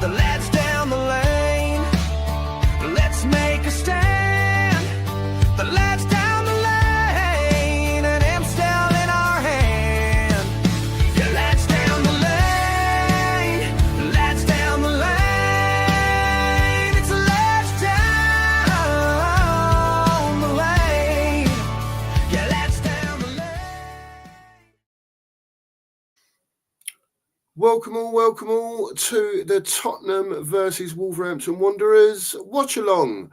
the lads down the lane. Let's make a stand. The lads down the lane, and Amstel in our hand. Yeah, lads down the lane, lads down the lane. It's the lads down the lane. Yeah, lads down the lane. Welcome all to the Tottenham versus Wolverhampton Wanderers watch-along.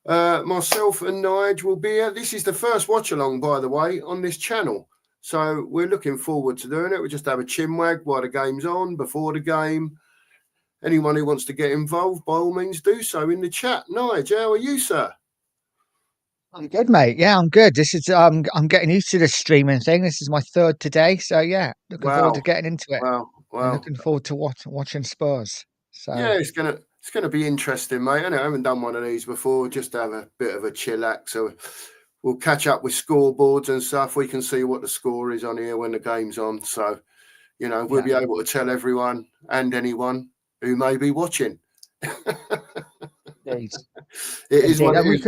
Myself and Nige will be here. This is the first watch-along, by the way, on this channel. So we're looking forward to doing it. We just have a chinwag while the game's on, before the game. Anyone who wants to get involved, by all means, do so in the chat. Nige, how are you, sir? I'm good, mate. Yeah, I'm good. This is I'm getting used to this streaming thing. This is my third today, so yeah, looking forward to getting into it. Wow. And looking forward to watching Spurs. So yeah, it's gonna be interesting, mate. I haven't done one of these before. Just to have a bit of a chillax. So we'll catch up with scoreboards and stuff. We can see what the score is on here when the game's on. So we'll be able to tell everyone and anyone who may be watching. Indeed. It is what it is.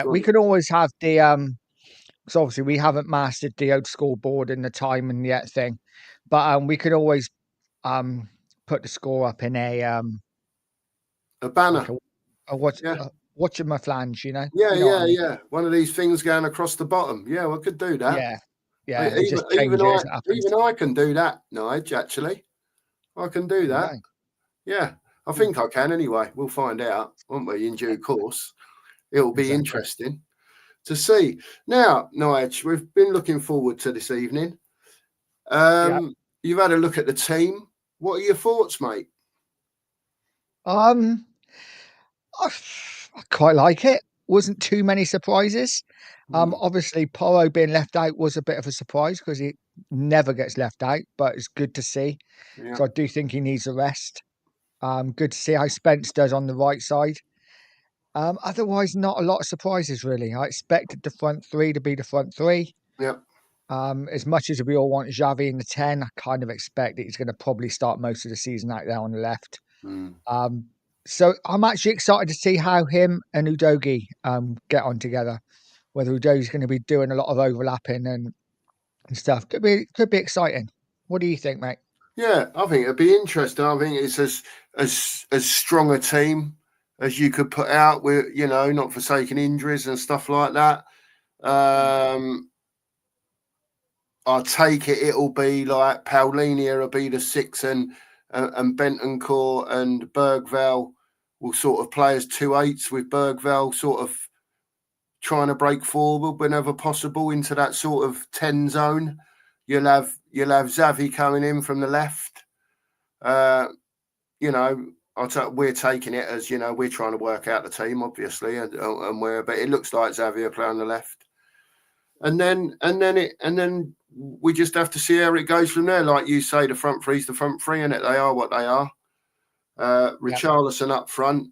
We could always have the because obviously we haven't mastered the old scoreboard and the time and yet thing, but we could always put the score up in a banner. Watching my flange, Yeah. One of these things going across the bottom. Yeah, we could do that. Yeah. Even I can do that, Nige. Actually, I can do that. Right. Yeah, I think I can. Anyway, we'll find out, won't we? In due course, it'll be interesting to see. Now, Nige, we've been looking forward to this evening. You've had a look at the team. What are your thoughts, mate? I quite like it. Wasn't too many surprises. Obviously, Porro being left out was a bit of a surprise because he never gets left out, but it's good to see. Yeah. So I do think he needs a rest. Good to see how Spence does on the right side. Otherwise, not a lot of surprises, really. I expected the front three to be the front three. Yeah. As much as we all want Xavi in the 10, I kind of expect that he's going to probably start most of the season out there on the left. So I'm actually excited to see how him and Udogie get on together. Whether Udogie's going to be doing a lot of overlapping and stuff. Could be exciting. What do you think, mate? Yeah, I think it'd be interesting. I think it's as strong a team as you could put out with, not forsaking injuries and stuff like that. I take it'll be like Paulinia will be the 6 and Bentancur and Bergvall will sort of play as 2/8s with Bergvall sort of trying to break forward whenever possible into that sort of 10 zone. You'll have Xavi coming in from the left. We're taking it as we're trying to work out the team, obviously, but it looks like Xavi will play on the left, and then we just have to see how it goes from there. Like you say, the front three's the front three, and they are what they are. Richarlison up front.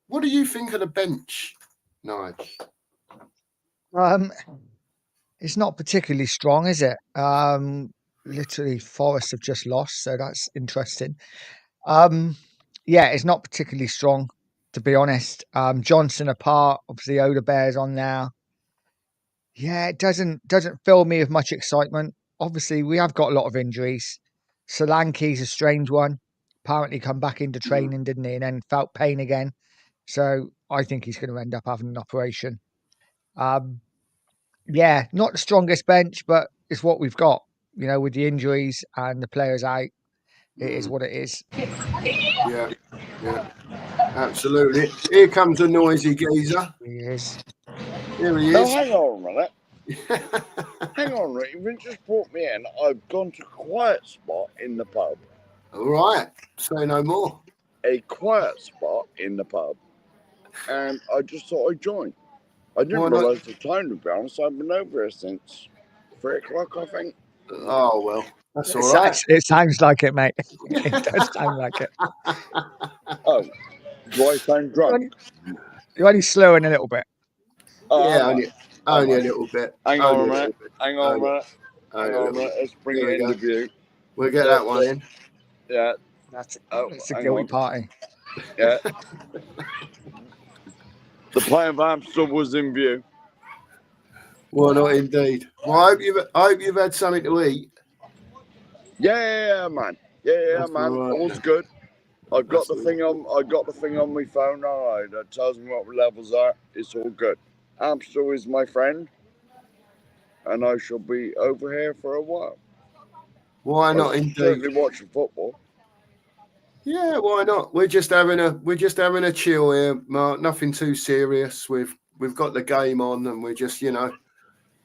What do you think of the bench, Nige? It's not particularly strong, is it? Literally, Forest have just lost, so that's interesting. It's not particularly strong, to be honest. Johnson apart, obviously Odebear's on now. Yeah, it doesn't fill me with much excitement. Obviously, we have got a lot of injuries. Solanke's a strange one. Apparently come back into training, didn't he? And then felt pain again. So I think he's going to end up having an operation. Not the strongest bench, but it's what we've got. With the injuries and the players out, it is what it is. Yeah, absolutely. Here comes a noisy geezer. He is. Here he is. No, hang on a minute. Hang on, Rick. You've just brought me in. I've gone to a quiet spot in the pub. All right. Say no more. A quiet spot in the pub. And I just thought I'd join. I didn't realise the time, to be honest. I've been over here since 3 o'clock, I think. Oh, well. That's all right. It sounds like it, mate. It does sound like it. Oh. Do I sound drunk? You're only slowing a little bit. Only a little bit. Hang on a minute. Let's bring it into view. We'll get that one in. Yeah. That's Oh, it's a hang guilty on. party. Yeah. The pint of Amstel was in view. Well, not indeed. Well, I hope you've had something to eat. Yeah, man. Yeah, That's man. all right, All's then. good. I got That's the all thing on my phone. All right, that tells me what levels are. It's all good. Amstel is my friend, and I shall be over here for a while. Why not I'm indeed? certainly watching football. Yeah, why not? We're just having a chill here, Mark. Nothing too serious. We've got the game on, and we're just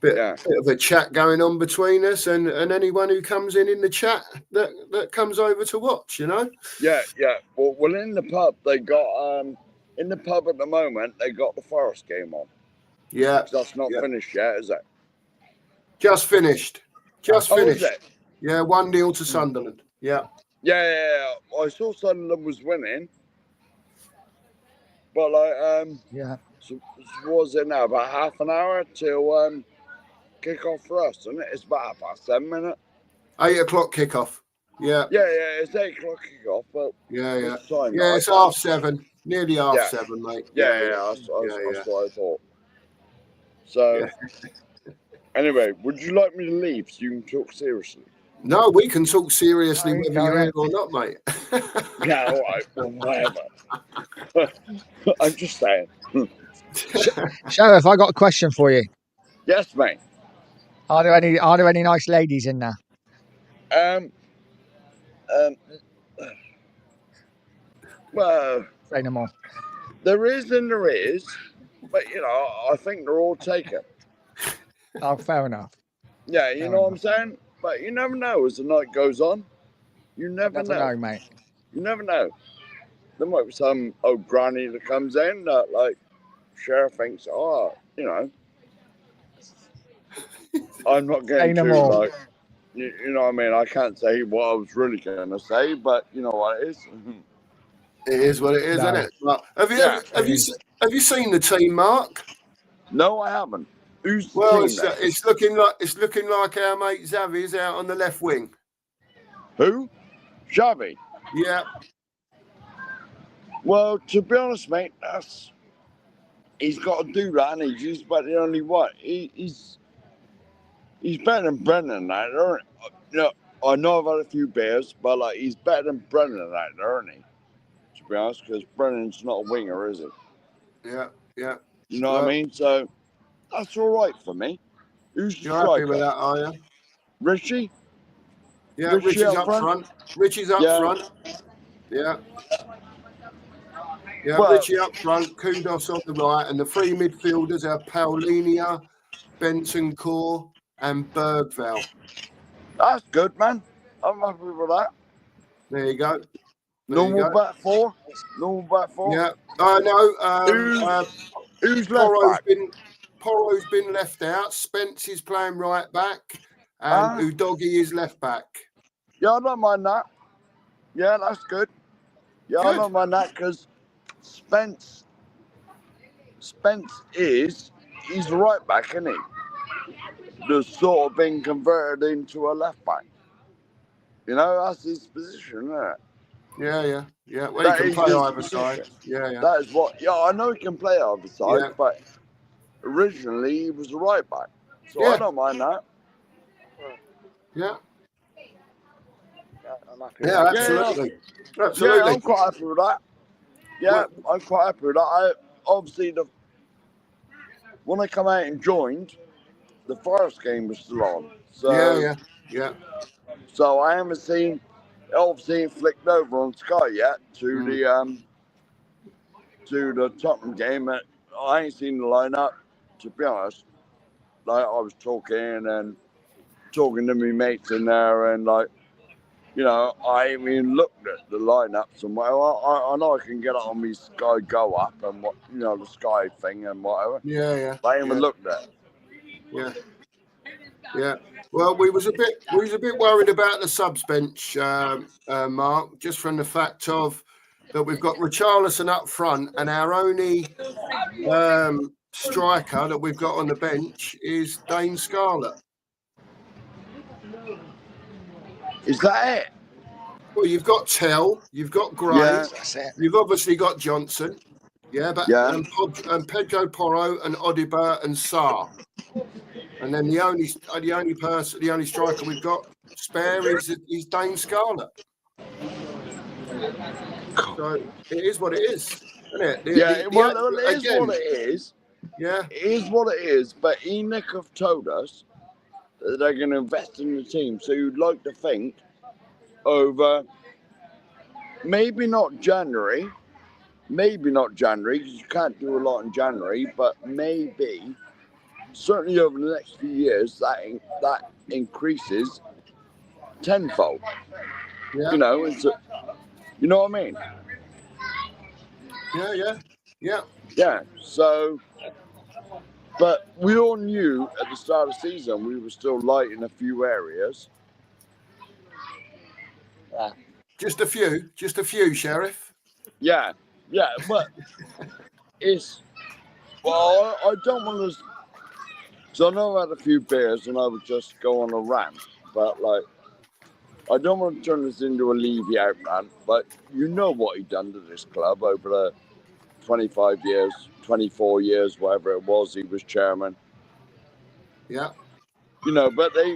bit of a chat going on between us and anyone who comes in the chat that comes over to watch. Yeah. Well, in the pub they got in the pub at the moment they got the Forest game on. Yeah, That's not finished yet, is it? just finished. Just Oh, finished. is it? Yeah, 1-0 to Sunderland. Yeah. Yeah. I saw Sunderland was winning, but Yeah. so was it now about half an hour till kick off for us, isn't it? It's about 7 minutes. 8 o'clock kickoff. Yeah. Yeah, it's 8 o'clock kick off, but Yeah. it's 7:30. Nearly half 7, mate. Yeah, that's what I thought. So, anyway, would you like me to leave so you can talk seriously? No, we can talk seriously No, you whether you're carry here or not, mate. Yeah, all right, well, whatever. I'm just saying. Sheriff, I got a question for you. Yes, mate. Are there any nice ladies in there? Well, Say no more. there is, but I think they're all taken. Oh, fair enough. Yeah, you know what I'm saying? But you never know as the night goes on. You never know, mate. You never know. There might be some old granny that comes in that, like, Sheriff thinks, I'm not getting too, like, you know what I mean? I can't say what I was really going to say, but you know what it is. It is what it is, isn't it? Well, have you seen the team, Mark? No, I haven't. Who's the Well, team then? it's looking like our mate Xavi's out on the left wing. Who? Xavi? Yeah. Well, to be honest, mate, he's got to do that, and he's about the only one. He's better than Brennan, that, I know I've had a few beers, but like he's better than Brennan, that, isn't he? To be honest, because Brennan's not a winger, is he? Yeah. You know what I mean? So that's all right for me. Who's the striker? You're happy with that, are you? Richie? Yeah, Richie's up front. Richie's up front. Yeah. Yeah, well, Richie up front, Kudos on the right, and the three midfielders are Paulinia, Benson Core, and Bergvall. That's good, man. I'm happy with that. There you go. Normal back four? Yeah. No. Who's left back? Porro's been left out. Spence is playing right back, and Udogi is left back. Yeah, I don't mind that. Yeah, that's good. Yeah, good. I don't mind that because Spence he's the right back, isn't he? That's sort of been converted into a left back. You know, that's his position, isn't it? Yeah. Well, he can play either side. Yeah. That is what. Yeah, I know he can play either side, but originally he was a right back, so I don't mind that. Yeah. I'm happy with that. Absolutely. Yeah, I'm quite happy with that. Yeah, I'm quite happy with that. Obviously, when I come out and joined, the Forest game was still on. So yeah. So I haven't seen, obviously, it flicked over on Sky yet to the Tottenham game. I ain't seen the lineup, to be honest. Like, I was talking to my mates in there, and like, I ain't even looked at the lineups and whatever. I know I can get it on my Sky Go up and what, the Sky thing and whatever. Yeah. I ain't even looked at it. Yeah. Well, we was a bit worried about the subs bench, Mark, just from the fact of that we've got Richarlison up front, and our only striker that we've got on the bench is Dane Scarlett. Is that it? Well, you've got Tell, you've got Gray, Yeah. That's it. you've obviously got Johnson. Yeah, but Yeah. and Pedro Porro and Odiba and Sarr. And then the only striker we've got spare is Dane Scarlett. So it is what it is, isn't it? It is what it is. Yeah. It is what it is. But Enoch have told us that they're going to invest in the team. So you'd like to think over maybe not January, because you can't do a lot in January, but maybe certainly over the next few years that increases tenfold. Yeah. You know, you know what I mean? Yeah. So, but we all knew at the start of the season we were still light in a few areas. Just a few, Sheriff. Yeah, but it's, well, I don't want to, so I know I had a few beers and I would just go on a rant, but like, I don't want to turn this into a Levy out rant, but you know what he done to this club over the 25 years, 24 years, whatever it was, he was chairman. Yeah. You know, but they,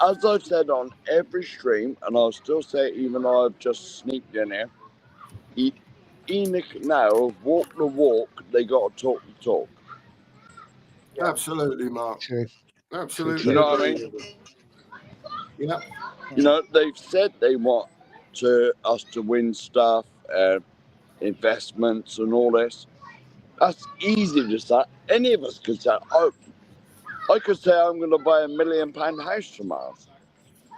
as I've said on every stream, and I'll still say it even though I've just sneaked in here, Enoch now have walked the walk, they got to talk the talk. Absolutely, Mark. True. Absolutely. You know what I mean? Yeah. You know, they've said they want us to win stuff, investments and all this. That's easy to say. Any of us could say, oh, I could say I'm going to buy £1 million house tomorrow.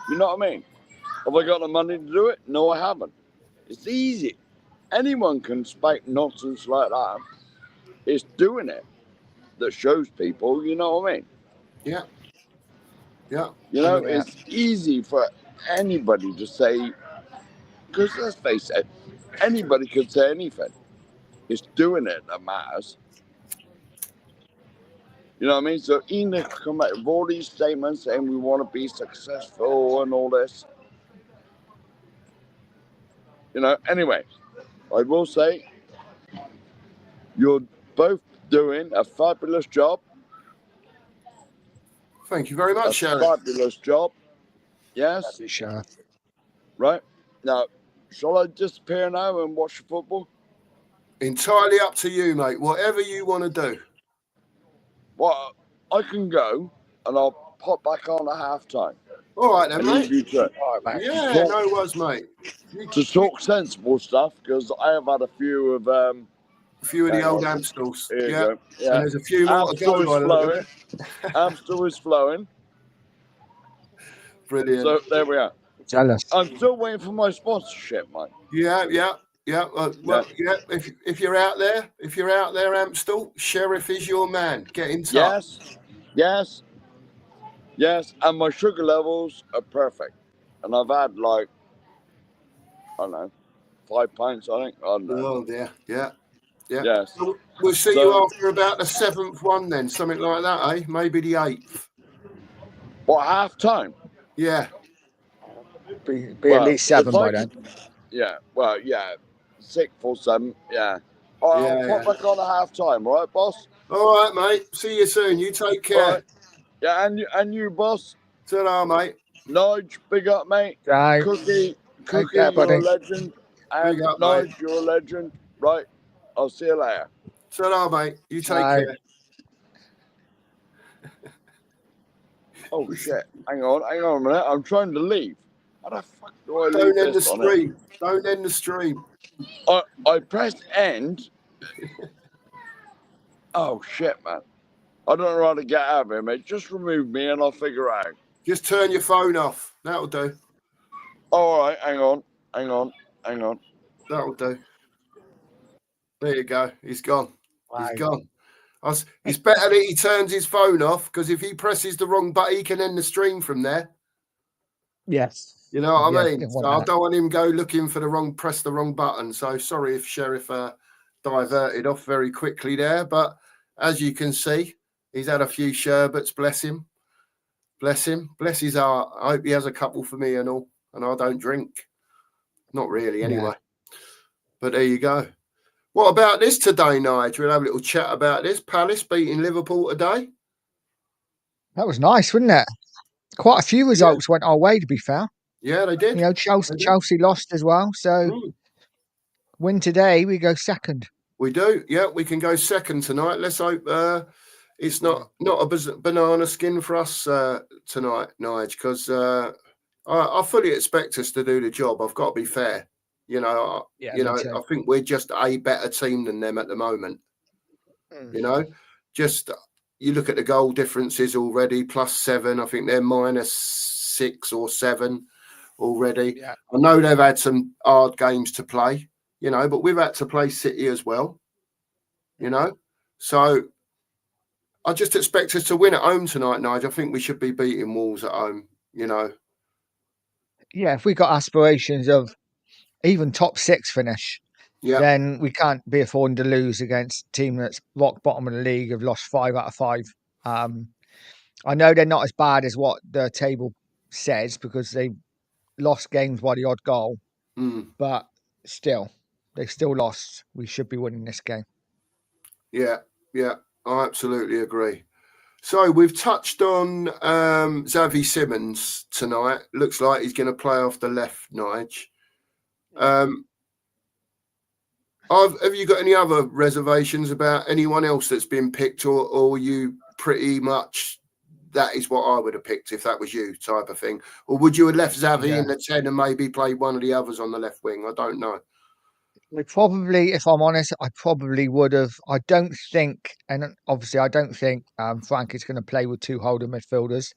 You know what I mean? Have I got the money to do it? No, I haven't. It's easy. Anyone can spike nonsense like that. It's doing it that shows people, you know what I mean? Yeah. Yeah. You know, it's easy for anybody to say, because let's face it, anybody could say anything. It's doing it that matters. You know what I mean? So Enoch come out with all these statements saying we want to be successful and all this. You know, anyway, I will say you're both doing a fabulous job. Thank you very much, Sheriff. Fabulous job. Yes. Sure. Right. Now, shall I disappear now and watch the football? Entirely up to you, mate. Whatever you want to do. Well, I can go and I'll pop back on at half-time. All right, then, And mate. leave you to it. All right, mate. Yeah, Talk- no worries, mate. To talk sensible stuff, because I have had a few of A few of the hang old on. Amstels. Here you Yeah. go. And Yeah. there's a few more to go Amstel by is the look of flowing. Amstel is flowing. Brilliant. So there we are. Jealous. I'm still waiting for my sponsorship, mate. Yeah. Well, yeah. If you're out there, Amstel, Sheriff is your man. Get in touch. Yes. And my sugar levels are perfect. And I've had like, I don't know, 5 pints, I think. I don't know. Oh dear. Yeah. Yes. So we'll see So- you after about the 7th one then, something like that, eh? Maybe the 8th. What, half-time? Yeah. Be Well, at least 7 if I by then. could- Yeah, well, yeah. 6 or 7, yeah. All right, Yeah, I'll pop back on at half-time, all right, boss? All right, mate. See you soon. You take care. All right. Yeah, and you, boss. Ta-ra, mate. Nige, big up, mate. Right. Cookie, care, you're buddy. a legend. And Big up, Nige, mate. you're a legend. Right, I'll see you later. Ta-ra, mate. You take Bye. care. Oh, shit. Hang on a minute. I'm trying to leave. How the fuck do I leave Don't end the this on it? stream. Don't end the stream. I pressed end. Oh, shit, man. I don't know how to get out of here, mate. Just remove me and I'll figure it out. Just turn your phone off. That'll do. All right, hang on. That'll do. There you go. He's gone. Right. He's gone. It's better that he turns his phone off, because if he presses the wrong button, he can end the stream from there. Yes. You know what I Yeah, mean? didn't So want I that. don't want him go looking for press the wrong button. So sorry if Sheriff diverted off very quickly there. But as you can see, he's had a few sherbets, bless him. Bless him. Bless his heart. I hope he has a couple for me and all. And I don't drink. Not really, anyway. But there you go. What about this today, Nigel? We'll have a little chat about this. Palace beating Liverpool today. That was nice, wasn't it? Quite a few results went our way, to be fair. Yeah, they did. You know, Chelsea lost as well. So win today, we go second. We do. Yeah, we can go second tonight. Let's hope it's not a banana skin for us tonight, Nigel, because I fully expect us to do the job. I've got to be fair. You know, I think we're just a better team than them at the moment. You know, just you look at the goal differences already, +7. I think they're -6 or 7 already. Yeah. I know they've had some hard games to play, you know, but we've had to play City as well, you know. So I just expect us to win at home tonight, Nigel. I think we should be beating Wolves at home, you know. Yeah, if we got aspirations of even top 6 finish, then we can't be affording to lose against a team that's rock bottom of the league, have lost 5 out of 5. I know they're not as bad as what the table says because they lost games by the odd goal, but still, they've still lost. We should be winning this game. Yeah, I absolutely agree. So we've touched on Xavi Simons tonight. Looks like he's going to play off the left, Nige. Have you got any other reservations about anyone else that's been picked, or you pretty much that is what I would have picked if that was you, type of thing? Or would you have left Xavi in the 10 and maybe played one of the others on the left wing? I don't know. Probably, if I'm honest, I probably would have. I don't think, and obviously I don't think Frank is going to play with 2 holding midfielders,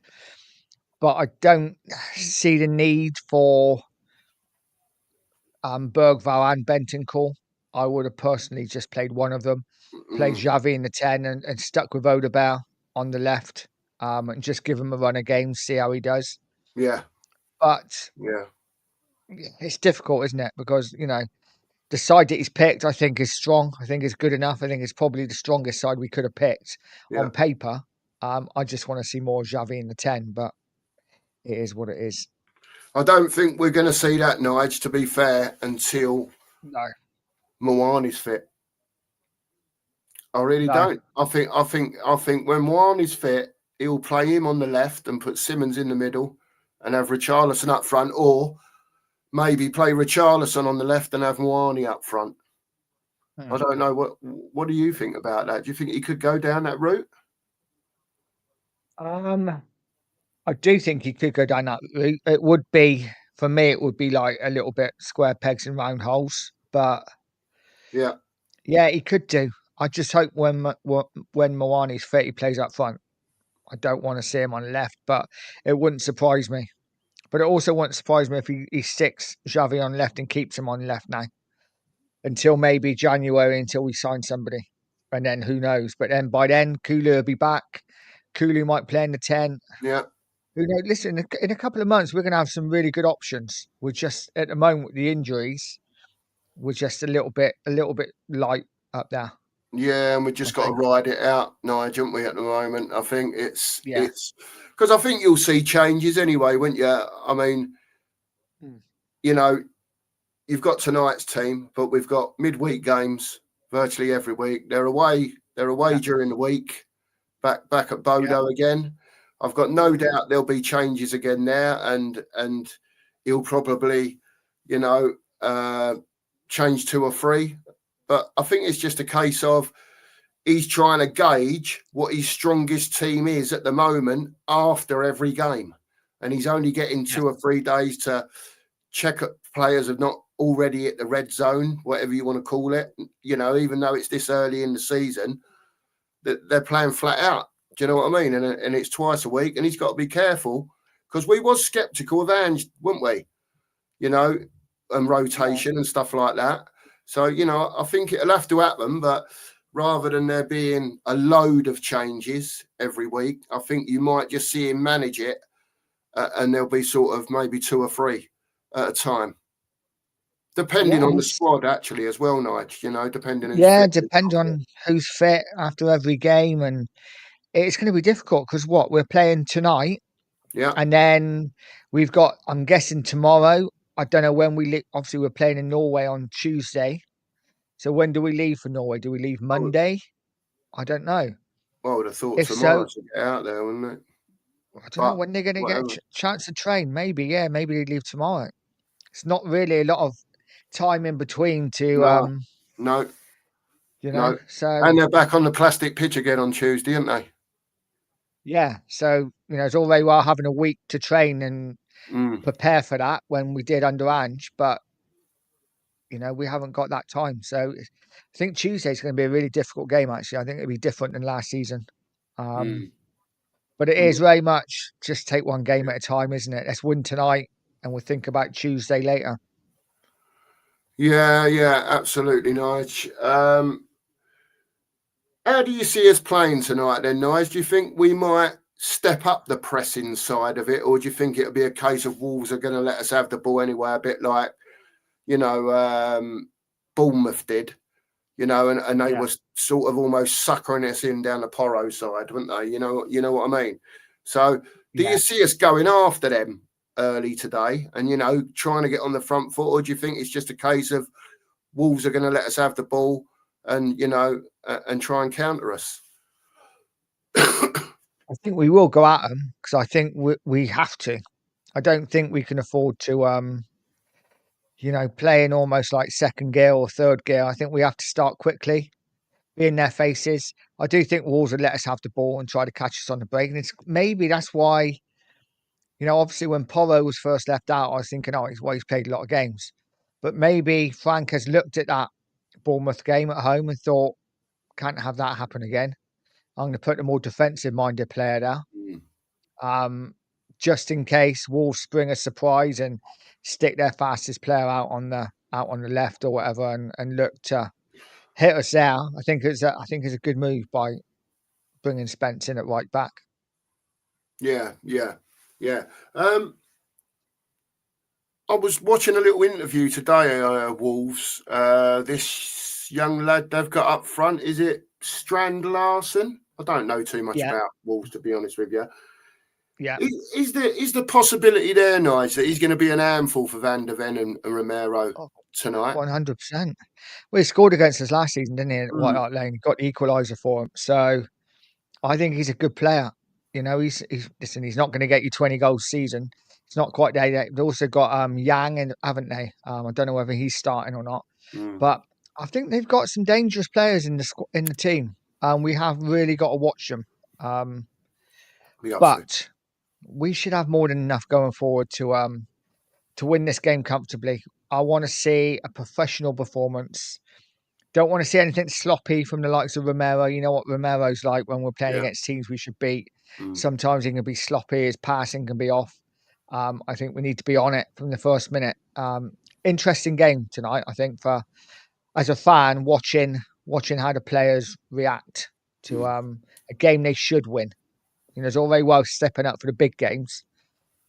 but I don't see the need for Bergvall and Bentancur. I would have personally just played one of them, played Xavi in the 10 and stuck with Odegaard on the left, and just give him a run of games, see how he does. Yeah. But it's difficult, isn't it? Because, you know, the side that he's picked, I think, is strong. I think it's good enough. I think it's probably the strongest side we could have picked on paper. I just want to see more Xavi in the 10, but it is what it is. I don't think we're going to see that, Nige, to be fair, until Mwani's fit. I really don't. I think when Mwani's fit, he'll play him on the left and put Simons in the middle and have Richarlison up front, or maybe play Richarlison on the left and have Mwani up front. I don't know. What do you think about that? Do you think he could go down that route? I do think he could go down that route. It would be, for me, it would be like a little bit square pegs and round holes. But yeah, he could do. I just hope when Mwani's fit, he plays up front. I don't want to see him on the left, but it wouldn't surprise me. But it also wouldn't surprise me if he sticks Xavi on left and keeps him on left now. Until maybe January, until we sign somebody. And then who knows? But then by then, Kulu will be back. Kulu might play in the 10. Yeah. Who knows? Listen, in a couple of months, we're going to have some really good options. We're just, at the moment, with the injuries, we're just a little bit light up there. Yeah, and we've just got to ride it out, Nigel, haven't we, at the moment? I think it's because I think you'll see changes anyway, won't you? I mean, you know, you've got tonight's team, but we've got midweek games virtually every week. They're away during the week, back at Bodo again. I've got no doubt there'll be changes again there, and he'll probably, you know, change 2 or 3. But I think it's just a case of he's trying to gauge what his strongest team is at the moment after every game. And he's only getting 2 or 3 days to check up players have not already hit the red zone, whatever you want to call it. You know, even though it's this early in the season, they're playing flat out. Do you know what I mean? And it's twice a week. And he's got to be careful because we was sceptical of Ange, weren't we? You know, and rotation and stuff like that. So, you know, I think it'll have to happen, but rather than there being a load of changes every week, I think you might just see him manage it, and there'll be sort of maybe 2 or 3 at a time, depending on the squad actually as well, Nige. You know, depending. Depend on who's fit after every game, and it's going to be difficult because we're playing tonight. Yeah. And then we've got, I'm guessing tomorrow. I don't know when we leave. Obviously, we're playing in Norway on Tuesday. So when do we leave for Norway? Do we leave Monday? I don't know. Well, I would have thought If tomorrow so, to get out there, wouldn't it? I don't know But when they're going to get a whatever. chance to train. Maybe, yeah, maybe they leave tomorrow. It's not really a lot of time in between to, No, no, no. So And they're back on the plastic pitch again on Tuesday, aren't they? yeah. So, it's all very well having a week to train and Mm, prepare for that when we did under Ange, but we haven't got that time. So I think Tuesday's going to be a really difficult game. Actually, I think it'll be different than last season. mm, But it is mm. very much just take one game Yeah. at a time, isn't it? Let's win tonight, and we'll think about Tuesday later. Yeah, absolutely, Nige. How do you see us playing tonight then, Nige? Do you think we might step up the pressing side of it, or do you think it'll be a case of Wolves are going to let us have the ball anyway, a bit like, Bournemouth did, and they Yeah, were sort of almost suckering us in down the Porro side, weren't they? You know what I mean? So do yeah. you see us going after them early today and, trying to get on the front foot, or do you think it's just a case of Wolves are going to let us have the ball and, and try and counter us? I think we will go at them because I think we have to. I don't think we can afford to, play in almost like second gear or third gear. I think we have to start quickly, be in their faces. I do think Wolves would let us have the ball and try to catch us on the break. And maybe that's why, obviously when Porro was first left out, I was thinking, oh, he's played a lot of games. But maybe Frank has looked at that Bournemouth game at home and thought, can't have that happen again. I'm going to put a more defensive-minded player there, Mm. just in case Wolves spring a surprise and stick their fastest player out on the left or whatever, and look to hit us there. I think it's a good move by bringing Spence in at right back. Yeah. I was watching a little interview today, Wolves. This young lad they've got up front, is it Strand Larson? I don't know too much Yeah, about Wolves, to be honest with you. yeah, Is the possibility there, Nige, that he's going to be an handful for Van der Ven and Romero tonight? 100%. Well, he scored against us last season, didn't he? At White Mm, Hart Lane, got the equaliser for him. So I think he's a good player. Listen, he's not going to get you 20 goals a season. It's not quite there yet. They've also got Yang, and haven't they? I don't know whether he's starting or not, mm, but I think they've got some dangerous players in the team, and we have really got to watch them. we have to. But we should have more than enough going forward to win this game comfortably. I want to see a professional performance. Don't want to see anything sloppy from the likes of Romero. You know what Romero's like when we're playing Yeah. against teams we should beat. Mm, Sometimes he can be sloppy, his passing can be off. I think we need to be on it from the first minute. Interesting game tonight, I think, for as a fan watching how the players react to a game they should win. It's all very well stepping up for the big games,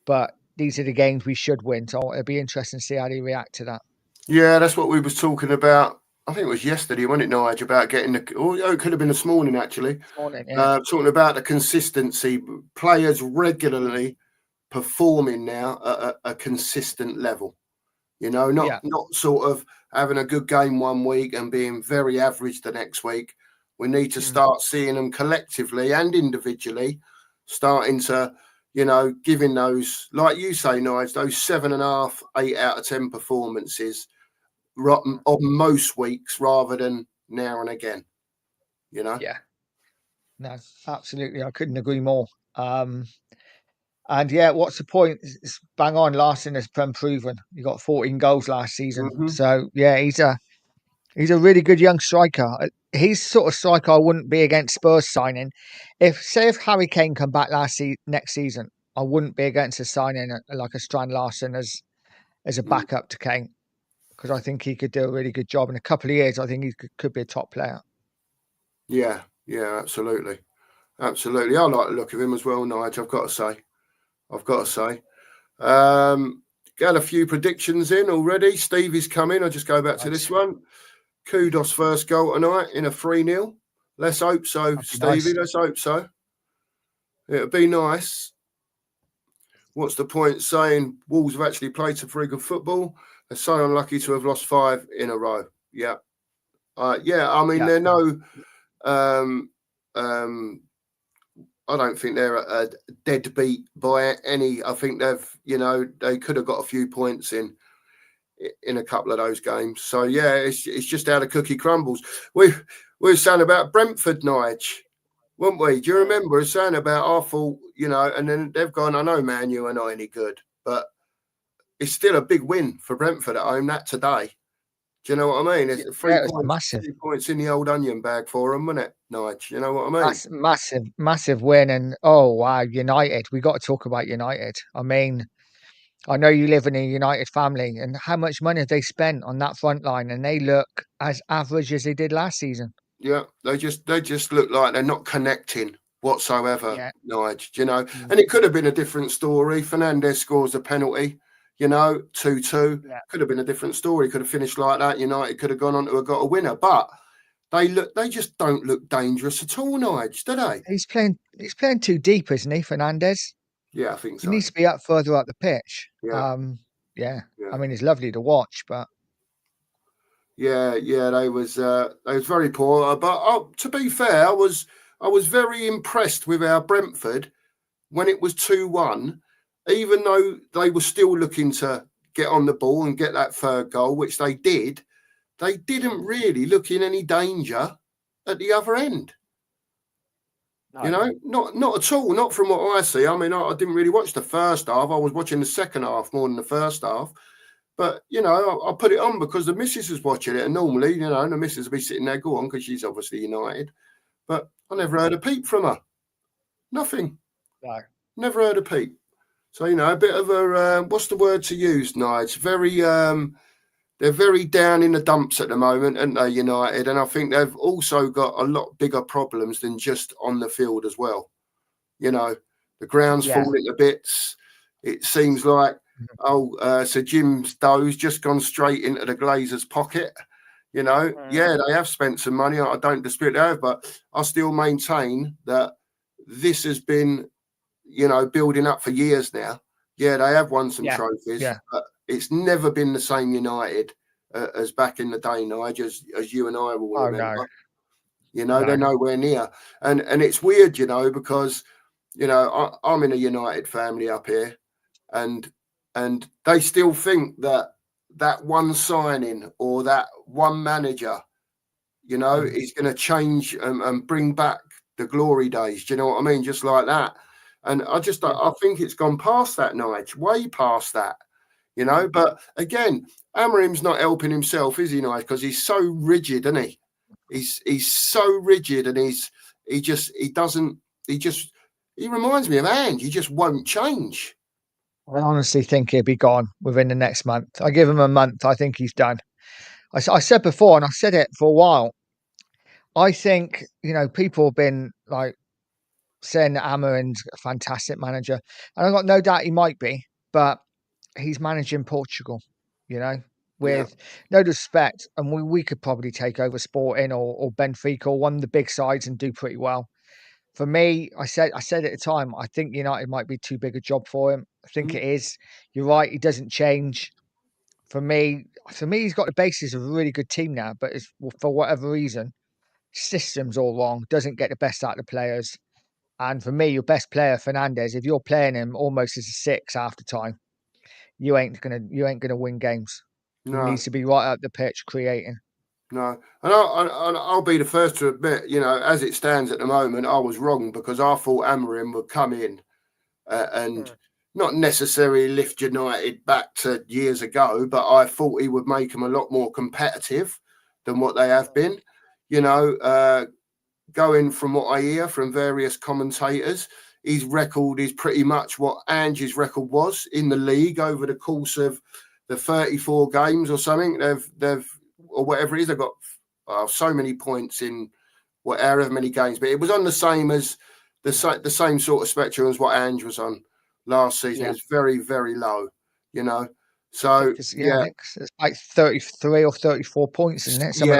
but these are the games we should win. So it'll be interesting to see how they react to that. Yeah, that's what we was talking about. I think it was yesterday, wasn't it, Nige, about getting it could have been this morning actually. Morning, yeah. Talking about the consistency, players regularly performing now at a consistent level. Yeah. Not sort of having a good game one week and being very average the next week. We need to start seeing them collectively and individually starting to, giving those, like you say, Nige, those 7.5, 8 out of 10 performances on most weeks rather than now and again. Yeah. No, absolutely. I couldn't agree more. And yeah, what's the point? It's bang on. Larson has been proven. He got 14 goals last season. Mm-hmm. So yeah, he's a really good young striker. He's sort of striker I wouldn't be against Spurs signing. If Harry Kane come back next season, I wouldn't be against a signing like a Strand Larson as a backup to Kane, because I think he could do a really good job in a couple of years. I think he could be a top player. Yeah, absolutely. I like the look of him as well, Nige, I've got to say. Got a few predictions in already. Stevie's coming. I'll just go back to this one. Kudos first goal tonight in a 3-0. Let's hope so, Stevie. Nice. Let's hope so. It'd be nice. what's the point saying Wolves have actually played some very good football? They're so unlucky to have lost 5 in a row. Yeah. Yeah, I mean, Yeah. they're no... I don't think they're a deadbeat by any. I think they could have got a few points in a couple of those games. So yeah, it's just how the cookie crumbles. We were saying about Brentford, Nige, weren't we? Do you remember us saying about our fault? And then they've gone. I know, man, you are not any good, but it's still a big win for Brentford at home. That today. Do you know what I mean? It's 3 it's points, massive. 3 points in the old onion bag for them, wasn't it, Nige? You know what I mean? Massive win. And oh wow, United. We got to talk about United. I mean, I know you live in a United family, and how much money have they spent on that front line, and they look as average as they did last season. Yeah, they just look like they're not connecting whatsoever, Yeah. Nige. And it could have been a different story. Fernandez scores a penalty, 2-2. Yeah. Could have been a different story. Could have finished like that. United could have gone on to have got a winner, but they just don't look dangerous at all, Nige, do they? He's playing too deep, isn't he, Fernandez? Yeah, I think He so. needs to be up further up the pitch. Yeah. Yeah. Yeah. I mean, it's lovely to watch, but Yeah, they was very poor. But to be fair, I was very impressed with our Brentford when it was 2-1, even though they were still looking to get on the ball and get that third goal, which they did. They didn't really look in any danger at the other end. no. Not at all. Not from what I see. I mean, I didn't really watch the first half. I was watching the second half more than the first half. But, I put it on because the missus was watching it. And normally, the missus will be sitting there, go on, because she's obviously United. But I never heard a peep from her. Nothing. No. Never heard a peep. So, a bit of a, what's the word to use, Nige? Very, they're very down in the dumps at the moment, aren't they, United? And I think they've also got a lot bigger problems than just on the field as well. The ground's falling to bits. It seems like, Sir Jim's dough's just gone straight into the Glazers' pocket. Yeah, they have spent some money. I don't dispute that, but I still maintain that this has been, building up for years now. Yeah, they have won some trophies, but it's never been the same United as back in the day, Nige, as you and I will remember. No. They're nowhere near. And it's weird, because, I'm in a United family up here, and they still think that one signing or that one manager, is going to change and bring back the glory days. Do you know what I mean? Just like that. And I think it's gone past that, Nige, way past that, But again, Amarim's not helping himself, is he, Nige? Because he's so rigid, isn't he? He's so rigid, and he reminds me of Ange. He just won't change. I honestly think he'll be gone within the next month. I give him a month. I think he's done. I said before, and I said it for a while. I think, people have been like saying that Amarin's a fantastic manager. And I've got no doubt he might be, but he's managing Portugal, with no disrespect. And we could probably take over Sporting or Benfica or one of the big sides and do pretty well. For me, I said at the time, I think United might be too big a job for him. I think it is. You're right. He doesn't change. For me, he's got the basis of a really good team now, but for whatever reason, system's all wrong. Doesn't get the best out of the players. And for me, your best player, Fernandez, if you're playing him almost as a 6 after time, you ain't gonna win games. No. He needs to be right up the pitch creating. No, and I'll be the first to admit, as it stands at the moment, I was wrong because I thought Amarim would come in and not necessarily lift United back to years ago, but I thought he would make them a lot more competitive than what they have been. Going from what I hear from various commentators, his record is pretty much what Ange's record was in the league over the course of the 34 games or something. They've or whatever it is, they've got so many points in whatever many games, but it was on the same as the same sort of spectrum as what Ange was on last season. It was very, very low, So it's like 33 or 34 points, isn't it? Something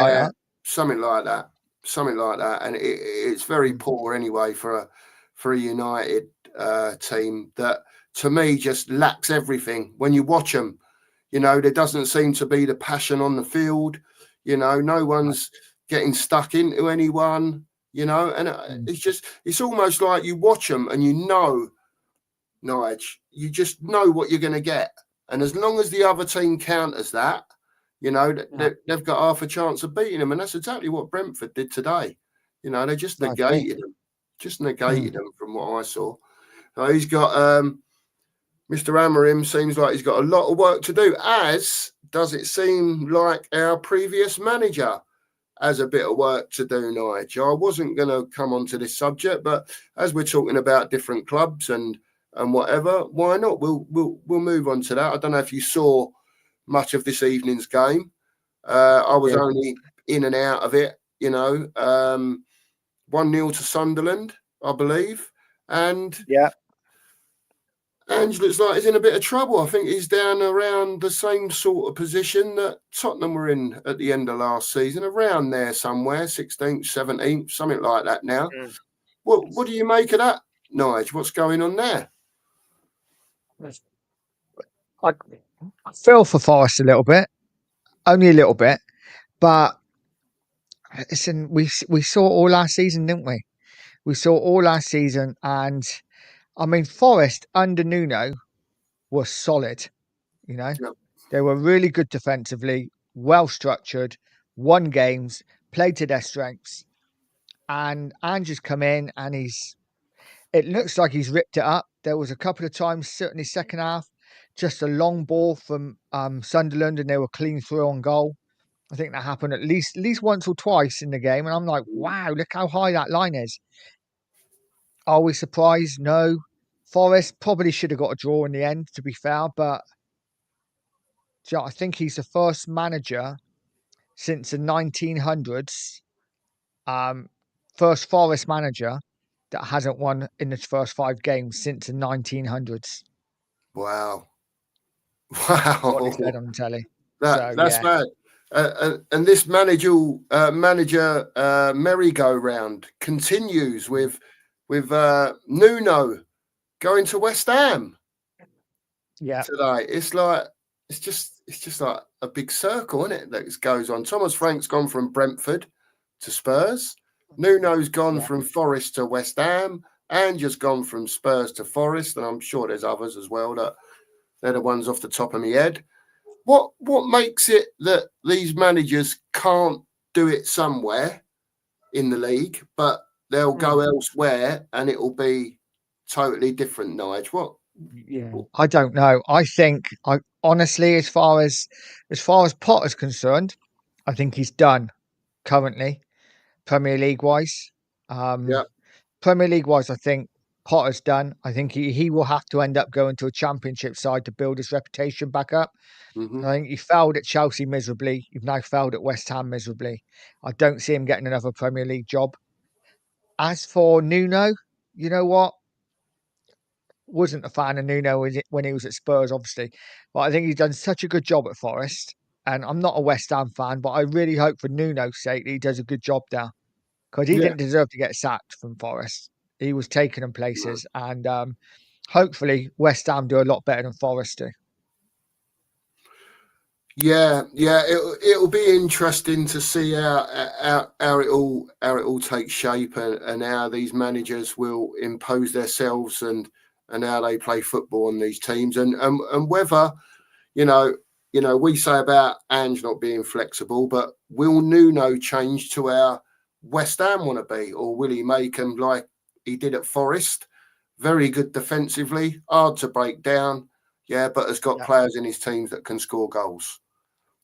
like that. Something like that. And it's very poor anyway for a United team that to me, just lacks everything. When you watch them, you know, there doesn't seem to be the passion on the field. You know, no one's getting stuck into anyone, you know, and it's almost like you watch them and you know, Nige, you just know what you're going to get. And as long as the other team counters that, you know, they've got half a chance of beating them. And that's exactly what Brentford did today. You know, they just negated them from what I saw. He's got Mr. Amarim seems like he's got a lot of work to do, as does it seem like our previous manager has a bit of work to do, Nigel. I wasn't going to come on to this subject, but as we're talking about different clubs and whatever, why not? We'll move on to that. I don't know if you saw much of this evening's game. I was only in and out of it, you know. 1-0 to Sunderland, I believe. And Ange looks like he's in a bit of trouble. I think he's down around the same sort of position that Tottenham were in at the end of last season, around there somewhere, 16th, 17th, something like that now. What do you make of that, Nige? What's going on there? I feel for Forest a little bit, only a little bit, but listen, we saw all last season, didn't we? We saw all last season, and I mean, Forest under Nuno was solid. You know, they were really good defensively, well structured, won games, played to their strengths, and Ange's come in and it looks like he's ripped it up. There was a couple of times, certainly second half, just a long ball from Sunderland, and they were clean through on goal. I think that happened at least once or twice in the game, and I'm like, wow, look how high that line is. Are we surprised? No. Forest probably should have got a draw in the end, to be fair, but I think he's the first manager since the 1900s, first Forest manager that hasn't won in the first 5 games since the 1900s. Wow. What he said on telly. That's bad. And this manager merry-go-round continues with Nuno going to West Ham today. It's just like a big circle, isn't it, that goes on. Thomas Frank's gone from Brentford to Spurs. Nuno's gone from Forest to West Ham, and just gone from Spurs to Forest, and I'm sure there's others as well that they're the ones off the top of my head. What makes it that these managers can't do it somewhere in the league, but they'll go elsewhere and it will be totally different, Nige? What? Yeah, I don't know. I think, honestly, as far as Potter's concerned, I think he's done currently, Premier League wise. Premier League wise, I think Potter's done. I think he will have to end up going to a Championship side to build his reputation back up. I think he failed at Chelsea miserably. You've now failed at West Ham miserably. I don't see him getting another Premier League job. As for Nuno, you know what? Wasn't a fan of Nuno when he was at Spurs, obviously. But I think he's done such a good job at Forest. And I'm not a West Ham fan, but I really hope for Nuno's sake that he does a good job there. Because he didn't deserve to get sacked from Forest. He was taken in places. And hopefully West Ham do a lot better than Forest do. Yeah, it'll be interesting to see how it all takes shape and how these managers will impose themselves and how they play football on these teams and whether you know we say about Ange not being flexible, but will Nuno change to our West Ham want to be, or will he make them like he did at Forest? Very good defensively, hard to break down, but has got players in his teams that can score goals.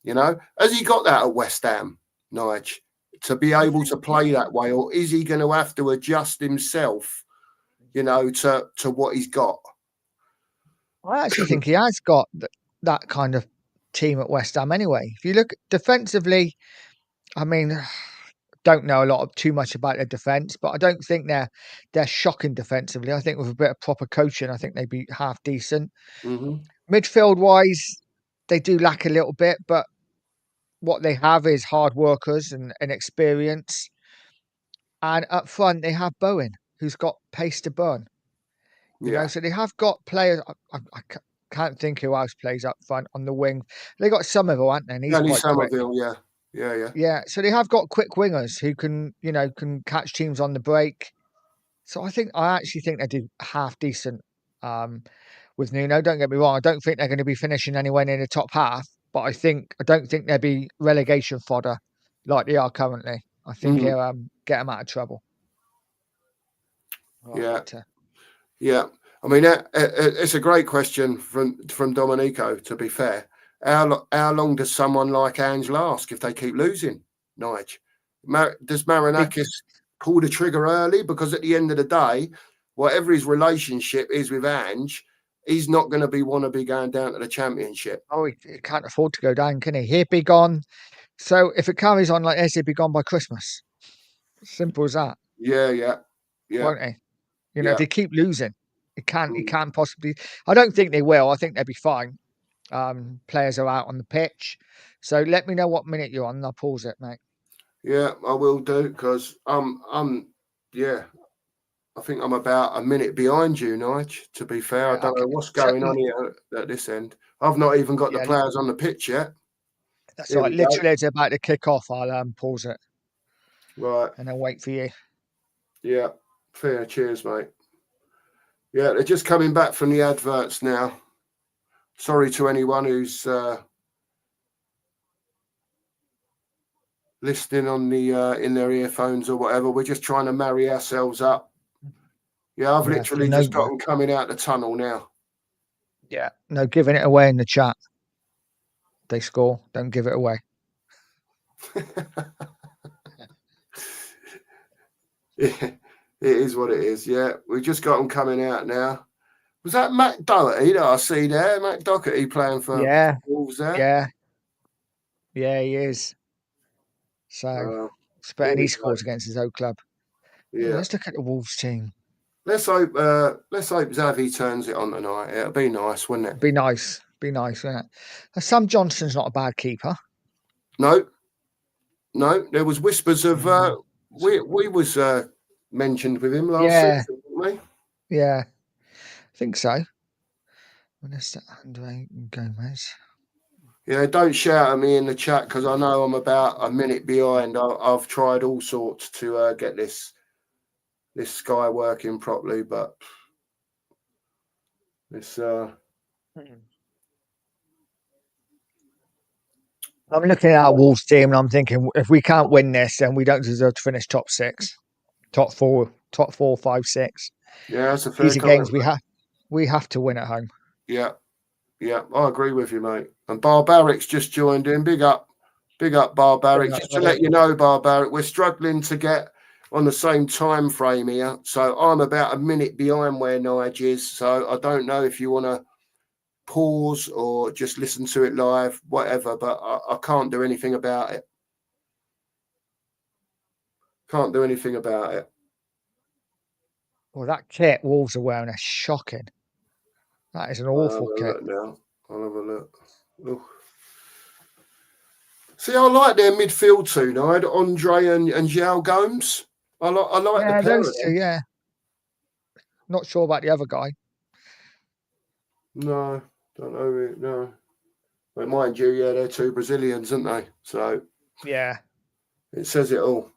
You know, has he got that at West Ham, Nige, to be able to play that way, or is he going to have to adjust himself, you know, to what he's got? I actually think he has got that kind of team at West Ham anyway. If you look defensively, I mean, don't know too much about their defence, but I don't think they're shocking defensively. I think with a bit of proper coaching, I think they'd be half decent. Midfield wise, they do lack a little bit, but what they have is hard workers and experience. And up front, they have Bowen, who's got pace to burn. You know, so they have got players. Can't think who else plays up front on the wing. They got Somerville, haven't they? And he's Danny quite quick. Somerville, yeah. Yeah, so they have got quick wingers who can, can catch teams on the break. So I actually think they do half decent with Nuno. Don't get me wrong. I don't think they're going to be finishing anywhere near the top half, but I don't think they'll be relegation fodder like they are currently. I think he'll get them out of trouble. Right. Yeah. I mean, it's a great question from Domenico, to be fair. How long does someone like Ange last if they keep losing, Nige? Does Marinakis pull the trigger early? Because at the end of the day, whatever his relationship is with Ange, he's not going to want to be going down to the Championship. Oh, he can't afford to go down, can he? He'd be gone. So if it carries on like this, he'd be gone by Christmas. Simple as that. Yeah. Won't he? If they keep losing, he can't possibly. I don't think they will. I think they'll be fine. Players are out on the pitch. So let me know what minute you're on and I'll pause it, mate. Yeah, I will do, because I think I'm about a minute behind you, Nige, to be fair. I don't know what's going on here at this end. I've not even got the players on the pitch yet. That's right. Literally, it's about to kick off. I'll pause it. Right. And then wait for you. Yeah. Fair. Cheers, mate. Yeah, they're just coming back from the adverts now. Sorry to anyone who's listening on the in their earphones or whatever. We're just trying to marry ourselves up. Yeah, I've literally just got them coming out the tunnel now. Yeah, no giving it away in the chat. They score, don't give it away. Yeah, it is what it is. Yeah, we just got them coming out now. Was that Matt Doherty that I see there? Matt Doherty playing for Wolves there? Yeah, he is. So, expecting he scores against his old club. Yeah, let's look at the Wolves team. Let's hope Xavi turns it on tonight. It'll be nice, wouldn't it? Be nice, wouldn't it? Sam Johnson's not a bad keeper. No. There was whispers of we was mentioned with him last season, didn't we? Yeah, I think so. Minister Andre Gomez. Yeah, don't shout at me in the chat because I know I'm about a minute behind. I've tried all sorts to get this Sky working properly, but it's. I'm looking at our Wolves team and I'm thinking if we can't win this, then we don't deserve to finish top 6, top 4, 5, 6. Yeah, that's a fair These are games we have to win at home. Yeah, I agree with you, mate. And Barbaric's just joined in. Big up, Barbaric. Just to let you know, Barbaric, we're struggling to get on the same time frame here. So I'm about a minute behind where Nige is. So I don't know if you want to pause or just listen to it live, whatever, but I can't do anything about it. Can't do anything about it. Well, that kit Wolves are wearing is shocking. That is an awful kit. I'll have a look. Ooh. See, I like their midfield too, Nide. Andre and João Gomes. I like the pair those two, yeah. Not sure about the other guy. No, don't know. No. But mind you, they're 2 Brazilians, aren't they? So yeah, it says it all.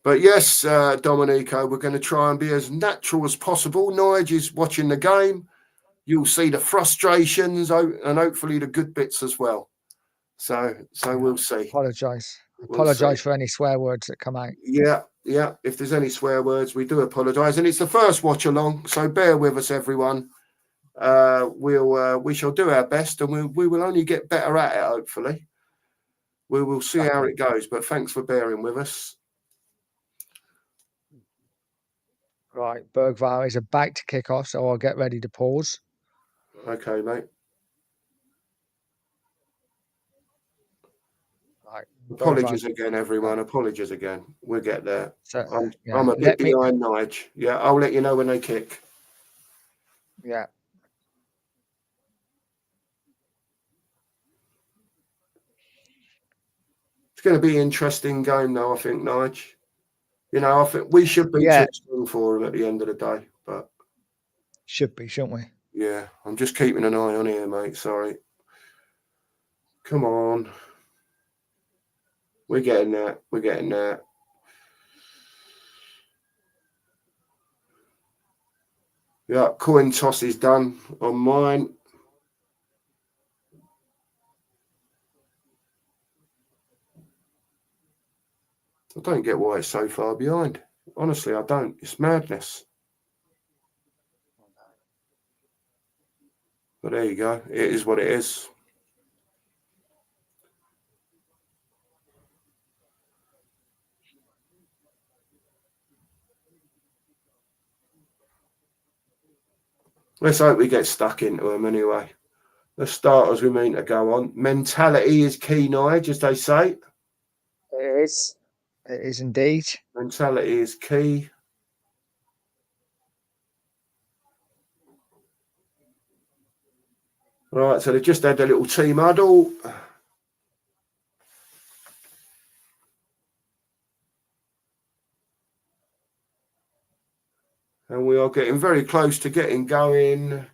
But yes, Domenico, we're going to try and be as natural as possible. Nige is watching the game. You'll see the frustrations and hopefully the good bits as well. So we'll see. Apologise for any swear words that come out. Yeah. If there's any swear words, we do apologise. And it's the first watch along, so bear with us, everyone. We shall do our best, and we will only get better at it. Hopefully, we will see how it goes. But thanks for bearing with us. Right, Bergvall is about to kick off, so I'll get ready to pause. Okay, mate. Right, apologies again, everyone. Apologies again. We'll get there. So, I'm a bit behind Nige. Yeah, I'll let you know when they kick. Yeah. It's going to be an interesting game, though, I think, Nige. I think we should be too strong for them at the end of the day. But Should be, shouldn't we? Yeah, I'm just keeping an eye on here, mate. Sorry. Come on. We're getting there. We're getting there. Yeah, coin toss is done on mine. I don't get why it's so far behind. Honestly, I don't. It's madness. But there you go. It is what it is. Let's hope we get stuck into them anyway. The starters we mean to go on. Mentality is key, Nige, as they say. It is. It is indeed. Mentality is key. Right, so they've just had a little team huddle. And we are getting very close to getting going.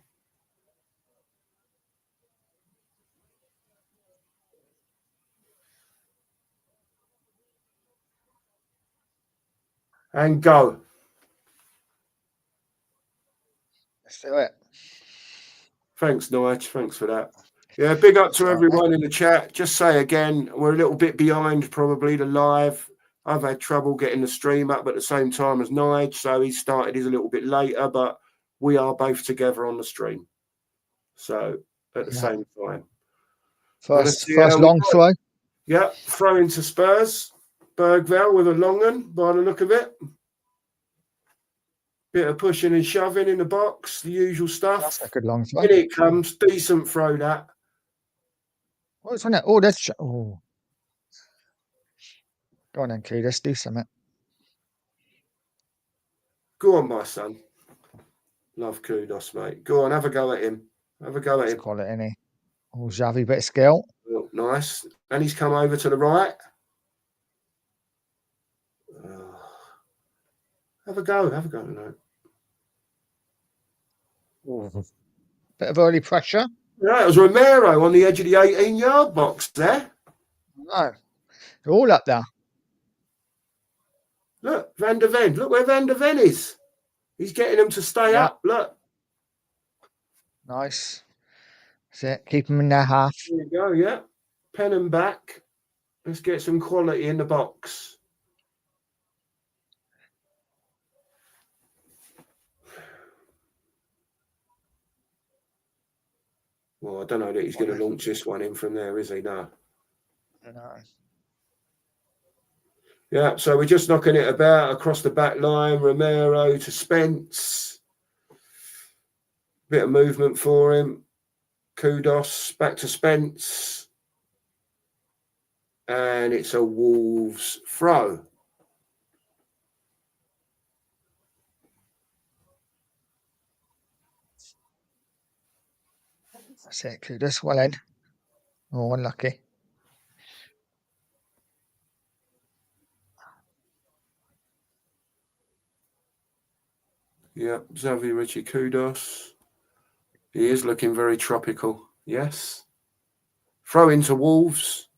And go. Let's do it. Thanks, Nige. Thanks for that. Yeah, big up to Sorry. everyone in the chat. Just say again, we're a little bit behind probably the live. I've had trouble getting the stream up at the same time as Nige, so he started his a little bit later, but we are both together on the stream. So at the same time. First long throw. Yeah, throw into Spurs. Bergvall with a long one by the look of it. Bit of pushing and shoving in the box, the usual stuff. That's a good long throw. In it comes, decent throw that. What's on it? Oh, that's oh. Go on then, Kudos. Do something. Go on, my son. Love Kudos, mate. Go on, have a go at him. Have a go at him. Quality, isn't he? Oh, Xavi, bit of skill. Oh, nice. And he's come over to the right. Have a go. Have a go. No. Bit of early pressure. Yeah, it was Romero on the edge of the 18-yard box there. No. They're all up there. Look, Van der Ven. Look where Van der Ven is. He's getting them to stay up. Look. Nice. That's it. Keep them in their half. There you go, yeah. Pen and back. Let's get some quality in the box. Well, I don't know that he's going to launch this one in from there, is he? No. No. Yeah, so we're just knocking it about across the back line. Romero to Spence. Bit of movement for him. Kudos back to Spence. And it's a Wolves throw. That's it, Kudos. Well in. Oh, unlucky. Yeah, Xavi Richie Kudos. He is looking very tropical. Yes. Throw into Wolves.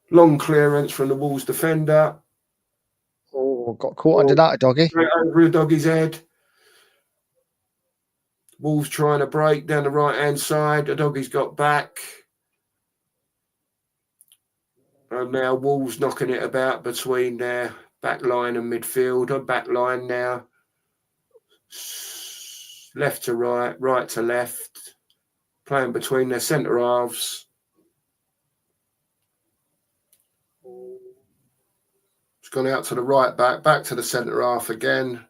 Long clearance from the Wolves defender. Oh, got caught under that, a doggy. Straight over a doggy's head. Wolves trying to break down the right-hand side. The doggy's got back. And now Wolves knocking it about between their back line and midfield. On back line now. Left to right, right to left. Playing between their centre halves. It's gone out to the right back to the centre half again.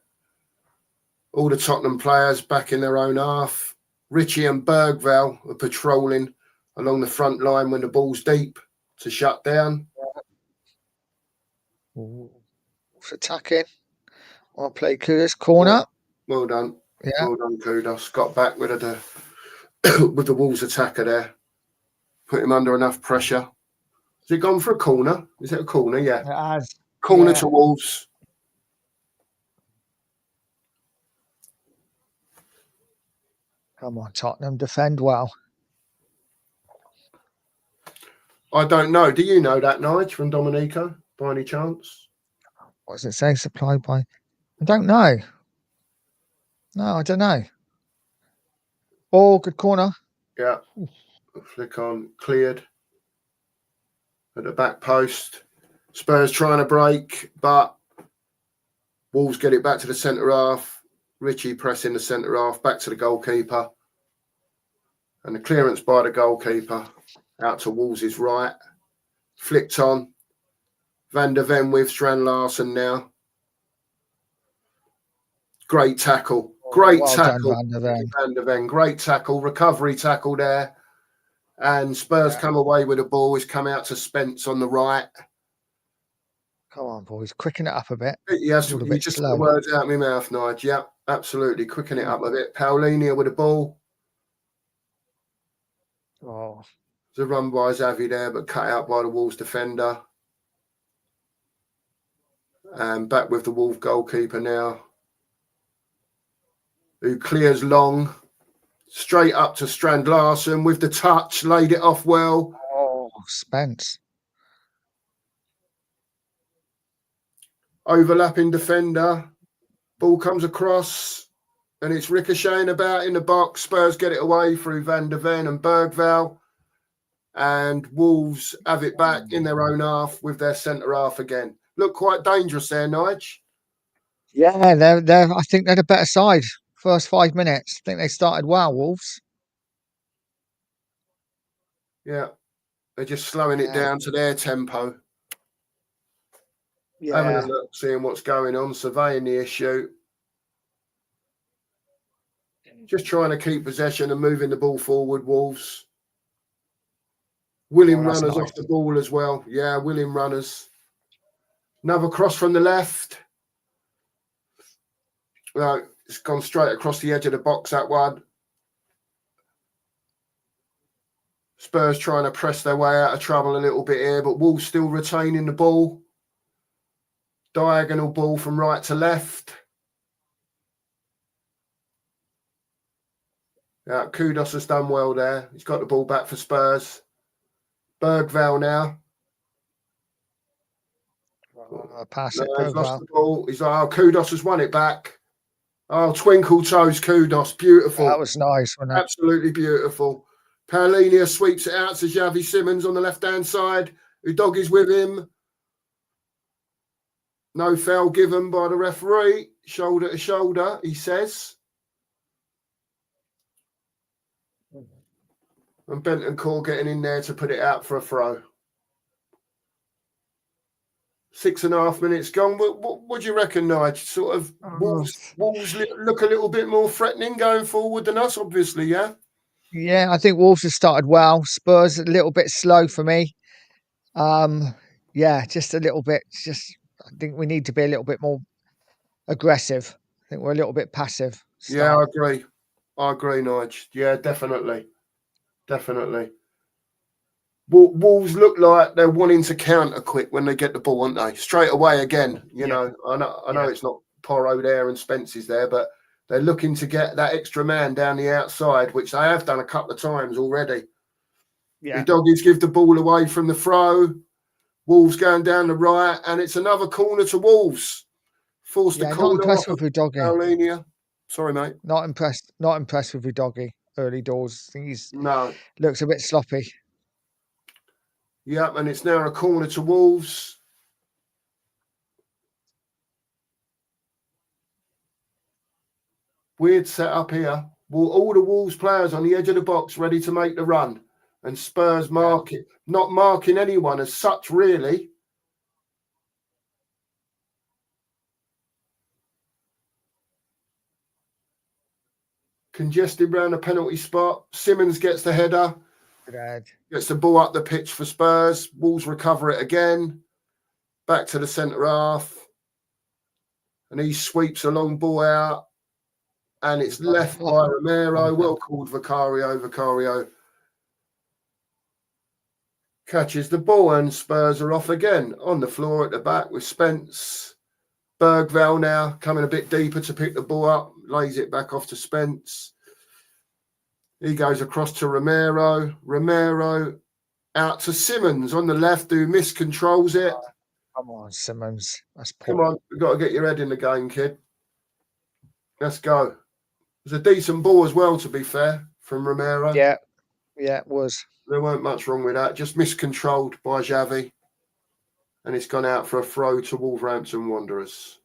All the Tottenham players back in their own half. Richie and Bergvall are patrolling along the front line when the ball's deep to shut down. It's attacking. I'll play Kudos. Corner. Well done. Yeah. Well done, Kudos. Got back with the with the Wolves attacker there. Put him under enough pressure. Has it gone for a corner? Is it a corner? Yeah. It has. Corner to Wolves. Come on, Tottenham, defend well. I don't know. Do you know that, Nige, from Dominico, by any chance? What does it say? Supplied by. I don't know. No, I don't know. Oh, good corner. Yeah. Flick on, cleared at the back post. Spurs trying to break, but Wolves get it back to the centre half. Richie pressing the centre half, back to the goalkeeper. And the clearance by the goalkeeper out to Wolves' right. Flicked on. Van der Ven with Strand Larsen now. Great tackle. Great well tackle. Done, Van der Ven. Van der Ven. Great tackle. Recovery tackle there. And Spurs come away with the ball. It's come out to Spence on the right. Come on, boys. Quicken it up a bit. Yes, All a you bit just slow. put the words out of my mouth, Nige. Yeah, absolutely. Quicken it up a bit. Paulinho with the ball. Oh, There's a run by Xavi there, but cut out by the Wolves defender. And back with the Wolves goalkeeper now, who clears long. Straight up to Strand Larsen with the touch. Laid it off well. oh, Spence. Overlapping defender. Ball comes across. And it's ricocheting about in the box. Spurs get it away through Van der Ven and Bergvall. And Wolves have it back in their own half with their centre half again. Look quite dangerous there, Nige. Yeah, they're. I think they're the better side. First 5 minutes. I think they started well, Wolves. Yeah. They're just slowing it down to their tempo. Having a look, seeing what's going on, surveying the issue. Just trying to keep possession and moving the ball forward, Wolves. Willing runners off the ball as well. Yeah, willing runners. Another cross from the left. Well, it's gone straight across the edge of the box, that one. Spurs trying to press their way out of trouble a little bit here, but Wolves still retaining the ball. Diagonal ball from right to left. Yeah, Kudos has done well there. He's got the ball back for Spurs. Bergvall now. Pass No, it, he's lost Bergvall. the ball. He's like, oh, Kudos has won it back. Oh, twinkle toes, Kudos. Beautiful. That was nice, wasn't it? Absolutely beautiful. Paulinho sweeps it out to Xavi Simons on the left-hand side. Udogie's with him. No foul given by the referee. Shoulder to shoulder, he says. And Bentancur getting in there to put it out for a throw. 6.5 minutes gone. What do you reckon, Nige? Sort of Wolves look a little bit more threatening going forward than us, obviously, yeah? Yeah, I think Wolves have started well. Spurs a little bit slow for me. Yeah, just a little bit. I think we need to be a little bit more aggressive. I think we're a little bit passive. Yeah, I agree. I agree, Nige. Yeah, definitely. Definitely. Wolves look like they're wanting to counter quick when they get the ball, aren't they? Straight away again. You know, I know it's not Porro there and Spence's there, but they're looking to get that extra man down the outside, which they have done a couple of times already. Yeah. The Doggies give the ball away from the throw. Wolves going down the right, and it's another corner to Wolves. Forced the corner. Not impressed with Paulinho. Sorry, mate. Not impressed with Udogie early doors. I think he's looks a bit sloppy. Yep, and it's now a corner to Wolves. Weird setup here. All the Wolves players on the edge of the box ready to make the run. And Spurs marking, not marking anyone as such, really. Congested round the penalty spot. Simons gets the header. Gets the ball up the pitch for Spurs. Wolves recover it again. Back to the centre half. And he sweeps a long ball out. And it's left by Romero. Well called, Vicario. Catches the ball and Spurs are off again. On the floor at the back with Spence. Bergvall now coming a bit deeper to pick the ball up. Lays it back off to Spence. He goes across to Romero. Romero out to Simmons on the left, who miscontrols it. Come on, Simmons. That's Come poor. on, we've got to get your head in the game, kid. Let's go. It was a decent ball as well, to be fair, from Romero. Yeah, it was. There weren't much wrong with that. Just miscontrolled by Xavi. And it's gone out for a throw to Wolverhampton Wanderers.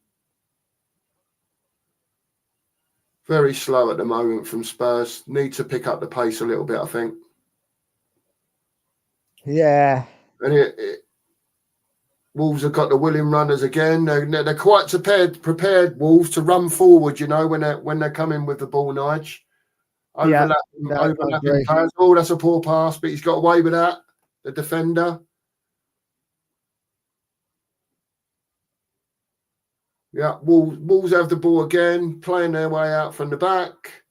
Very slow at the moment from Spurs. Need to pick up the pace a little bit, I think. Yeah. And Wolves have got the willing runners again. They're quite prepared, Wolves, to run forward, you know, when they're coming with the ball, Nige. Overlapping pass. Oh, that's a poor pass, but he's got away with that, the defender. Yeah, Wolves have the ball again, playing their way out from the back.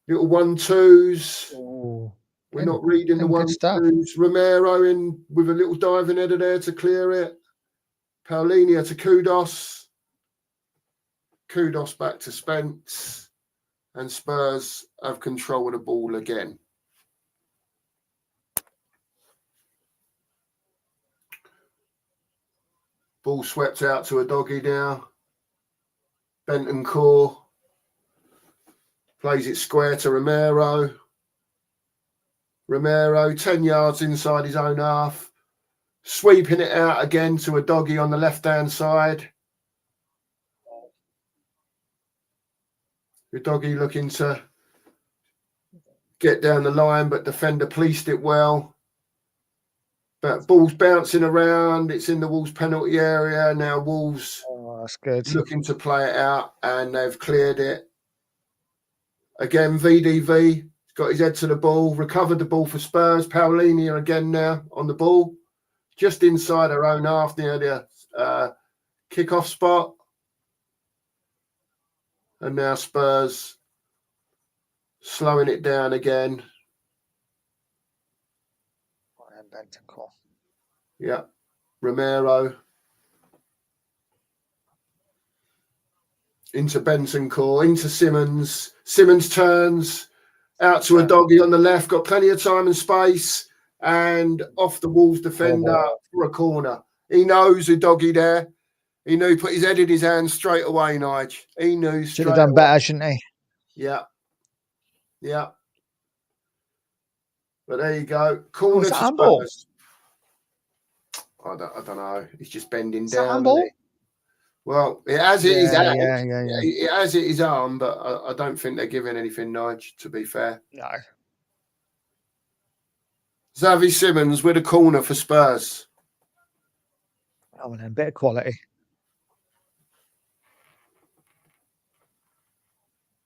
Little 1-2s. We're not reading the 1-2s. Romero in with a little diving header there to clear it. Paulinho to Kudos. Kudos back to Spence. And Spurs have control of the ball again. Ball swept out to a doggy now. Bentancur plays it square to Romero. Romero, 10 yards inside his own half. Sweeping it out again to a doggy on the left-hand side. The doggy looking to get down the line, but defender policed it well. But ball's bouncing around. It's in the Wolves penalty area. Now Wolves that's good. Looking to play it out, and they've cleared it. Again, VDV got his head to the ball, recovered the ball for Spurs. Paulinho again now on the ball, just inside our own half near the kick-off spot. And now Spurs slowing it down again. Yeah, Romero into Bentancur, into Simmons. Simmons turns out to a doggy on the left, got plenty of time and space, and off the Wolves defender for a corner. He knows the doggy there. He knew, put his head in his hand straight away, Nige. He knew straight Should have done better, shouldn't he? Yeah. Yeah. But there you go. Corner to Spurs. I don't know. He's just bending down. Well, it has it his hand. It has it his arm, but I don't think they're giving anything, Nige, to be fair. No. Xavi Simmons with a corner for Spurs. Oh, and a bit of quality.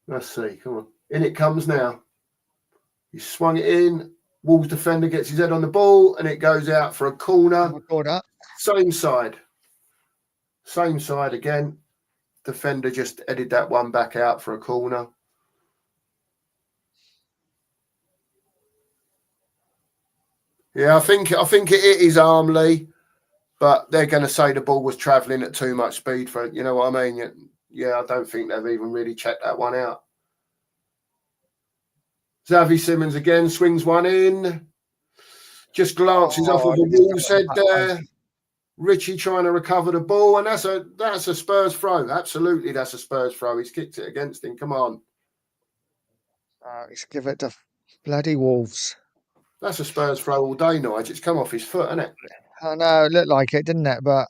Let's see. Come on. In it comes now. He swung it in. Wolves defender gets his head on the ball, and it goes out for a corner. Same side. Same side again. Defender just headed that one back out for a corner. Yeah, I think it hit his arm, Lee, but they're going to say the ball was travelling at too much speed for it. You know what I mean? Yeah, I don't think they've even really checked that one out. Xavi Simmons again swings one in. Just glances off of the Wolves head there. Richie trying to recover the ball, and that's a Spurs throw. Absolutely, that's a Spurs throw. He's kicked it against him. Come on. Let's give it to bloody Wolves. That's a Spurs throw all day, Nige. It's come off his foot, hasn't it? I know, it looked like it, didn't it? But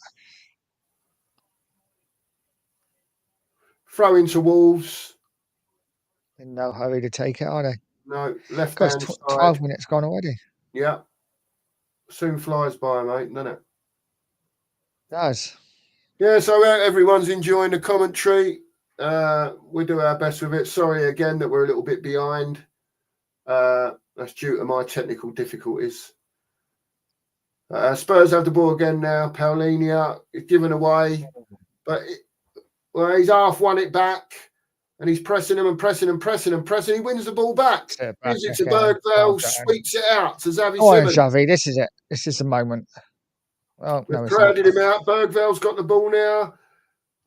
throw into Wolves. In no hurry to take it, are they? No, left hand side. 12 minutes gone already. Yeah. Soon flies by, mate, doesn't it? Does. Yeah, so everyone's enjoying the commentary. We do our best with it. Sorry again that we're a little bit behind. That's due to my technical difficulties. Spurs have the ball again now. Paulinho is given away, but he's half won it back, and he's pressing him and pressing and pressing and pressing. He wins the ball back. Gives it to Bergveld, sweeps it out to Xavi Simmons. Xavi, this is it. This is the moment. Well, we've crowded him out. Bergveld's got the ball now,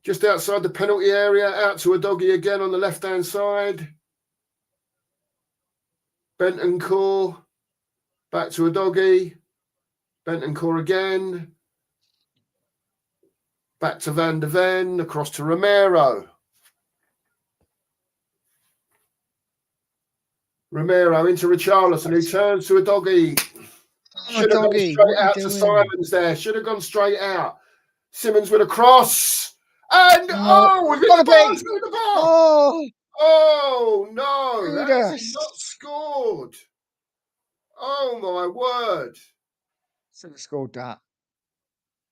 just outside the penalty area, out to a doggy again on the left-hand side. Bentancur. Back to a doggy. Bentancur again. Back to Van der Ven. Across to Romero. Romero into Richarlison, who turns to a doggy. Should have gone doggy, straight what are you out to doing? Simons there. Should have gone straight out. Simmons with a cross. And we've hit gotta the bar. be. We've hit the bar. Oh, Oh no, that's Judas. not scored. Oh my word. Should have scored that.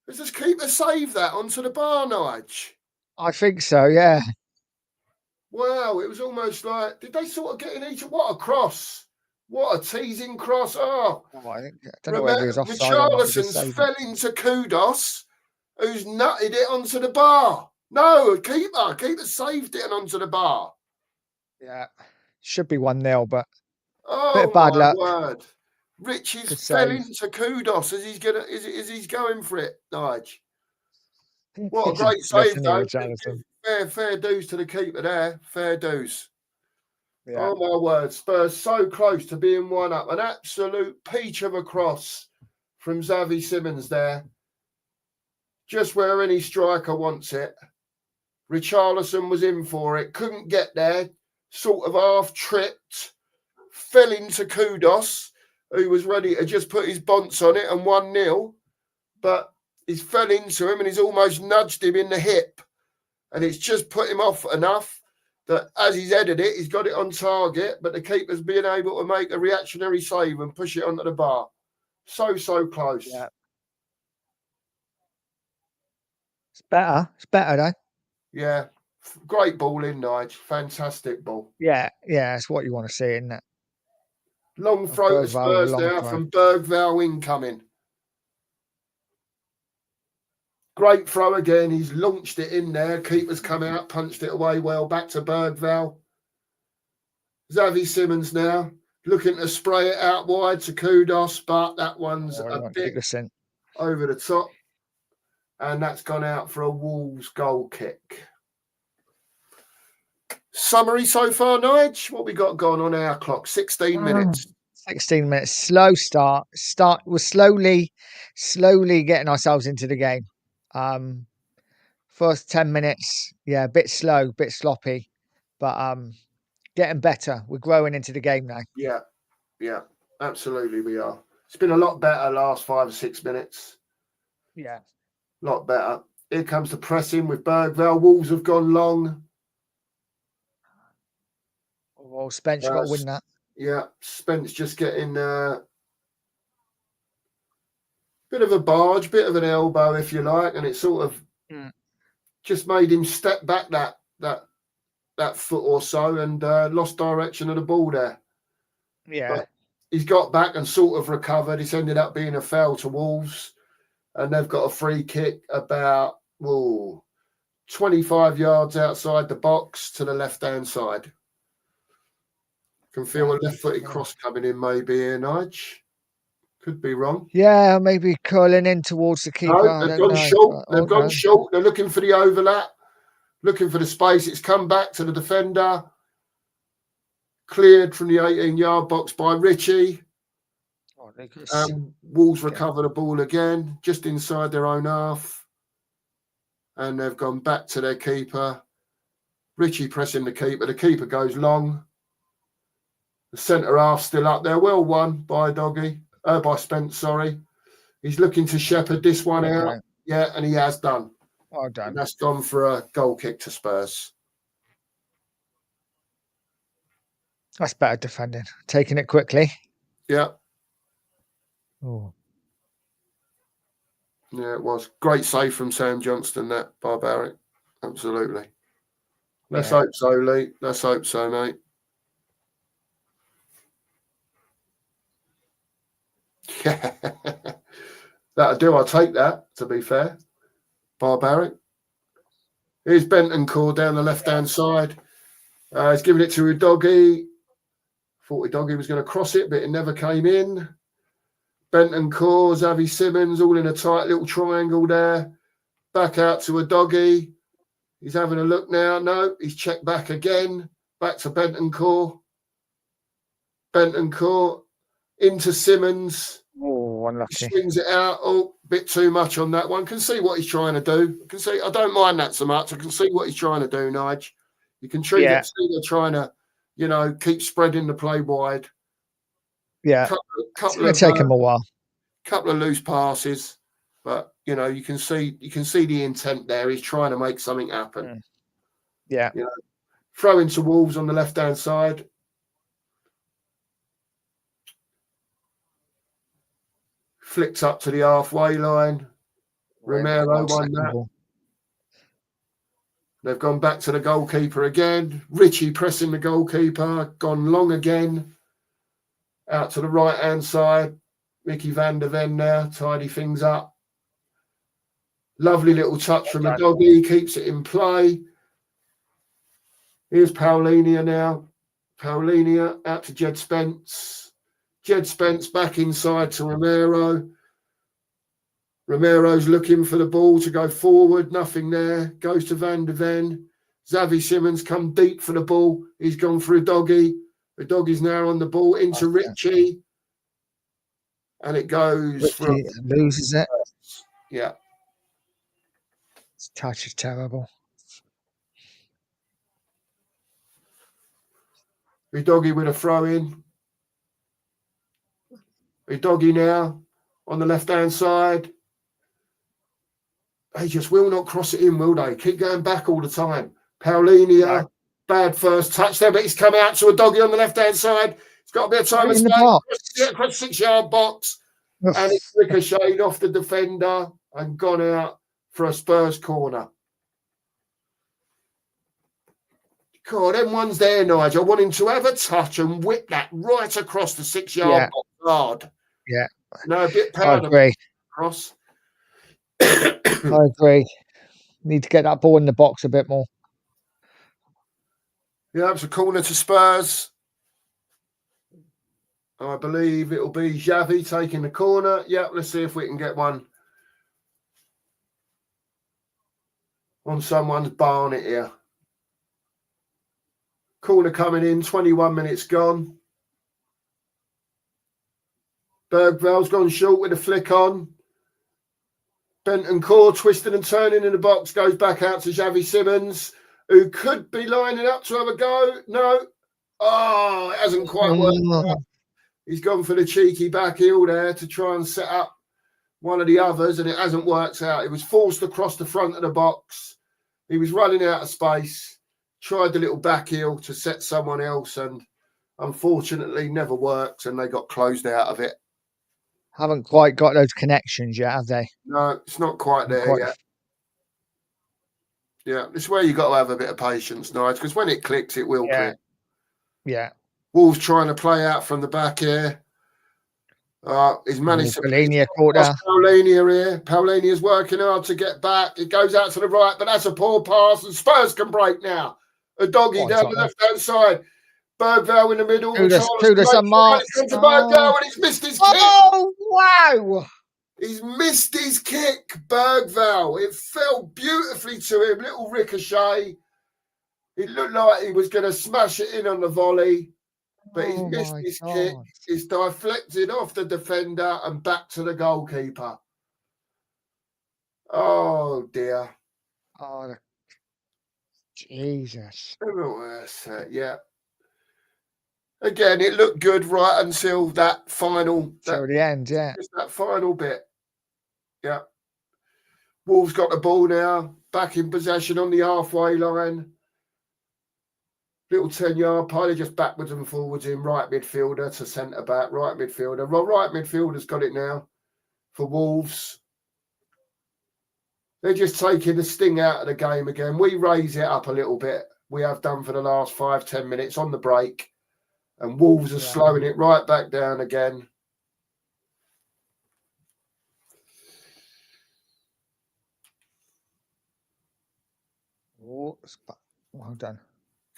Let's just keep the save that onto the bar, Nige. I think so, yeah. Wow, it was almost like, did they sort of get in each? What a cross. What a teasing cross. Oh, I don't know whether he was offside or not. He just Richarlison's saved fell into Kudos, who's nutted it onto the bar. No, keeper saved it and onto the bar. Yeah, should be 1-0, but Oh, bit of bad my luck. word. Richie's Good fell save. into Kudos as he's going for it, Nige. What a great save, though. Fair dues to the keeper there. Fair dues. Yeah. Oh, my word. Spurs so close to being 1-up. An absolute peach of a cross from Xavi Simmons there. Just where any striker wants it. Richarlison was in for it. Couldn't get there. Sort of half tripped. Fell into Kudos, who was ready to just put his bonds on it and 1-0. But he's fell into him and he's almost nudged him in the hip. And it's just put him off enough that as he's headed it, he's got it on target, but the keeper's being able to make a reactionary save and push it onto the bar. So close. Yeah. It's better. It's better, though. Yeah. Great ball in, Nige. Fantastic ball. Yeah, it's what you want to see, isn't it? Long throw to Spurs now from Bergvall incoming. Great throw again. He's launched it in there. Keeper's come out, punched it away well. Back to Bergvall. Xavi Simmons now looking to spray it out wide to Kudos, but that one's a bit over the top. And that's gone out for a Wolves goal kick. Summary so far, Nige? What we got going on our clock? 16 minutes. 16 minutes. Slow start. We're slowly getting ourselves into the game. First 10 minutes, a bit slow, a bit sloppy, but getting better. We're growing into the game now. Yeah, absolutely we are. It's been a lot better last 5 or 6 minutes. Yeah. A lot better. Here comes the pressing with Bergvall. Wolves have gone long. Well, Spence got to win that. Yeah, Spence just getting a bit of a barge, bit of an elbow, if you like, and it sort of just made him step back that foot or so and lost direction of the ball there. Yeah. But he's got back and sort of recovered. It's ended up being a foul to Wolves, and they've got a free kick about 25 yards outside the box to the left-hand side. Can feel a left-footed cross coming in maybe here, Nige. Could be wrong. Yeah, maybe curling in towards the keeper. No, they've gone short. They've gone short. They're looking for the overlap, looking for the space. It's come back to the defender. Cleared from the 18-yard box by Richie. Wolves recover the ball again, just inside their own half. And they've gone back to their keeper. Richie pressing the keeper. The keeper goes long. The centre half still up there. Well won by by Spence, sorry. He's looking to shepherd this one out. Yeah, and he has done. Well done. And that's gone for a goal kick to Spurs. That's better defending. Taking it quickly. Yeah. Oh. Yeah, it was. Great save from Sam Johnston, that barbaric. Absolutely. Let's hope so, Lee. Let's hope so, mate. Yeah. That'll do. I'll take that, to be fair. Barbaric. Here's Bentancur down the left-hand side. He's giving it to Udogie. Thought Udogie was going to cross it, but it never came in. Bentancur, Xavi Simmons, all in a tight little triangle there. Back out to Udogie. He's having a look now. No, he's checked back again. Back to Bentancur. Bentoncourt into Simmons. Oh, He unlucky. swings it out. Oh, bit too much on that one. Can see what he's trying to do. I can see. I don't mind that so much. I can see what he's trying to do, Nige. You can see Yeah. they're trying to, keep spreading the play wide. Yeah. It's Couple going to take him a while. couple of loose passes, but you can see the intent there. He's trying to make something happen. Yeah. Throw into Wolves on the left hand side. Flicked up to the halfway line. Romero won that. They've gone back to the goalkeeper again. Richie pressing the goalkeeper. Gone long again. Out to the right hand side. Mickey van der Ven now. Tidy things up. Lovely little touch from the doggy. Keeps it in play. Here's Paulinia now. Paulinia out to Jed Spence. Jed Spence back inside to Romero. Romero's looking for the ball to go forward. Nothing there. Goes to Van der Ven. Xavi Simmons come deep for the ball. He's gone through Doggy. The Doggy's now on the ball into Richie. And it goes Richie loses it. Yeah. This touch is terrible. Doggy with a throw in. Doggy now on the left hand side. They just will not cross it in, will they? Keep going back all the time. Paulinia, bad first touch there, but he's come out to a Doggy on the left hand side. It's got a bit of time in the box. Across 6 yard box. And it's ricocheted off the defender and gone out for a Spurs corner. God, them ones there, Nigel. I want him to have a touch and whip that right across the 6 yard box hard. Yeah. No, a bit powder. I agree. Cross. I agree. Need to get that ball in the box a bit more. Yeah, it's a corner to Spurs. I believe it'll be Xavi taking the corner. Yeah, let's see if we can get one on someone's barnet here. Corner coming in, 21 minutes gone. Bergvall's gone short with a flick on. Bentoncourt twisting and turning in the box, goes back out to Xavi Simmons, who could be lining up to have a go. No. Oh, it hasn't quite worked out. He's gone for the cheeky back heel there to try and set up one of the others, and it hasn't worked out. He was forced across the front of the box. He was running out of space, tried the little back heel to set someone else, and unfortunately never worked, and they got closed out of it. Haven't quite got those connections yet, have they? No, it's not quite there yet. Yeah, it's where you got to have a bit of patience, Nigel, because when it clicks, it will click. Yeah. Wolves trying to play out from the back here. He's managed to Paulinia here. Paulinia's working hard to get back. It goes out to the right, but that's a poor pass, and Spurs can break now. A Doggy down the left-hand side. Bergvall in the middle. Kudus and Marks. Bergvall, and he's missed his kick. Oh, wow. He's missed his kick, Bergvall. It fell beautifully to him. Little ricochet. It looked like he was going to smash it in on the volley, but he's missed his kick. It's deflected off the defender and back to the goalkeeper. Oh, dear. Oh, Jesus. Yeah. Again, it looked good right until that final. Till the end, yeah. Just that final bit. Yeah. Wolves got the ball now. Back in possession on the halfway line. Little 10-yard play, just backwards and forwards in. Right midfielder to centre back. Right midfielder. Right midfielder's got it now for Wolves. They're just taking the sting out of the game again. We raise it up a little bit. We have done for the last 5-10 minutes on the break. And Wolves are slowing it right back down again. Well done.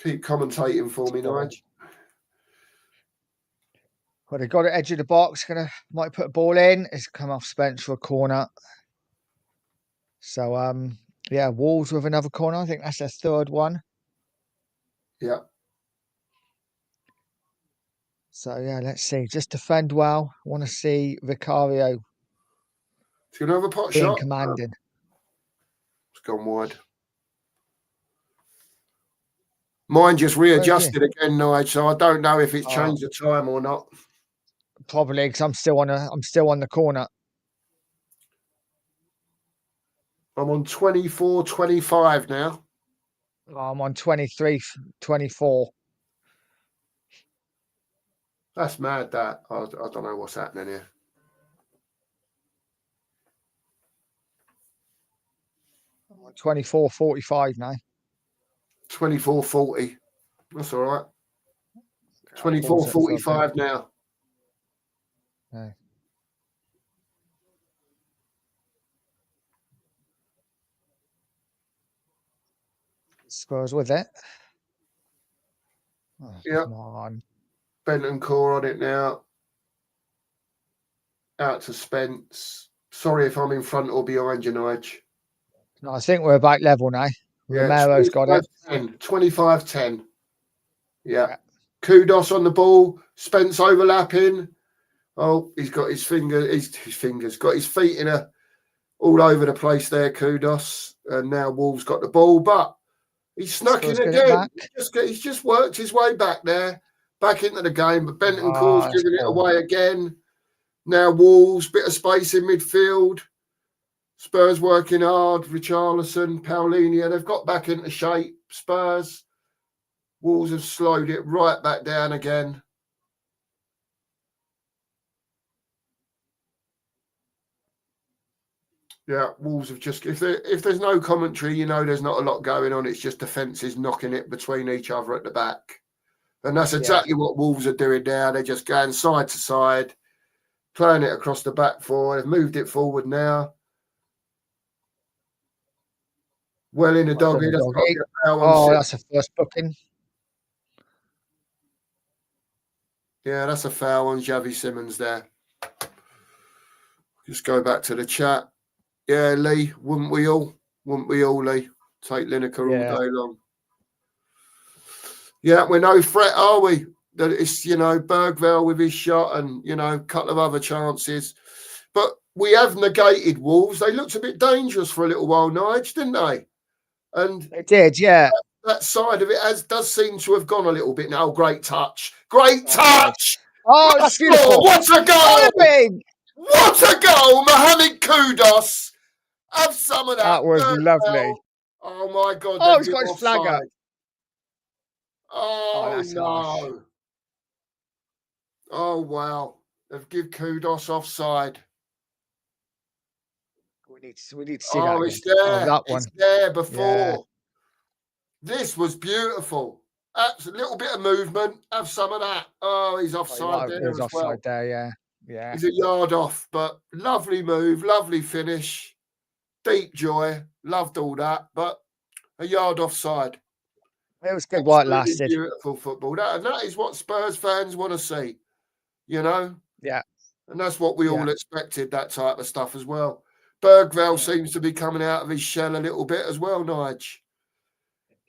Keep commentating for me, Nigel. Well, they got it edge of the box. Might put a ball in. It's come off Spence for a corner. So, Wolves with another corner. I think that's their third one. Yeah. So yeah, let's see. Just defend well. I want to see Vicario It's going to have a pot being shot. commanding. It's gone wide. Mine just readjusted again, Nige, so I don't know if it's changed the time or not. Probably because I'm still on the corner. I'm on 24-25 now. I'm on 23-24. That's mad, that. I don't know what's happening here. I'm on 24-45 now. 24-40. That's all right. I'll pause it for a bit. 24-45 now. Yeah. Spurs with it. Oh, Yep. come on. Benton Core on it now. Out to Spence. Sorry if I'm in front or behind you, Nige. No, I think we're about level now. Yeah, Romero's got it. 25-10. Yeah. Kudos on the ball. Spence overlapping. Oh, he's got his fingers, got his feet in all over the place there, Kudos. And now Wolves got the ball, but he's snuck in again. He's just worked his way back there, back into the game. But Benton Core's giving it away again. Now Wolves, bit of space in midfield. Spurs working hard. Richarlison, Paulinho, they've got back into shape. Spurs. Wolves have slowed it right back down again. Yeah, Wolves have just, if there's no commentary, you know there's not a lot going on. It's just defences knocking it between each other at the back. And that's exactly what Wolves are doing now. They're just going side to side, playing it across the back four. They've moved it forward now. Well in the doggy. That's a first booking. Yeah, that's a foul on Xavi Simons there. Just go back to the chat. Yeah, Lee, wouldn't we all? Wouldn't we all, Lee? Take Lineker all day long. Yeah, we're no threat, are we? That it's, Bergville with his shot and, a couple of other chances. But we have negated Wolves. They looked a bit dangerous for a little while, Nige, didn't they? And they did, yeah. That side of it does seem to have gone a little bit now. Great touch. Great touch. Oh, it's beautiful. What a goal. What a goal. Mohamed Kudos. Have some of that. That was lovely. Oh, my God. Oh, he's got his flag up. Oh, that's no. harsh. Oh, wow. They've given Kudos offside. We need to see that. It's there. That one. It's there before. Yeah. This was beautiful. A little bit of movement. Have some of that. Oh, he's offside there. He's offside there, yeah. Yeah. He's a yard off, but lovely move, lovely finish. Deep joy. Loved all that, but a yard offside. It was good while it lasted. Beautiful football. That is what Spurs fans want to see, Yeah. And that's what we all expected, that type of stuff as well. Bergville seems to be coming out of his shell a little bit as well, Nige.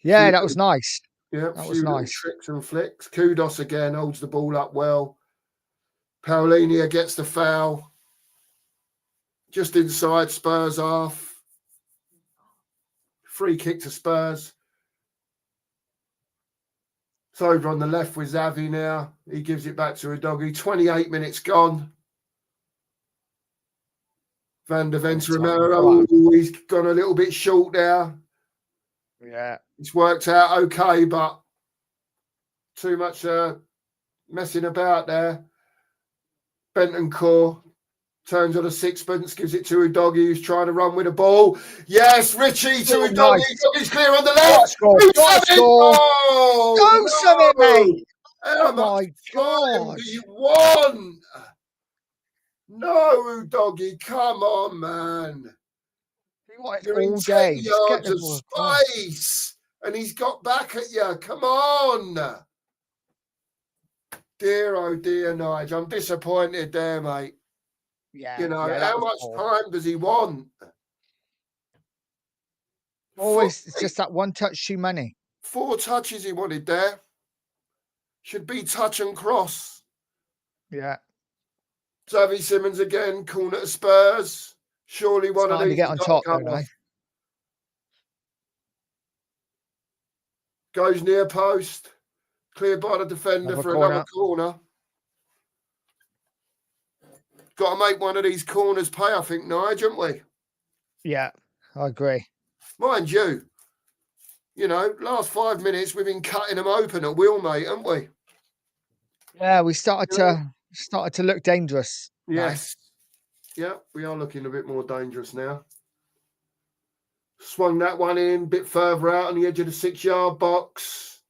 Yeah, that was nice. Yeah, a few little tricks and flicks. Kudos again, holds the ball up well. Paulinho gets the foul. Just inside Spurs half. Free kick to Spurs. It's over on the left with Xavi now. He gives it back to a doggy. 28 minutes gone. Van der Ventura, he's gone a little bit short there. Yeah. It's worked out okay, but too much messing about there. Benton Core turns on a sixpence, gives it to Udogie, who's trying to run with the ball. Yes, Richie to Udogie. He's clear on the left. Do something, mate. How much time do you want? No, Udogie, come on, man. You're in 10 yards of space, and he's got back at you. Come on. Dear, oh dear, Nige. I'm disappointed there, mate. Yeah. How much time does he want? Always, it's just that one touch too many. 4 touches he wanted there. Should be touch and cross. Yeah. Xavi Simons again, corner to Spurs. Surely one of Starting to these get has on got top, to come don't they? off. Goes near post. Cleared by the defender Another for corner. another corner. Got to make one of these corners pay, I think, Nigel, haven't we? Yeah, I agree. Mind you, last 5 minutes we've been cutting them open at will, mate, haven't we? Yeah, we started to look dangerous. now. Yes. Yeah, we are looking a bit more dangerous now. Swung that one in a bit further out on the edge of the 6-yard box.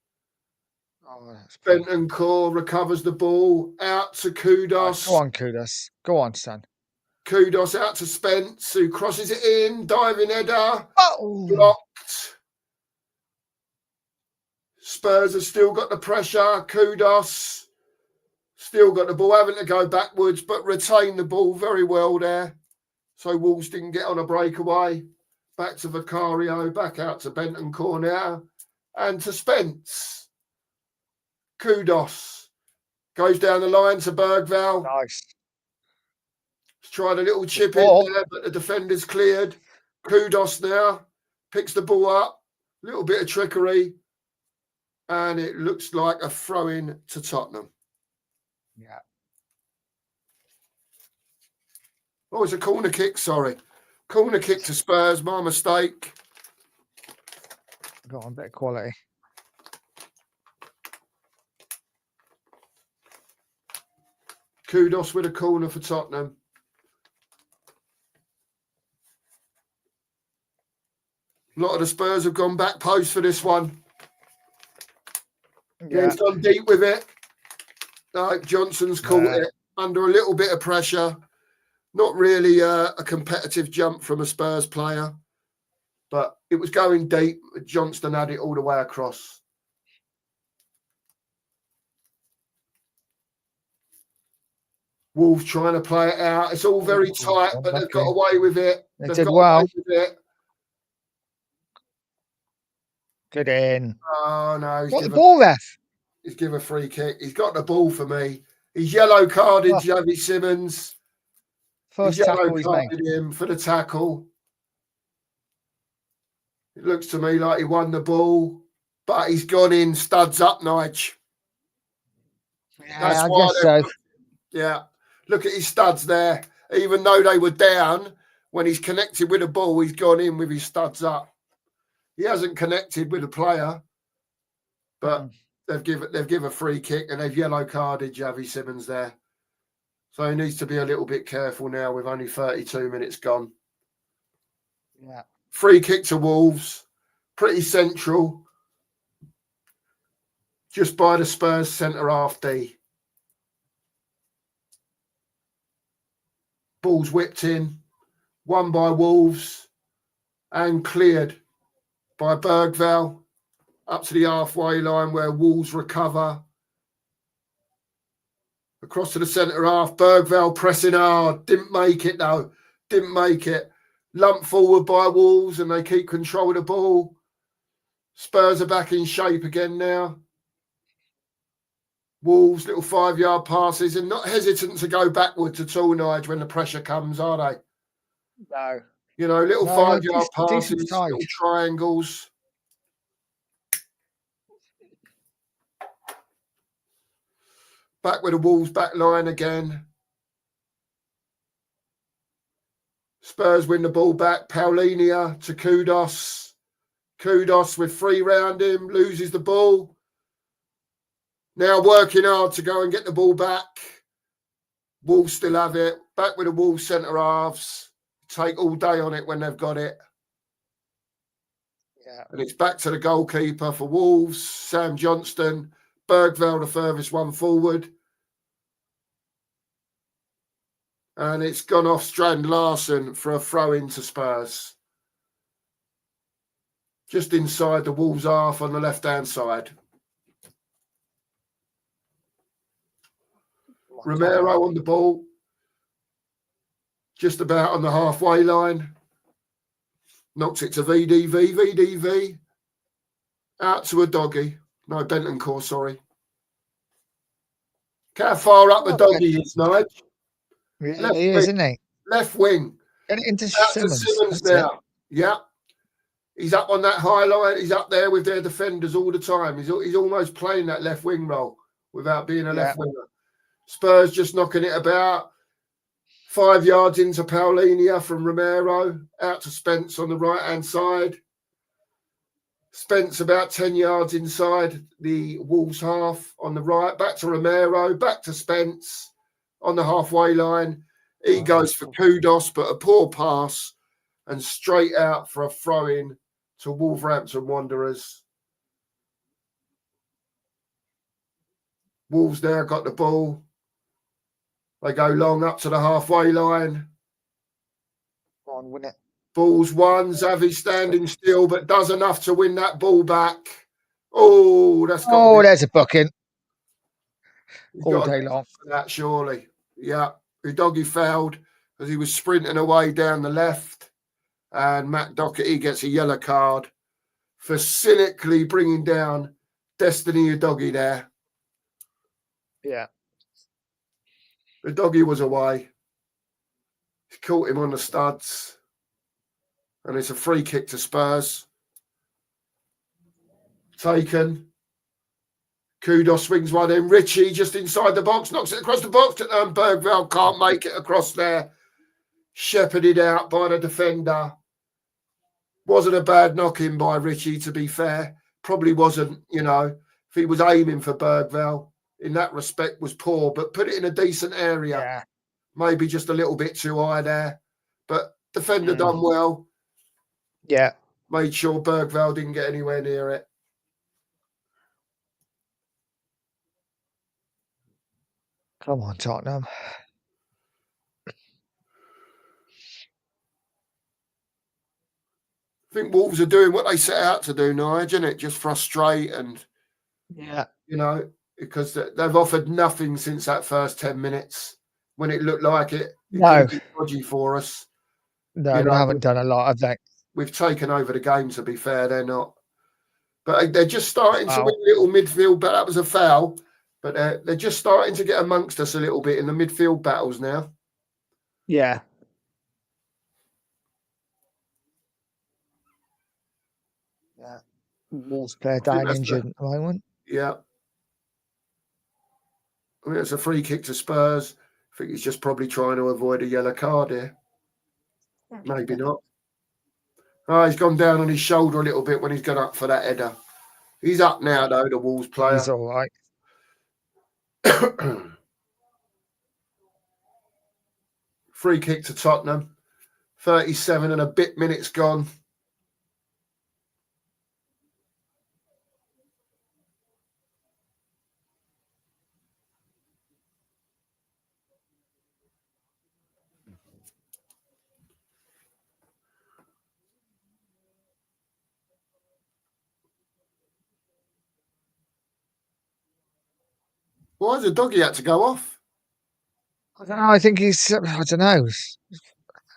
Oh, that's poor. Bentancur recovers the ball out to Kudos. Go on, Kudos. Go on, son. Kudos out to Spence, who crosses it in. Diving header. Oh, Blocked. Spurs have still got the pressure. Kudos still got the ball, having to go backwards, but retain the ball very well there. So Wolves didn't get on a breakaway. Back to Vicario, back out to Bentancur now. And to Spence. Kudos goes down the line to Bergvall. nice. He's tried a little chip in there, but the defender's cleared. Kudos now picks the ball up. A little bit of trickery. And it looks like a throw-in to Tottenham. Yeah. Oh, it's a corner kick, sorry. Corner kick to Spurs, my mistake. Got on a bit of quality. Kudos with a corner for Tottenham. A lot of the Spurs have gone back post for this one. Yeah, he's gone deep with it. Johnson's caught it under a little bit of pressure. Not really a competitive jump from a Spurs player, but it was going deep. Johnston had it all the way across. Wolves trying to play it out. It's all very tight, but they've got away with it. They did well. Good in. Oh, no. What the ball, ref? He's given a free kick. He's got the ball for me. He's yellow carded Xavi Simons. First he's tackle he's made. Him for the tackle. It looks to me like he won the ball, but he's gone in studs up, Nige. Yeah, I guess so. Yeah. Look at his studs there. Even though they were down, when he's connected with the ball, he's gone in with his studs up. He hasn't connected with the player, but they've given a free kick and they've yellow carded Xavi Simons there. So he needs to be a little bit careful now with only 32 minutes gone. Yeah. Free kick to Wolves. Pretty central. Just by the Spurs centre-half D. Ball's whipped in. Won by Wolves. And cleared by Bergvall. Up to the halfway line where Wolves recover. Across to the centre-half. Bergvall pressing hard. Didn't make it, though. Didn't make it. Lumped forward by Wolves and they keep control of the ball. Spurs are back in shape again now. Wolves, little 5-yard passes and not hesitant to go backwards at all, Nige, when the pressure comes, are they? No. You know, little 5-yard passes, little triangles. Back with the Wolves back line again. Spurs win the ball back. Paulinia to Kudos. Kudos with 3 round him. Loses the ball. Now working hard to go and get the ball back. Wolves still have it. Back with the Wolves centre halves. Take all day on it when they've got it. Yeah. And it's back to the goalkeeper for Wolves. Sam Johnston. Bergvall the furthest one forward. And it's gone off Strand Larsen for a throw into Spurs. Just inside the Wolves half on the left-hand side. Romero on the ball. Just about on the halfway line. Knocks it to VDV. VDV. Out to a doggy. No, Bentancur, sorry. How far up the Oh, doggy is, Nige? yeah, Left he wing. is, isn't he? Left wing. Get it into Out to Simmons. Simmons That's it. now. Yeah. He's up on that high line. He's up there with their defenders all the time. He's almost playing that left wing role without being a left winger. Spurs just knocking it about. 5 yards into Paulinia from Romero. Out to Spence on the right-hand side. Spence about 10 yards inside the Wolves half on the right. Back to Romero. Back to Spence on the halfway line. He goes for Kudos, but a poor pass and straight out for a throw-in to Wolverhampton Wanderers. Wolves now got the ball. They go long up to the halfway line. Go on, win it. Ball's won. Xavi standing still, but does enough to win that ball back. Oh, that's got. Oh, there's a booking. All Got day long. for that, surely. Yeah. Udogie fouled as he was sprinting away down the left. And Matt Doherty gets a yellow card for cynically bringing down Destiny Udogie there. Yeah. Udogie was away. He caught him on the studs. And it's a free kick to Spurs. Taken. Kudos swings one in. Richie just inside the box, knocks it across the box. And Bergveld can't make it across there. Shepherded out by the defender. Wasn't a bad knock-in by Richie, to be fair. Probably wasn't, if he was aiming for Bergveld. In that respect was poor, but put it in a decent area. Yeah. Maybe just a little bit too high there. But defender done well. Yeah. Made sure Bergveld didn't get anywhere near it. Come on, Tottenham. I think Wolves are doing what they set out to do, Nige, isn't it? Just frustrate and, because they've offered nothing since that first 10 minutes when it looked like it could be dodgy for us. No, they haven't done a lot, have they? We've taken over the game, to be fair. They're not. But they're just starting to win little midfield. But that was a foul. But they're just starting to get amongst us a little bit in the midfield battles now. Yeah. Yeah. Wolves player down injured at the moment. Yeah. I mean, it's a free kick to Spurs. I think he's just probably trying to avoid a yellow card here. Maybe not. Oh, he's gone down on his shoulder a little bit when he's gone up for that header. He's up now, though, the Wolves player. He's all right. Free kick to Tottenham. 37 and a bit minutes gone. Why has the doggy had to go off? I don't know. I think he's. I don't know.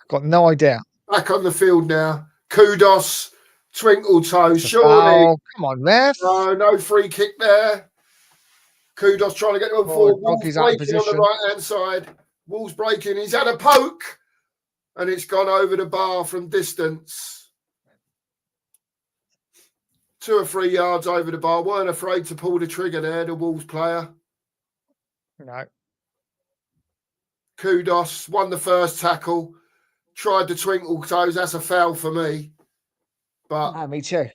Got no idea. Back on the field now. Kudos, twinkle toes, surely. Oh, come on, ref. No free kick there. Kudos trying to get them forward. Wolves breaking on the right-hand side. Wolves breaking. He's had a poke. And it's gone over the bar from distance. 2 or 3 yards over the bar. Weren't afraid to pull the trigger there, the Wolves player. No. Kudos won the first tackle. Tried the twinkle toes. That's a foul for me. But me too.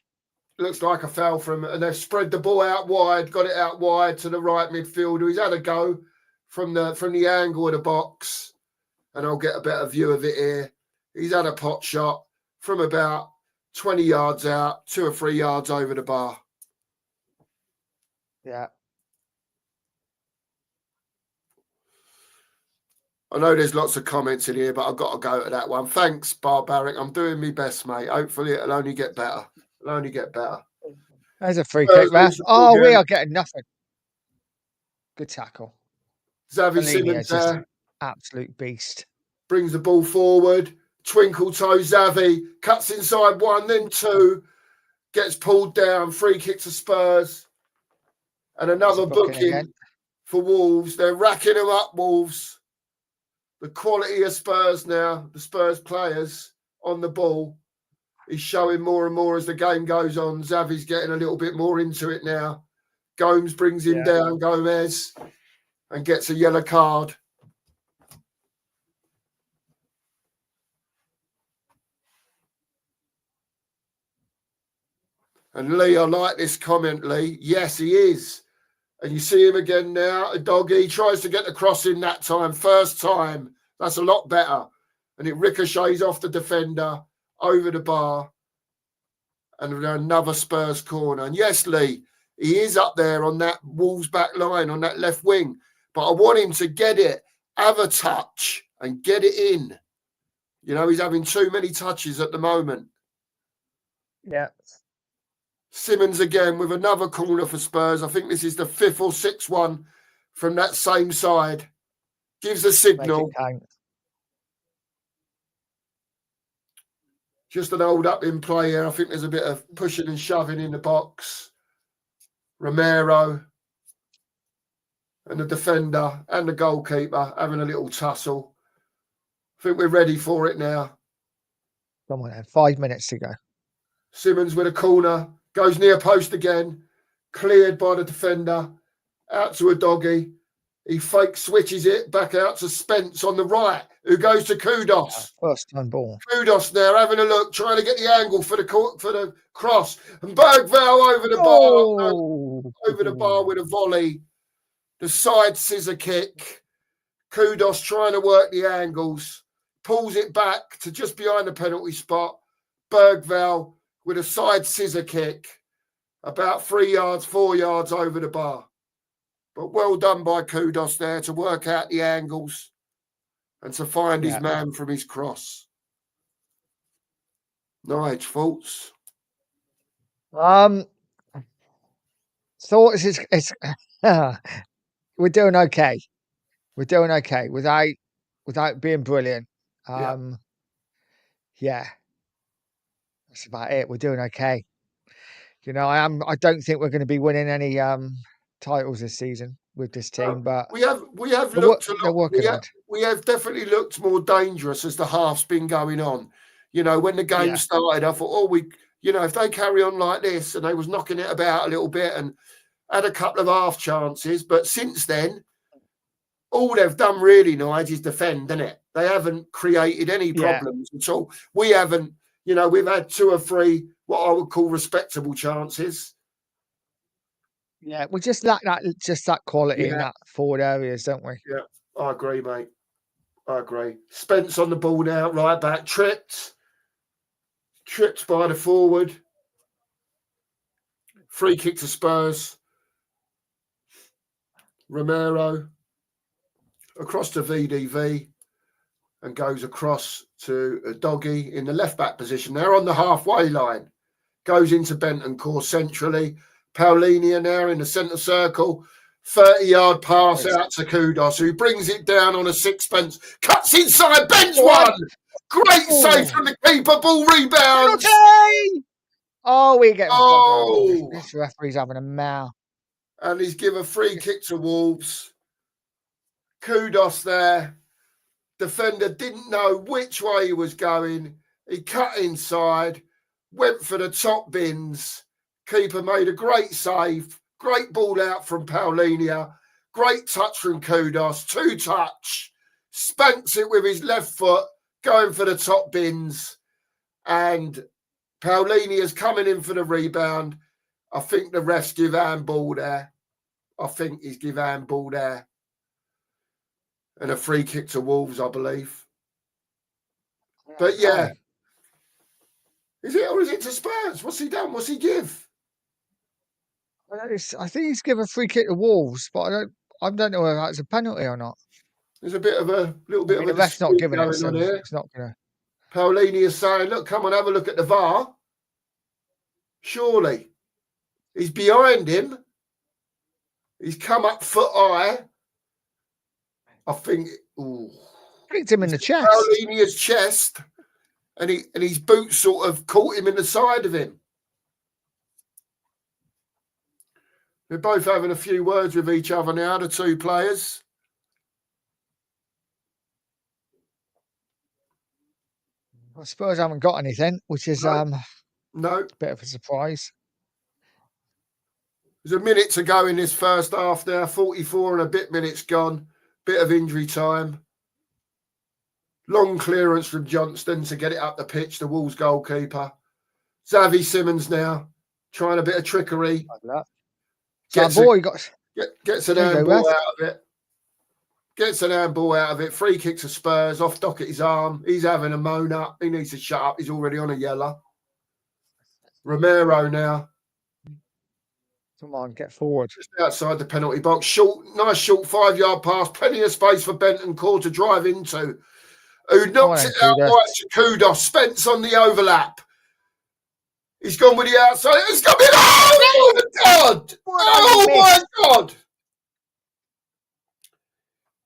Looks like a foul from, and they've spread the ball out wide, got it out wide to the right midfielder. He's had a go from the angle of the box, and I'll get a better view of it here. He's had a pot shot from about 20 yards out, 2 or 3 yards over the bar. Yeah. I know there's lots of comments in here, but I've got to go to that one. Thanks, Barbaric. I'm doing my best, mate. Hopefully it'll only get better. It'll only get better. There's a free kick, ref. Oh, we are getting nothing. Good tackle. Xavi Simmons there. Absolute beast. Brings the ball forward. Twinkle toe Xavi. Cuts inside 1, then 2. Gets pulled down. Free kick to Spurs. And another booking for Wolves. They're racking them up, Wolves. The quality of Spurs now, the Spurs players on the ball, is showing more and more as the game goes on. Xavi's getting a little bit more into it now. Gomes brings him down, Gomez, and gets a yellow card. And Lee, I like this comment, Lee. Yes, he is. And you see him again now. A doggy tries to get the cross in that time. First time. That's a lot better. And it ricochets off the defender over the bar. And another Spurs corner. And yes, Lee, he is up there on that Wolves back line, on that left wing. But I want him to get it, have a touch, and get it in. You know, he's having too many touches at the moment. Yeah. Simmons again with another corner for Spurs. I think this is the 5th or 6th one from that same side. Gives a signal. Just an old up in play here. I think there's a bit of pushing and shoving in the box. Romero and the defender and the goalkeeper having a little tussle. I think we're ready for it now. Come on, then. 5 minutes to go. Simmons with a corner. Goes near post again. Cleared by the defender. Out to a doggy. He fake switches it back out to Spence on the right, who goes to Kudos. First time ball. Kudos there having a look, trying to get the angle for the cross. And Bergvall over the bar. Over the bar with a volley. The side scissor kick. Kudos trying to work the angles. Pulls it back to just behind the penalty spot. Bergvall with a side scissor kick, about 3 yards, 4 yards over the bar. But well done by Kudos there to work out the angles and to find his man from his cross. Nige, thoughts? Thoughts is it's we're doing okay. We're doing okay without being brilliant. Yeah. That's about it. We're doing okay. You know, I don't think we're going to be winning any titles this season with this team, but we have looked a lot. We have definitely looked more dangerous as the half's been going on. You know, when the game started, I thought, if they carry on like this, and they was knocking it about a little bit and had a couple of half chances, but since then, all they've done really, Nige, is defend, isn't it? They haven't created any problems at all. We haven't. You know, we've had 2 or 3 what I would call respectable chances. Yeah, we just lack that quality in that forward areas, don't we? Yeah, I agree, mate. I agree. Spence on the ball now, right back, tripped by the forward. Free kick to Spurs. Romero across to VDV. And goes across to a doggy in the left-back position. They're on the halfway line. Goes into Bentancur centrally. Paulinia now in the centre circle. 30-yard pass out to Kudos, who brings it down on a sixpence. Cuts inside, bench one. Great save from the keeper. Ball rebounds. Oh, we get. Oh, this referee's having a mouth. And he's given a free kick to Wolves. Kudos there. Defender didn't know which way he was going. He cut inside, went for the top bins. Keeper made a great save. Great ball out from Paulinia. Great touch from Kudos. 2 touch. Spanks it with his left foot, going for the top bins. And Paulinia's coming in for the rebound. I think the refs give handball there. And a free kick to Wolves, I believe. But yeah. Is it, or is it to Spurs? What's he done? What's he give? I think he's given a free kick to Wolves, but I don't know whether that's a penalty or not. There's a little bit of a the ref's not giving it, so it's not gonna. Paulini is saying, look, come on, have a look at the VAR. Surely. He's behind him. He's come up foot high. I think Kicked him in the chest. Paulinia's chest, and his boots sort of caught him in the side of him. They're both having a few words with each other now, the two players. I suppose I haven't got anything, which is No. a bit of a surprise. There's a minute to go in this first half now, 44 and a bit minutes gone. Bit of injury time. Long clearance from Johnston to get it up the pitch, the Wolves goalkeeper. Xavi Simons now trying a bit of trickery. Gets an handball out of it. Gets an handball out of it. Free kick to Spurs, off Dockett's arm. He's having a moan up. He needs to shut up. He's already on a yellow. Romero now. Come on, get forward. Just outside the penalty box. Nice short 5-yard pass. Plenty of space for Bentancur to drive into. Who knocks it out right to Kudos. Spence on the overlap. He's gone with the outside. It's coming. Oh, my God. Oh, my God.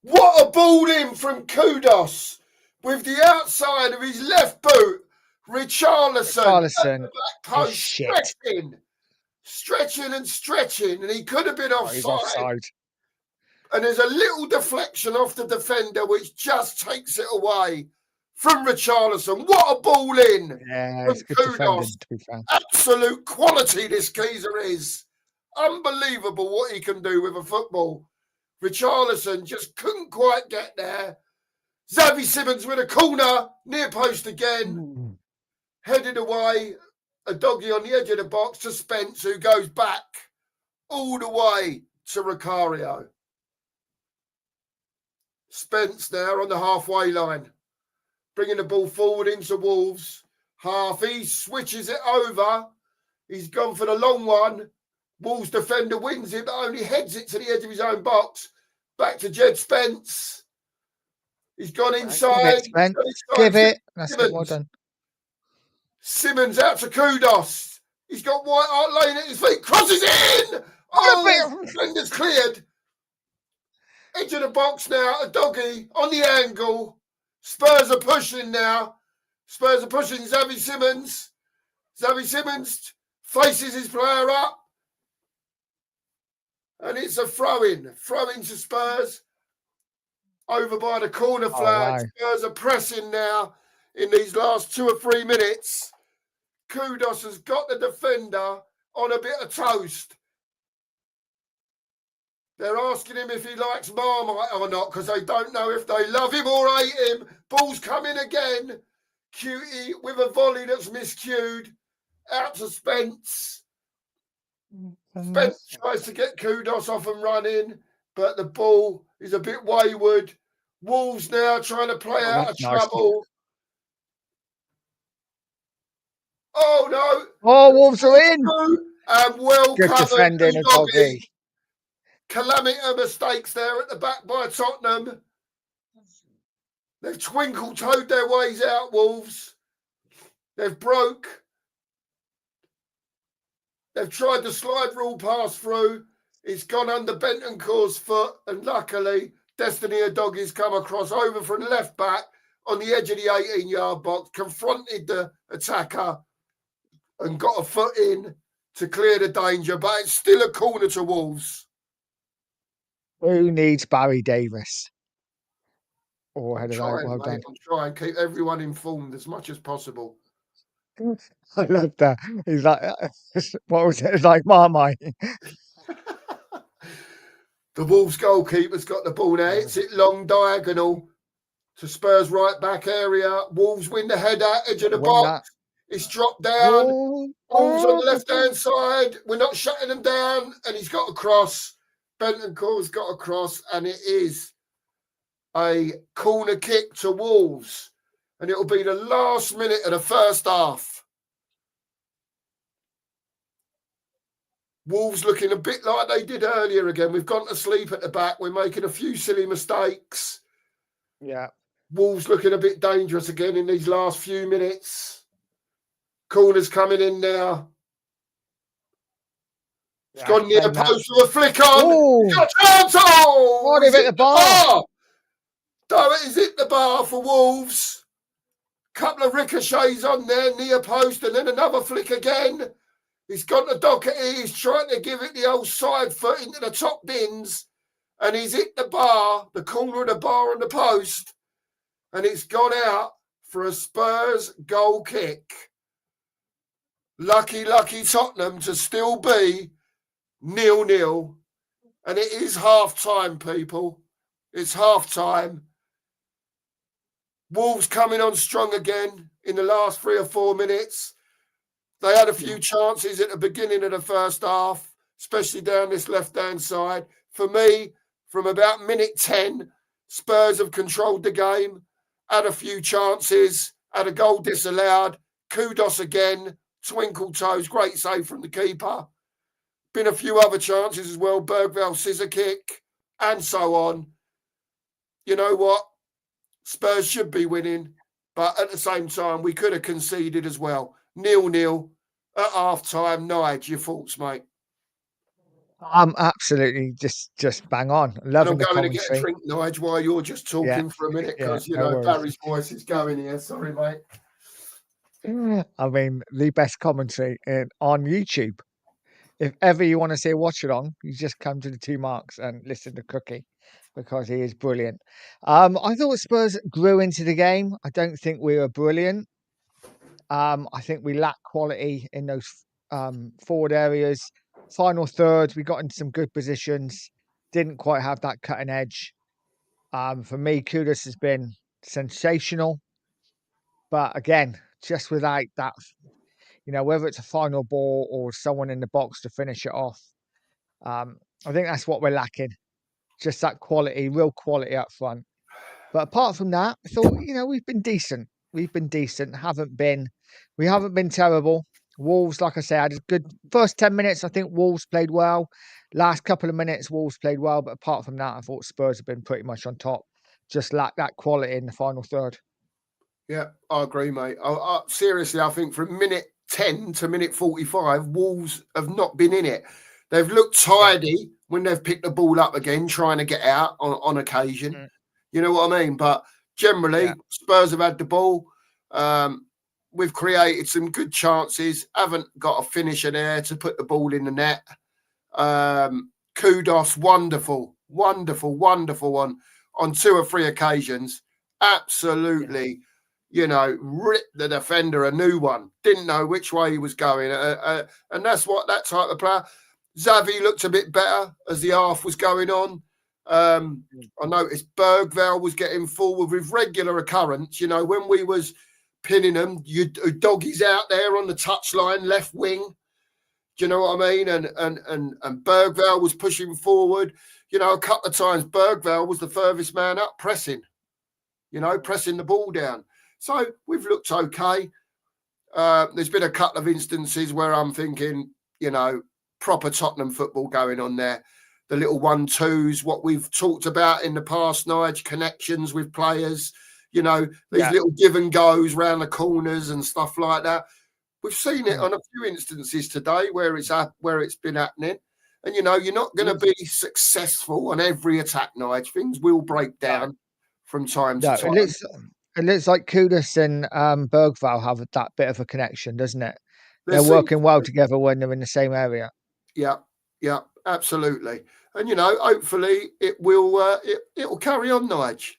What a ball in from Kudos with the outside of his left boot. Richarlison at the back post, stretching, and he could have been offside. And there's a little deflection off the defender, which just takes it away from Richarlison. What a ball in from Kudos. Absolute quality this geezer is. Unbelievable what he can do with a football. Richarlison just couldn't quite get there. Xavi Simons with a corner, near post again. Headed away, a doggy on the edge of the box to Spence, who goes back all the way to Rocario. Spence there on the halfway line, bringing the ball forward into Wolves. He switches it over. He's gone for the long one. Wolves defender wins it, but only heads it to the edge of his own box. Back to Jed Spence. He's gone inside. Give it. That's good. Well done. Simons out to Kudos. He's got White Hart laying at his feet. Crosses in. Oh, defender's cleared. Edge of the box now. A doggy on the angle. Spurs are pushing now. Spurs are pushing Xavi Simons. Xavi Simons faces his player up. And it's a throw-in. Throw-in to Spurs. Over by the corner flag. Spurs are pressing now in these last 2 or 3 minutes. Kudos has got the defender on a bit of toast. They're asking him if he likes Marmite or not, because they don't know if they love him or hate him. Ball's coming again. Cutie with a volley that's miscued. Out to Spence. Spence tries to get Kudos off and running, but the ball is a bit wayward. Wolves now trying to play out of trouble. Oh, no. Oh, Wolves are in. And well good covered. Defending a doggy. Calamity mistakes there at the back by Tottenham. They've twinkle-toed their ways out, Wolves. They've broke. They've tried the slide rule pass through. It's gone under Bentancur's foot, and luckily, Destiny Adoggy's come across over from left back on the edge of the 18-yard box, confronted the attacker and got a foot in to clear the danger, but it's still a corner to Wolves. Who needs Barry Davis? Oh, headed out. Well done. I'm trying to keep everyone informed as much as possible. I love that. He's like, what was it? It's like Marmite. The Wolves goalkeeper's got the ball now. It's it long diagonal to Spurs right back area. Wolves win the header, edge of the box. It's dropped down. Wolves on the left-hand side. We're not shutting them down. And he's got a cross. Bentancur's got a cross. And it is a corner kick to Wolves. And it'll be the last minute of the first half. Wolves looking a bit like they did earlier again. We've gone to sleep at the back. We're making a few silly mistakes. Yeah. Wolves looking a bit dangerous again in these last few minutes. Corner's coming in now. It's gone near the post with a flick on. He's got a chance. Oh! He's hit the bar. He's hit the bar for Wolves. Couple of ricochets on there, near post, and then another flick again. He's gone to Doherty. He's trying to give it the old side foot into the top bins. And he's hit the bar, the corner of the bar on the post. And it's gone out for a Spurs goal kick. Lucky Tottenham to still be 0-0. And it is half time, people. It's half time. Wolves coming on strong again in the last 3 or 4 minutes. They had a few chances at the beginning of the first half, especially down this left-hand side. For me, from about minute 10, Spurs have controlled the game, had a few chances, had a goal disallowed. Kudos again, twinkle toes, great save from the keeper. Been a few other chances as well, Bergvall scissor kick, and so on. You know what? Spurs should be winning, but at the same time, we could have conceded as well. 0-0 at half-time. Nige, your thoughts, mate? I'm absolutely just bang on. Loving I'm the going to get a commentary. drink, Nige, while you're just talking for a minute, because, no worries. Barry's voice is going here. Sorry, mate. I mean, the best commentary on YouTube. If ever you want to see a watch along, you just come to the 2 marks and listen to Cookie, because he is brilliant. I thought Spurs grew into the game. I don't think we were brilliant. I think we lack quality in those forward areas. Final third, we got into some good positions. Didn't quite have that cutting edge. For me, Kudus has been sensational. But again, just without that, whether it's a final ball or someone in the box to finish it off, I think that's what we're lacking. Just that quality, real quality up front. But apart from that, I thought, we've been decent. We haven't been terrible. Wolves, like I said, had a good first 10 minutes. I think Wolves played well. Last couple of minutes, Wolves played well. But apart from that, I thought Spurs have been pretty much on top. Just lack that quality in the final third. Yeah, I agree, mate. Seriously, I think from minute 10 to minute 45, Wolves have not been in it. They've looked tidy when they've picked the ball up again, trying to get out on occasion. You know what I mean? But generally, Spurs have had the ball. We've created some good chances. Haven't got a finisher there to put the ball in the net. Kudos, wonderful on 2 or 3 occasions. Absolutely, ripped the defender a new one. Didn't know which way he was going. And that's what that type of player. Xavi looked a bit better as the half was going on. I noticed Bergvall was getting forward with regular occurrence. When we was pinning them, doggies out there on the touchline, left wing. Do you know what I mean? And Bergvall was pushing forward. A couple of times Bergvall was the furthest man up, pressing the ball down. So we've looked okay. There's been a couple of instances where I'm thinking, proper Tottenham football going on there. The little 1-2s, what we've talked about in the past, Nige, connections with players, these little give and goes round the corners and stuff like that. We've seen it on a few instances today where it's been happening. And, you're not going to be successful on every attack, Nige. Things will break down from time to time. It looks like Kudus and Bergvall have that bit of a connection, doesn't it? They're working well together when they're in the same area. Yeah, absolutely. And hopefully it will carry on, Nige.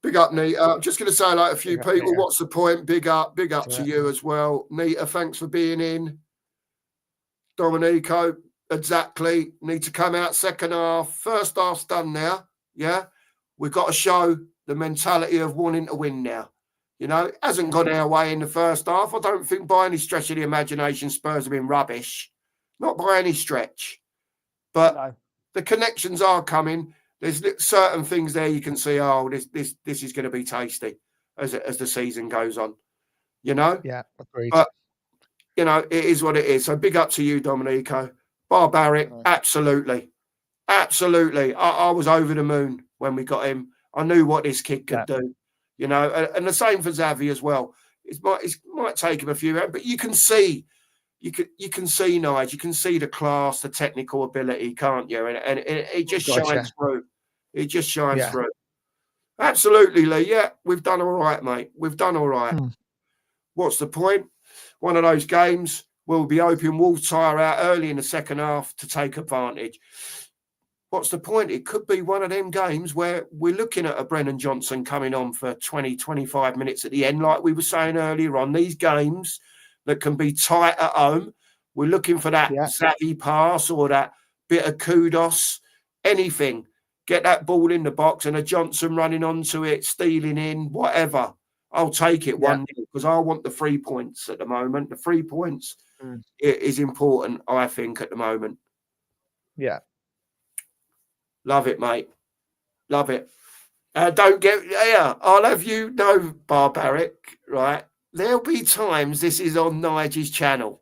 Big up, Nita. I'm just going to say a few people. What's the point? Big up to you as well, Nita. Thanks for being in. Domenico, exactly. Need to come out second half. First half's done now. Yeah, we've got to show the mentality of wanting to win now. It hasn't gone our way in the first half. I don't think by any stretch of the imagination Spurs have been rubbish. Not by any stretch. But the connections are coming. There's certain things there you can see, this is going to be tasty as the season goes on. Yeah, agreed. But, it is what it is. So big up to you, Domenico. Barbaric, absolutely. Absolutely. I was over the moon when we got him. I knew what this kid could do. And the same for Xavi as well. It might take him a few hours, but you can see, Nige, you can see the class, the technical ability, can't you? And it just shines through. It just shines through. Absolutely, Lee. Yeah, we've done all right, mate. We've done all right. What's the point? One of those games. we'll be hoping Wolves tire out early in the second half to take advantage. What's the point? It could be one of them games where we're looking at a Brennan Johnson coming on for 20, 25 minutes at the end, like we were saying earlier on. These games that can be tight at home, we're looking for that savvy pass or that bit of kudos, anything. Get that ball in the box and a Johnson running onto it, stealing in, whatever. I'll take it 1-0 because I want the 3 points at the moment. The 3 points is important, I think, at the moment. Yeah. Love it, mate. Love it. Don't get I'll have you know, Barbaric, right? There'll be times this is on Nigel's channel.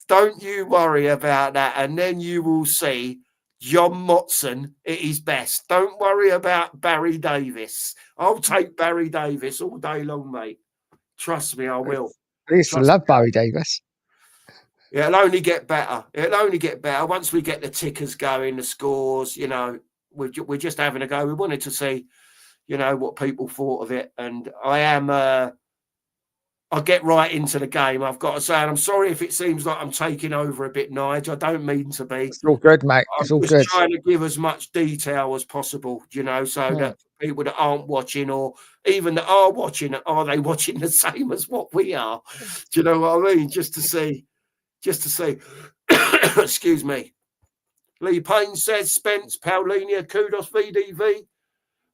Don't you worry about that. And then you will see John Motson at his best. Don't worry about Barry Davis. I'll take Barry Davis all day long, mate. Trust me, I will. I used to love Barry Davis. Yeah, it'll only get better. It'll only get better once we get the tickers going, the scores. You know, we're just having a go. We wanted to see, you know, what people thought of it. And I'll get right into the game, I've got to say. And I'm sorry if it seems like I'm taking over a bit, Nigel. I don't mean to be. It's all good, mate. It's all good. I'm trying to give as much detail as possible, you know, so that people that aren't watching or even that are watching, are they watching the same as what we are? Do you know what I mean? Just to see. Excuse me. Lee Payne says, Spence, Paulinia, kudos, VDV,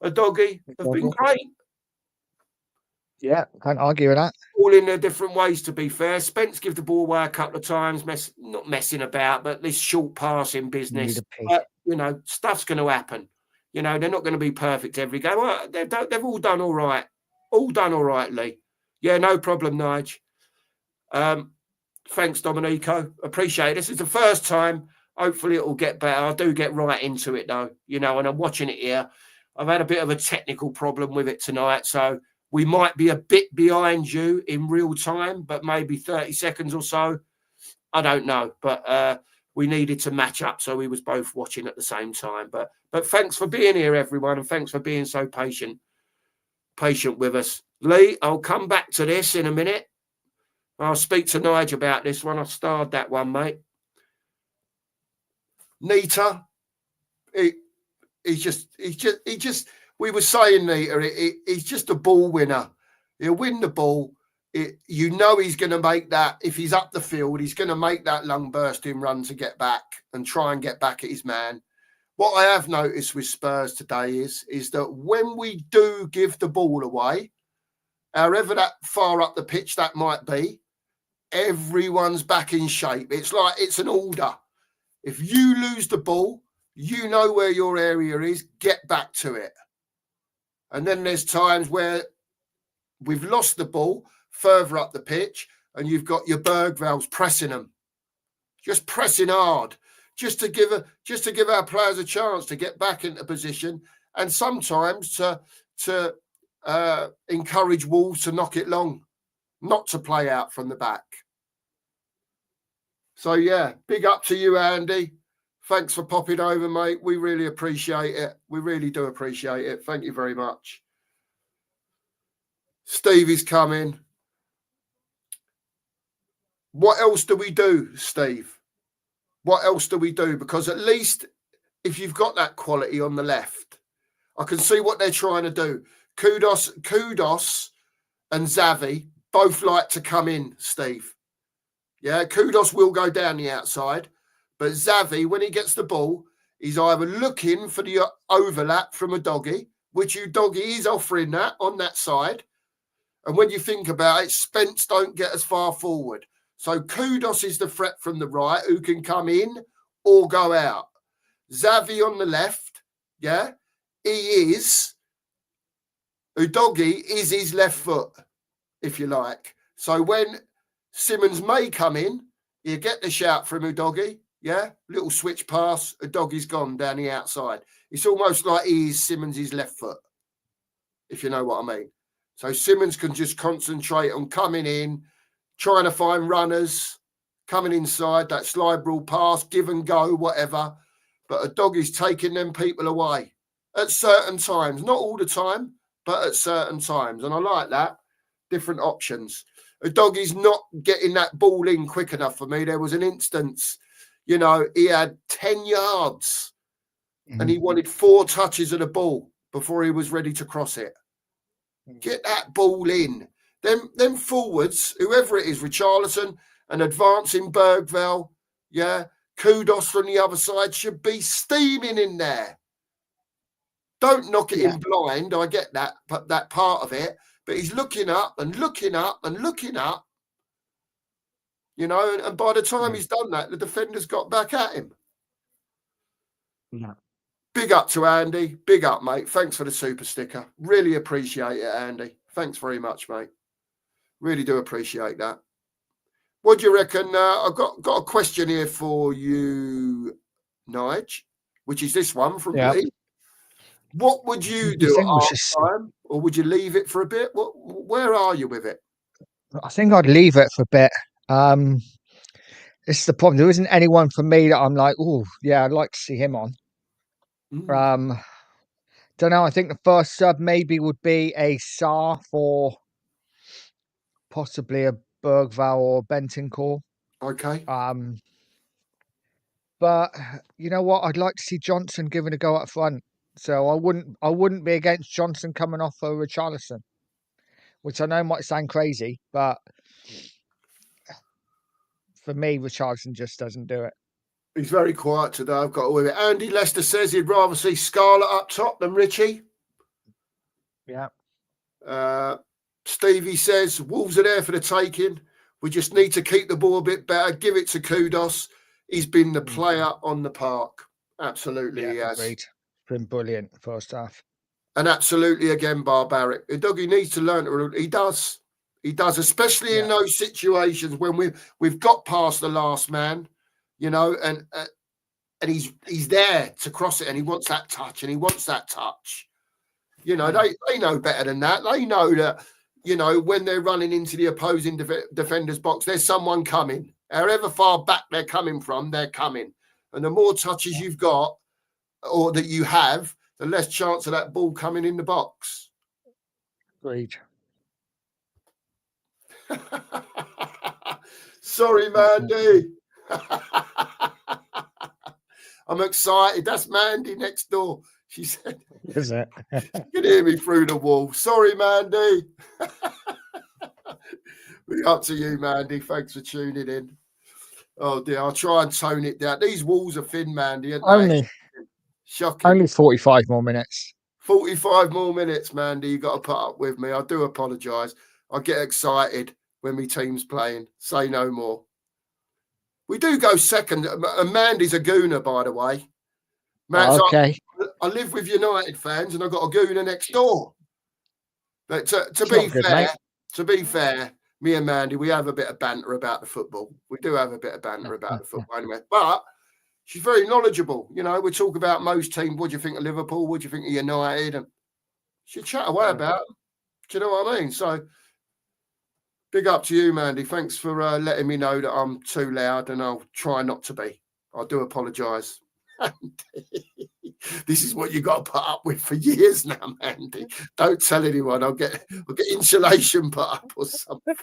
a doggy have been great. Yeah, can't argue with that. All in their different ways, to be fair. Spence give the ball away a couple of times, not messing about, but this short passing business. But, you know, stuff's going to happen. You know, they're not going to be perfect every game. Well, they've all done all right. All done all right, Lee. Yeah, no problem, Nige. Thanks, Dominico. Appreciate it. This is the first time. Hopefully it will get better. I do get right into it, though, you know, and I'm watching it here. I've had a bit of a technical problem with it tonight, so we might be a bit behind you in real time, but maybe 30 seconds or so. I don't know, but we needed to match up, so we was both watching at the same time. But thanks for being here, everyone, and thanks for being so patient with us. Lee, I'll come back to this in a minute. I'll speak to Nigel about this one. I starred that one, mate. Nita, he's just. We were saying, Nita, he's just a ball winner. He'll win the ball. You know he's going to make that. If he's up the field, he's going to make that lung bursting run to get back and try and get back at his man. What I have noticed with Spurs today is that when we do give the ball away, however that far up the pitch that might be, everyone's back in shape. It's like it's an order. If you lose the ball, you know where your area is, get back to it. And then there's times where we've lost the ball further up the pitch and you've got your Bergvalls pressing them, just pressing hard, just to give our players a chance to get back into position and sometimes to encourage Wolves to knock it long, not to play out from the back. So, yeah, big up to you, Andy. Thanks for popping over, mate. We really appreciate it. We really do appreciate it. Thank you very much. Stevie's coming. What else do we do, Steve? What else do we do? Because at least if you've got that quality on the left, I can see what they're trying to do. Kudos and Xavi both like to come in, Steve. Yeah, Kudos will go down the outside. But Xavi, when he gets the ball, he's either looking for the overlap from a doggy, which doggy is offering that on that side. And when you think about it, Spence don't get as far forward. So Kudos is the threat from the right who can come in or go out. Xavi on the left, yeah, Udogie is his left foot, if you like. So when Simmons may come in, you get the shout from Udogie. Yeah, little switch pass, Udogie's gone down the outside. It's almost like he is Simmons' left foot, if you know what I mean. So Simmons can just concentrate on coming in, trying to find runners, coming inside, that slide rule pass, give and go, whatever. But Udogie's taking them people away at certain times. Not all the time, but at certain times. And I like that. Different options. A doggy's not getting that ball in quick enough for me. There was an instance, you know, he had 10 yards and he wanted 4 touches of the ball before he was ready to cross it. Get that ball in. Them forwards, whoever it is, Richarlison and advancing Bergvall, yeah, Kudos from the other side should be steaming in there. Don't knock it in blind. I get that, but that part of it. But he's looking up and looking up and looking up. You know, and by the time he's done that, the defender's got back at him. Yeah. Big up to Andy. Big up, mate. Thanks for the super sticker. Really appreciate it, Andy. Thanks very much, mate. Really do appreciate that. What do you reckon? I've got a question here for you, Nige, which is this one from Lee. What would you do at half time, or would you leave it for a bit? Where are you with it? I think I'd leave it for a bit. This is the problem. There isn't anyone for me that I'm like, oh, yeah, I'd like to see him on. Don't know. I think the first sub maybe would be a Saar for possibly a Bergvall or Bentancur. Okay. But you know what? I'd like to see Johnson given a go up front. So I wouldn't be against Johnson coming off for Richarlison, which I know might sound crazy, but for me, Richarlison just doesn't do it. He's very quiet today. I've got with it. Andy Lester says he'd rather see Scarlett up top than Richie. Yeah. Stevie says Wolves are there for the taking. We just need to keep the ball a bit better. Give it to Kudos. He's been the player on the park. Absolutely, he has. Agreed. Been brilliant first half. And absolutely, again, barbaric. The doggy needs to learn to. He does. He does, especially in those situations when we've got past the last man, you know, and he's there to cross it, and he wants that touch, and he wants that touch. You know, they know better than that. They know that, you know, when they're running into the opposing defender's box, there's someone coming. However far back they're coming from, they're coming. And the more touches you've got, or that you have, the less chance of that ball coming in the box. Agreed. Sorry, Mandy. I'm excited. That's Mandy next door. She said, is it? You can hear me through the wall. Sorry, Mandy. We're up to you, Mandy. Thanks for tuning in. Oh, dear. I'll try and tone it down. These walls are thin, Mandy. Only shocking. Only 45 more minutes. 45 more minutes, Mandy. You got to put up with me. I do apologise. I get excited when my team's playing. Say no more. We do go second. And Mandy's a gooner, by the way. Okay. I live with United fans, and I've got a gooner next door. But to be fair, me and Mandy, we have a bit of banter about the football. We do have a bit of banter about the football anyway. But she's very knowledgeable. You know, we talk about most teams. What do you think of Liverpool? What do you think of United? And she chat away about them. Do you know what I mean? So big up to you, Mandy. Thanks for letting me know that I'm too loud, and I'll try not to be. I do apologise. This is what you got to put up with for years now, Mandy. Don't tell anyone. I'll get insulation put up or something.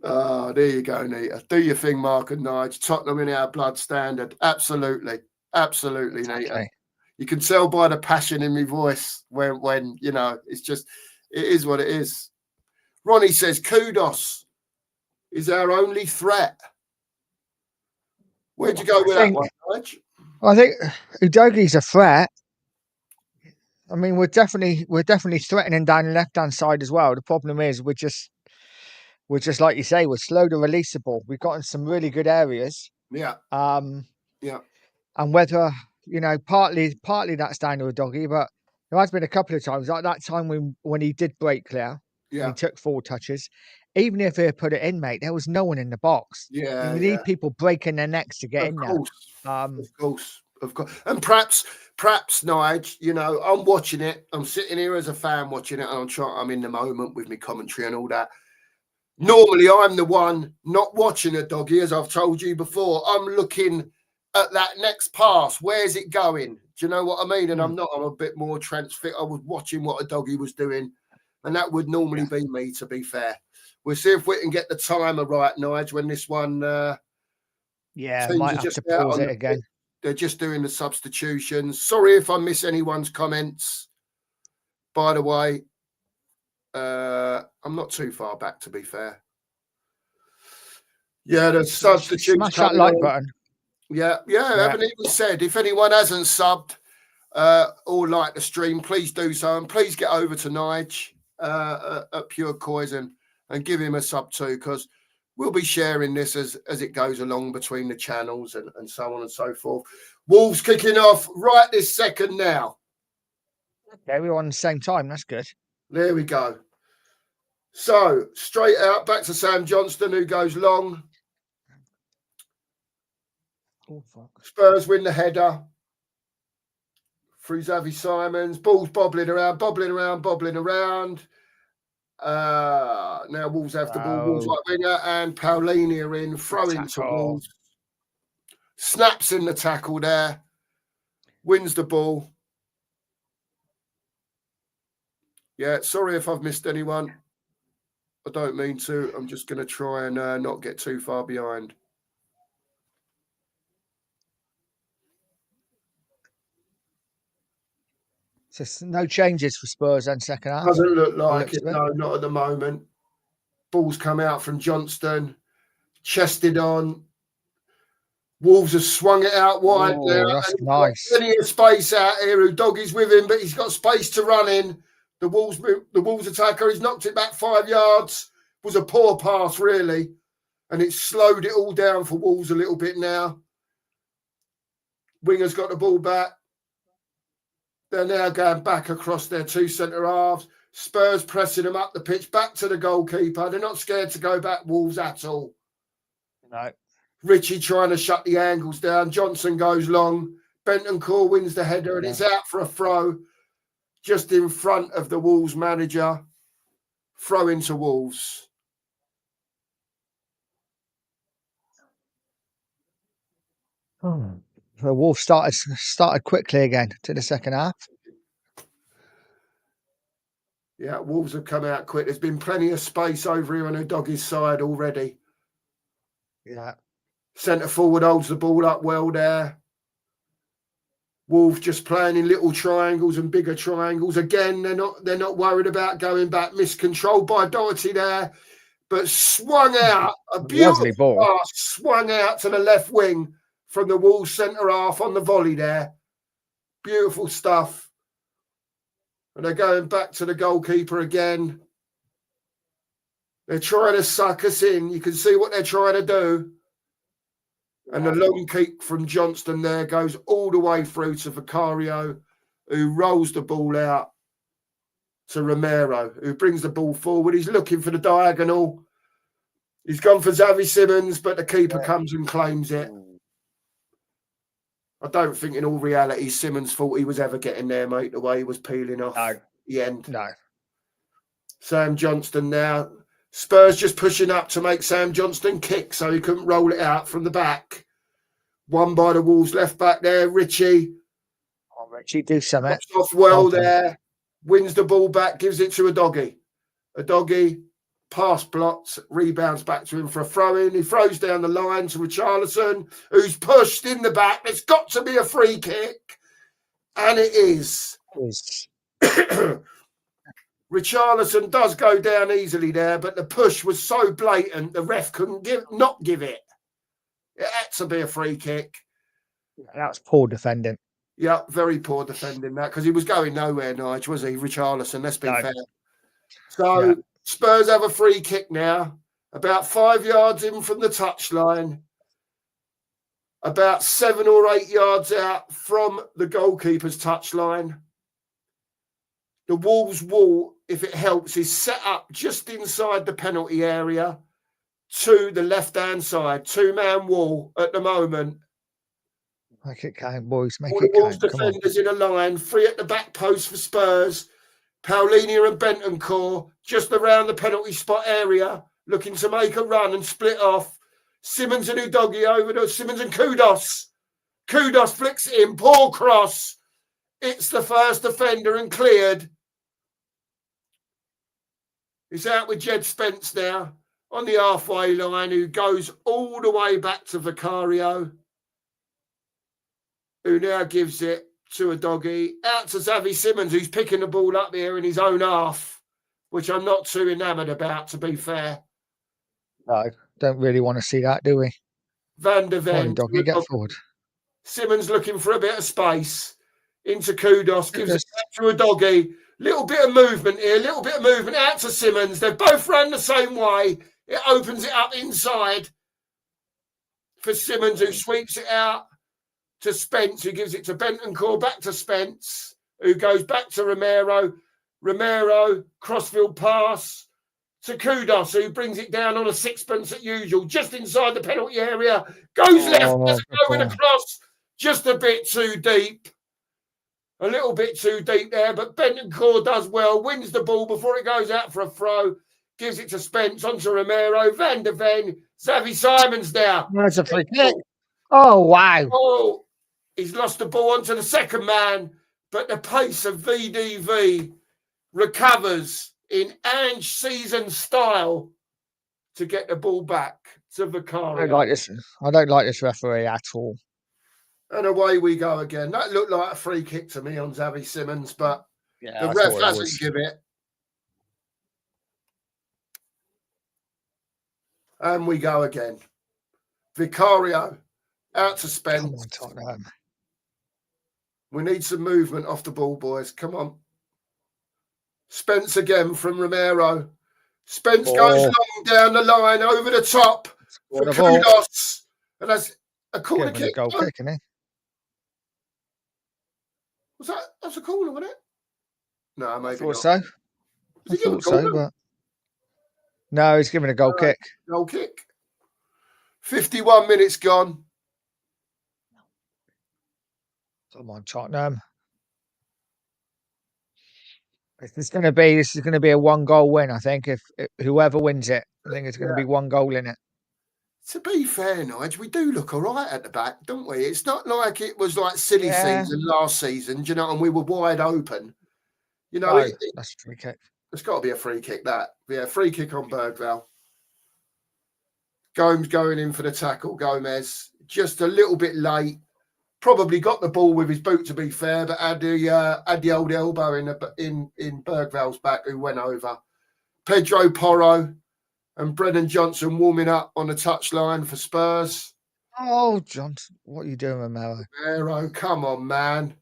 Oh, there you go, Nita. Do your thing, Mark and Nige. Tottenham in our blood standard. Absolutely, Nita. Okay. You can tell by the passion in my voice when you know, it's just, it is what it is. Ronnie says, Kudos is our only threat. Where'd you go with that one, Nige? I think Udogi's a threat. I mean, we're definitely threatening down the left-hand side as well. The problem is we're just like you say, we're slow to release the ball. We've got in some really good areas. Yeah. Yeah. And whether, you know, partly that's down to Udogi, but there has been a couple of times, like that time when he did break clear, and he took 4 touches. Even if he put it in, mate, there was no one in the box. Yeah. We need people breaking their necks to get in there. Of course. And perhaps, Nige, you know, I'm watching it. I'm sitting here as a fan watching it, and I'm in the moment with my commentary and all that. Normally, I'm the one not watching a doggy, as I've told you before. I'm looking at that next pass. Where's it going? Do you know what I mean? And I'm a bit more transfixed. I was watching what a doggy was doing And that would normally be me, to be fair. We'll see if we can get the timer right, Nige, when this one. Yeah, teams might are have just to out pause on it the again. pitch. They're just doing the substitutions. Sorry if I miss anyone's comments. By the way, I'm not too far back, to be fair. Yeah, the substitutes Smash that coming like on. button. Yeah, I haven't even said. If anyone hasn't subbed or liked the stream, please do so. And please get over to Nige at Pure Poison and give him a sub too, because we'll be sharing this as it goes along between the channels and so on and so forth. Wolves kicking off right this second now. Okay, we're on the same time. That's good. There we go. So, straight out, back to Sam Johnston, who goes long. Oh, fuck. Spurs win the header. Through Xavi Simons. Ball's bobbling around. Now Wolves have the ball. Wolves like winger, and Paulini are in. Throw into Wolves. Snaps in the tackle there. Wins the ball. Yeah, sorry if I've missed anyone. I don't mean to. I'm just going to try and not get too far behind. So no changes for Spurs and second half. Doesn't look like it. No, not at the moment. Ball's come out from Johnston. Chested on. Wolves have swung it out wide there. That's nice. Plenty of space out here. Doggy's with him, but he's got space to run in. The Wolves attacker, he's knocked it back 5 yards. It was a poor pass, really. And it's slowed it all down for Wolves a little bit now. Winger's got the ball back. They're now going back across their two centre halves. Spurs pressing them up the pitch, back to the goalkeeper. They're not scared to go back, Wolves, at all. No. Richie trying to shut the angles down. Johnson goes long. Bentancur wins the header, and it's out for a throw just in front of the Wolves manager. Throw into Wolves. The Wolves started quickly again to the second half. Yeah, Wolves have come out quick. There's been plenty of space over here on the Doggies' side already. Yeah. Centre forward holds the ball up well there. Wolves just playing in little triangles and bigger triangles. Again, they're not worried about going back. Miscontrolled by Doherty there, but swung out. A beautiful pass swung out to the left wing from the Wolves centre half on the volley there. Beautiful stuff. And they're going back to the goalkeeper again. They're trying to suck us in. You can see what they're trying to do. And the long kick from Johnston there goes all the way through to Vicario, who rolls the ball out to Romero, who brings the ball forward. He's looking for the diagonal. He's gone for Xavi Simons, but the keeper comes and claims it. I don't think in all reality Simons thought he was ever getting there, mate, the way he was peeling off the end. No. Sam Johnston now. Spurs just pushing up to make Sam Johnston kick so he couldn't roll it out from the back. Won by the Wolves left back there, Richie. Oh, Richie, do something. Pops off well there. Wins the ball back, gives it to a Doggy. A Doggy, pass blocks, rebounds back to him for a throw-in. He throws down the line to Richarlison, who's pushed in the back. There's got to be a free kick. And it is. Richarlison does go down easily there, but the push was so blatant the ref couldn't not give it. It had to be a free kick. That was poor defending. Yeah, very poor defending that, because he was going nowhere, Nige, was he, Richarlison? Let's be fair. So Spurs have a free kick now, about 5 yards in from the touchline, about 7 or 8 yards out from the goalkeeper's touchline. The Wolves' wall, if it helps, is set up just inside the penalty area to the left-hand side. 2-man wall at the moment. Make it count, boys. Make All it the Wolves count. defenders in a line. 3 at the back post for Spurs. Paulini and Bentancur just around the penalty spot area, looking to make a run and split off. Simons and Udogie over to Simons and Kudos. Kudos flicks it in. Poor cross. It's the first defender and cleared. It's out with Jed Spence now on the halfway line, who goes all the way back to Vicario, who now gives it to a doggy. Out to Xavi Simmons, who's picking the ball up here in his own half, which I'm not too enamoured about, to be fair. No, don't really want to see that, do we? Van der Come on, Ven. doggy, get forward. Simmons looking for a bit of space. Into Kudos, gives it Just- back to a doggy. Little bit of movement here, little bit of movement out to Simmons. They've both run the same way. It opens it up inside for Simmons, who sweeps it out to Spence, who gives it to Bentancur, back to Spence, who goes back to Romero. Romero, crossfield pass to Kudos, who brings it down on a sixpence at usual, just inside the penalty area. Goes left, doesn't go with a cross, just a bit too deep. A little bit too deep there, but Bentancur does well, wins the ball before it goes out for a throw, gives it to Spence, onto Romero, Van der Ven, Xavi Simons now. That's a free kick. Oh, wow. Oh, he's lost the ball onto the second man, but the pace of VDV recovers in Ange season style to get the ball back to Vicario. I don't like this referee at all. And away we go again. That looked like a free kick to me on Xavi Simmons, but Yeah, the ref hasn't given it. And we go again. Vicario out to Spence. Come on, Tottenham. We need some movement off the ball, boys. Come on. Spence again from Romero. Spence goes long down the line, over the top for Kudos. And that's a corner kick. Goal kick, isn't it? That's a corner, wasn't it? No, maybe Thought not. so. I thought so, but no, he's giving a goal kick. Goal kick. 51 minutes gone. Come on, Tottenham. This is going to be a 1-goal win, I think. If whoever wins it, I think it's going to be 1 goal in it. To be fair, Nigel, we do look all right at the back, don't we? It's not like it was like silly season last season, you know, and we were wide open. You know, that's a free kick. It's got to be a free kick, that. Yeah, free kick on Bergvall. Gomes going in for the tackle, Gomez. Just a little bit late. Probably got the ball with his boot, to be fair, but had the old elbow in Bergvall's back, who went over. Pedro Porro and Brennan Johnson warming up on the touchline for Spurs. Oh, Johnson, what are you doing, Romero? Romero, come on, man.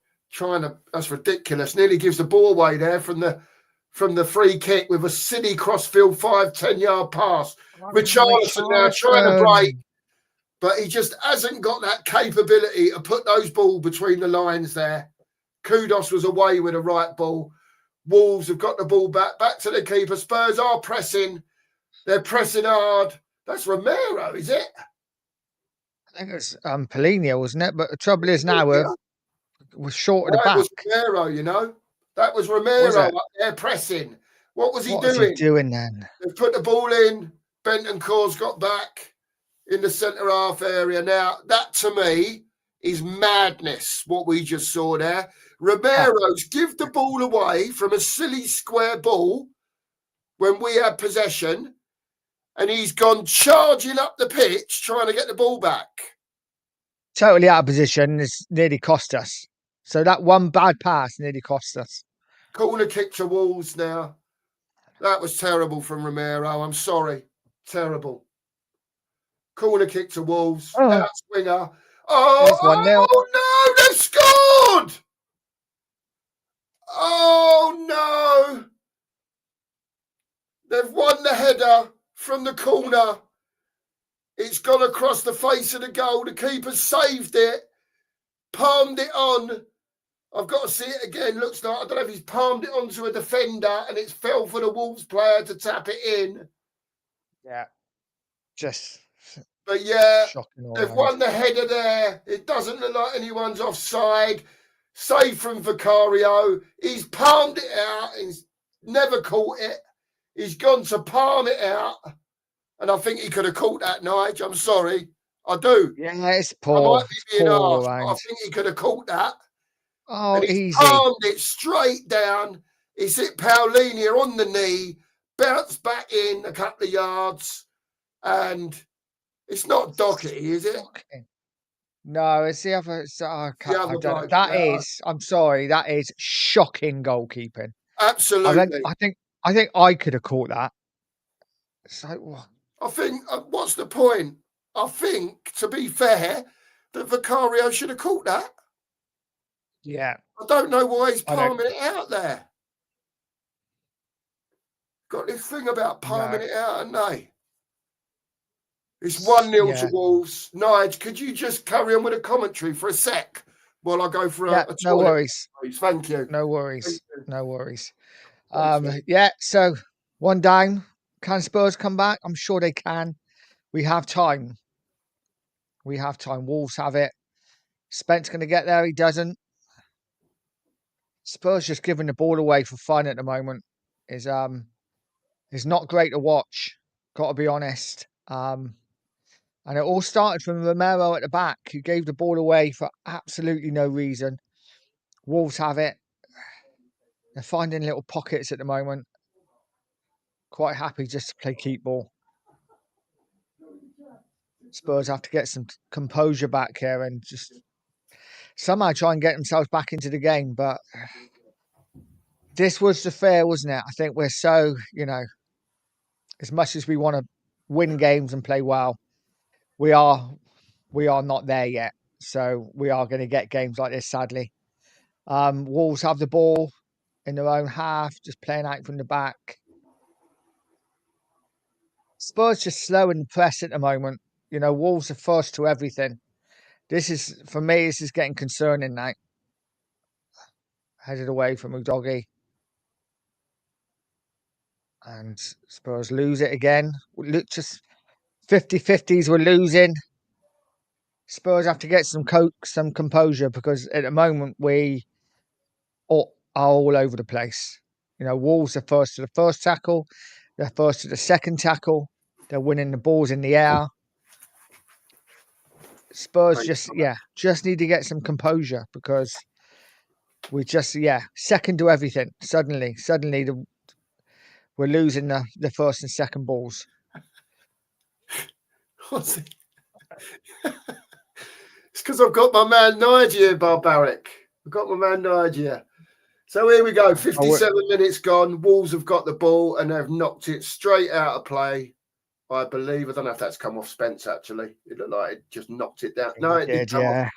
That's ridiculous. Nearly gives the ball away there from the free kick with a silly crossfield 5-10 yard pass. Richarlison now trying to break, but he just hasn't got that capability to put those balls between the lines there. Kudos was away with a right ball. Wolves have got the ball back to the keeper. Spurs are pressing. They're pressing hard. That's Romero, is it? I think it's Polino, wasn't it? But the trouble is now we're short at the back. That was Romero, you know. That was Romero up there pressing. What was he doing? What is he doing then? They've put the ball in. Bentancur's got back in the centre half area. Now, that to me is madness, what we just saw there. Romero's give the ball away from a silly square ball when we had possession, and he's gone charging up the pitch trying to get the ball back. Totally out of position. It's nearly cost us. So that one bad pass nearly cost us. Corner kick to Wolves now. That was terrible from Romero. I'm sorry. Terrible. Corner kick to Wolves. Out swinger. Oh no, they've scored! Oh no! They've won the header from the corner. It's gone across the face of the goal. The keeper saved it, palmed it on. I've got to see it again. Looks like, I don't know if he's palmed it onto a defender and it's fell for the Wolves player to tap it in. Yeah. But yeah, they've right. won the header there. It doesn't look like anyone's offside. Save from Vicario. He's palmed it out. He's never caught it. He's gone to palm it out. And I think he could have caught that, Nige. I'm sorry. I do. Yeah, it's poor. I might be being arsed, but I think he could have caught that. Oh, and easy. Palmed it straight down. He's hit Paulinia on the knee, bounced back in a couple of yards, and it's not Doherty, is it? Shocking. No, it's the other. I other don't know. bloke. That is. I'm sorry. That is shocking goalkeeping. Absolutely. I think I could have caught that. So what? I think, what's the point? I think, to be fair, that Vicario should have caught that. Yeah. I don't know why he's I don't- palming it out there. Got this thing about palming it out, and they. It's 1-0 to Wolves. Nige, could you just carry on with a commentary for a sec while I go for a toilet? No worries. Please? Thank you. No worries. Thank you. No worries. Thanks, mate. Yeah. So one down. Can Spurs come back? I'm sure they can. We have time. We have time. Wolves have it. Spence going to get there. He doesn't. Spurs just giving the ball away for fun at the moment is not great to watch. Got to be honest. And it all started from Romero at the back, who gave the ball away for absolutely no reason. Wolves have it. They're finding little pockets at the moment. Quite happy just to play keep ball. Spurs have to get some composure back here and just somehow try and get themselves back into the game. But this was the fair, wasn't it? I think we're so, as much as we want to win games and play well, we are not there yet. So we are going to get games like this, sadly. Wolves have the ball in their own half, just playing out from the back. Spurs just slow in the press at the moment. Wolves are first to everything. For me, this is getting concerning now. Headed away from Udogie. And Spurs lose it again. Look, just 50-50s we're losing. Spurs have to get some composure because at the moment we are all over the place. Wolves are first to the first tackle. They're first to the second tackle. They're winning the balls in the air. Spurs just need to get some composure because we just, second to everything. Suddenly we're losing the first and second balls. What's it? It's because I've got my man Nige here, Barbaric. I've got my man Nige here. So here we go. 57 minutes gone. Wolves have got the ball and they've knocked it straight out of play. I believe. I don't know if that's come off Spence, actually. It looked like it just knocked it down. No, it did come off.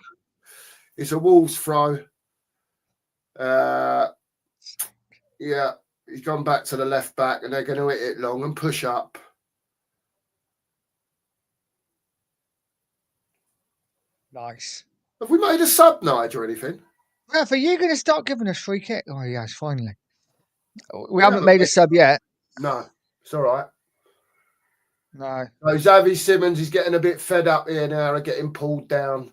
It's a Wolves throw. Yeah, he's gone back to the left back and they're going to hit it long and push up. Nice. Have we made a sub, Nige, or anything? Ref, are you going to start giving us free kick? Oh, yes, finally. We haven't made a sub yet. No, it's all right. No. So Xavi Simons is getting a bit fed up here now and getting pulled down.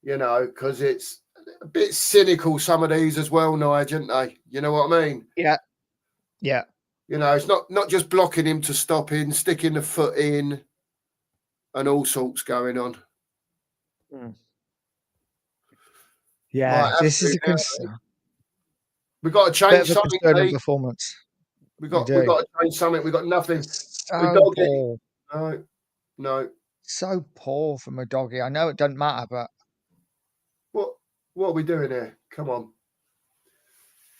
Because it's a bit cynical, some of these as well, Nigel, aren't they? You know what I mean? Yeah. Yeah. It's not just blocking him to stop in, sticking the foot in and all sorts going on. Yeah, this is a concern. We've got to change something. Performance. We've got to change something. We've got nothing. So poor. No. So poor from Udogie. I know it doesn't matter, but what are we doing here? Come on.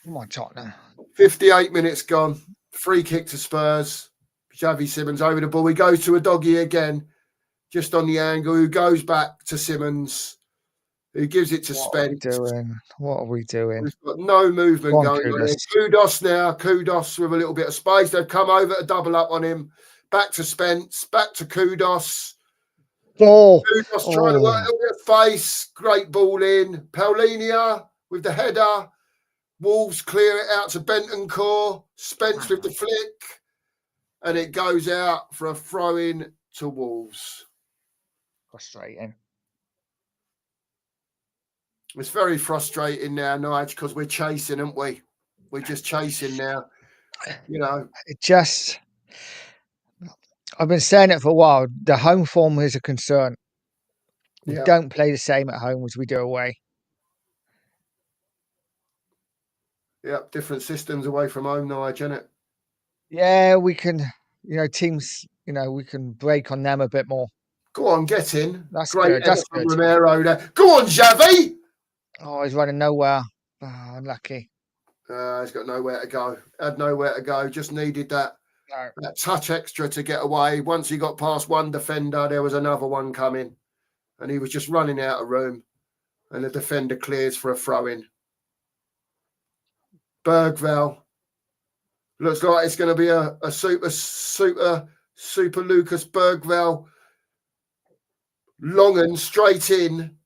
Come on, Tottenham. 58 minutes gone. Free kick to Spurs. Xavi Simons over the ball. He goes to Udogie again, just on the angle. Who goes back to Simons? Who gives it to Spence? What are we doing? We've got no movement going on here. Kudos now. Kudos with a little bit of space. They've come over to double up on him. Back to Spence. Back to Kudos. Kudos trying to work a little bit of face. Great ball in. Paulinia with the header. Wolves clear it out to Bentancur. Spence with the flick. And it goes out for a throw-in to Wolves. Frustrating. It's very frustrating now, Nige, because we're chasing, aren't we? We're just chasing now. I've been saying it for a while. The home form is a concern. We don't play the same at home as we do away. Yeah, different systems away from home, Nige, isn't it? Yeah, we can, teams, we can break on them a bit more. Go on, get in. That's Great good. header That's from good. Romero there. Go on, Xavi. Oh, he's running nowhere. Oh, unlucky. He's got nowhere to go. Had nowhere to go. Just needed that No. touch extra to get away. Once he got past one defender, there was another one coming. And he was just running out of room. And the defender clears for a throw-in. Bergvall. Looks like it's going to be a super Lucas Bergvall. Long and straight in.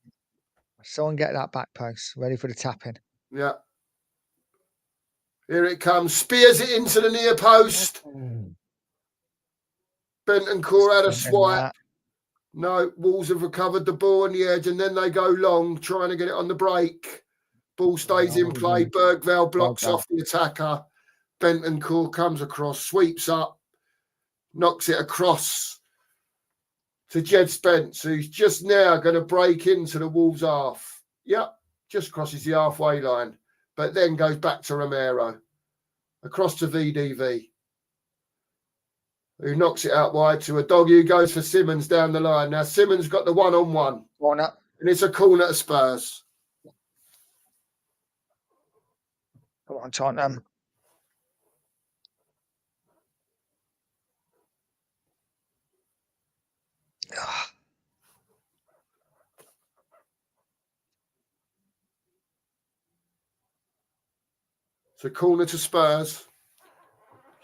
Someone get that back post ready for the tapping. Yeah. Here it comes. Spears it into the near post. Bentancur had a swipe. No, Wolves have recovered the ball on the edge, and then they go long, trying to get it on the break. Ball stays in play. Bergvall blocks off the attacker. Bentancur comes across, sweeps up, knocks it across to Jed Spence, who's just now going to break into the Wolves half. Yep, just crosses the halfway line, but then goes back to Romero. Across to VDV, who knocks it out wide to a dog who goes for Simmons down the line. Now, Simmons got the one-on-one. Corner. And it's a corner to Spurs. Come on, Tottenham. It's a corner to Spurs.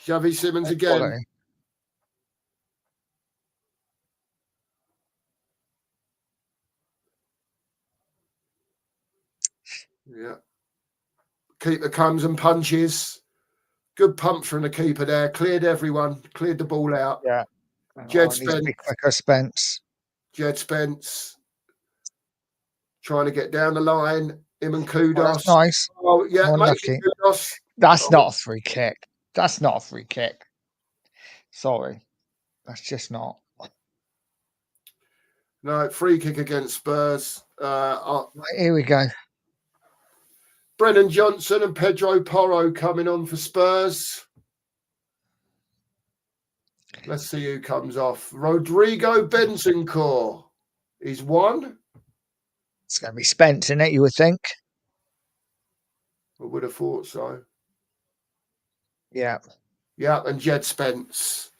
Xavi Simmons again. Quality. Yeah. Keeper comes and punches. Good pump from the keeper there. Cleared everyone. Cleared the ball out. Yeah. Jed Spence. Be quicker, Spence. Jed Spence. Trying to get down the line. Him and Kudos. Oh, that's nice. Oh, yeah. Unlucky. Kudos. That's not a free kick. That's not a free kick. Sorry. That's just not. No, free kick against Spurs. Here we go. Brennan Johnson and Pedro Porro coming on for Spurs. Let's see who comes off. Rodrigo Bentancur is one. It's going to be Spence, isn't it, you would think? I would have thought so. Yeah. Yeah, and Jed Spence.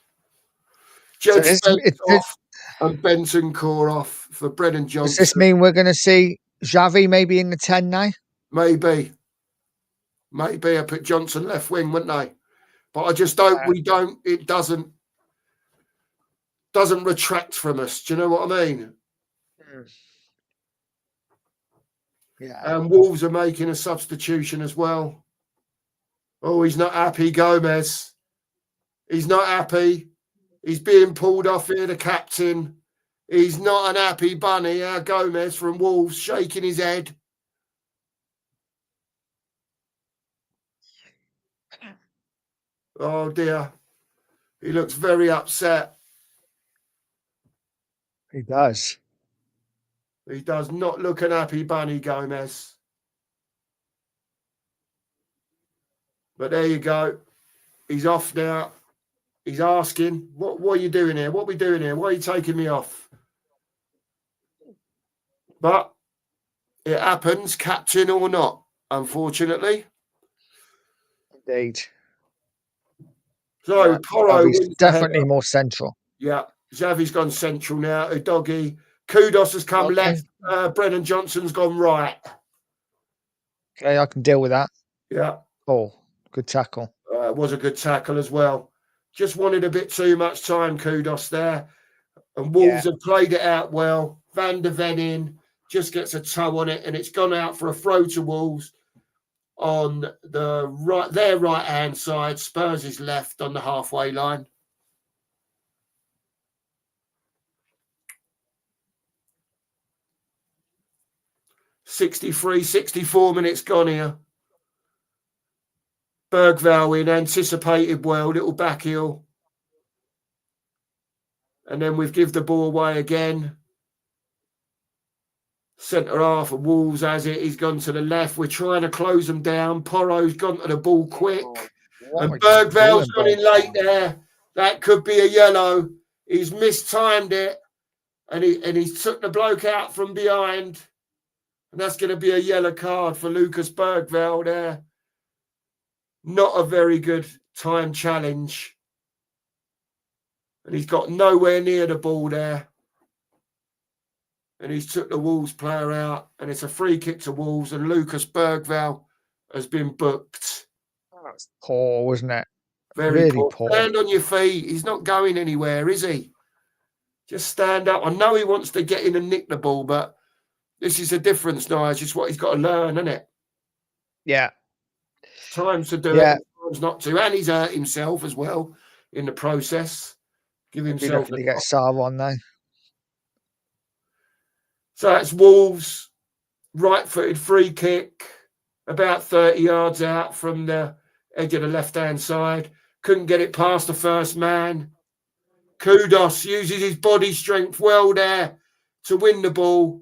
Jed Spence off and Bentancur off for Brennan Johnson. Does this mean we're going to see Xavi maybe in the 10 now? Maybe. I put Johnson left wing, wouldn't I? But I just don't, it doesn't retract from us. Do you know what I mean? Yeah. And Wolves are making a substitution as well. Oh, he's not happy, Gomez. He's not happy. He's being pulled off here, the captain. He's not an happy bunny. Gomez from Wolves shaking his head. Oh, dear. He looks very upset. He does. He does not look an happy bunny, Gomez. But there you go. He's off now. He's asking, what are you doing here? What are we doing here? Why are you taking me off? But it happens, captain or not, unfortunately. Indeed. So, Porro is definitely more central. Yeah. Xavi's gone central now. Udogie. Kudos has come left. Brennan Johnson's gone right. Okay, I can deal with that. Yeah. Oh, good tackle. It was a good tackle as well. Just wanted a bit too much time, Kudos there. And Wolves have played it out well. Van der Ven just gets a toe on it, and it's gone out for a throw to Wolves on the right, their right-hand side. Spurs is left on the halfway line. $63-64 minutes gone here. Bergvall in, anticipated well, little back heel. And then we've give the ball away again. Centre half of Wolves has it. He's gone to the left. We're trying to close them down. Porro's gone to the ball quick. What And are you Bergval's doing, gone in late there. That could be a yellow. He's mistimed it, and he's took the bloke out from behind. And that's going to be a yellow card for Lucas Bergval there. Not a very good time challenge. And he's got nowhere near the ball there. And he's took the Wolves player out. And it's a free kick to Wolves. And Lucas Bergval has been booked. That's poor, wasn't it? Very Really poor. poor. Stand on your feet. He's not going anywhere, is he? Just stand up. I know he wants to get in and nick the ball, but this is the difference now. It's just what he's got to learn, isn't it? Yeah. Times to do Yeah. it, times not to. And he's hurt himself as well in the process. Give Be himself looking to get Saar on though. So that's Wolves, right-footed free kick, about 30 yards out from the edge of the left-hand side. Couldn't get it past the first man. Kudos uses his body strength well there to win the ball.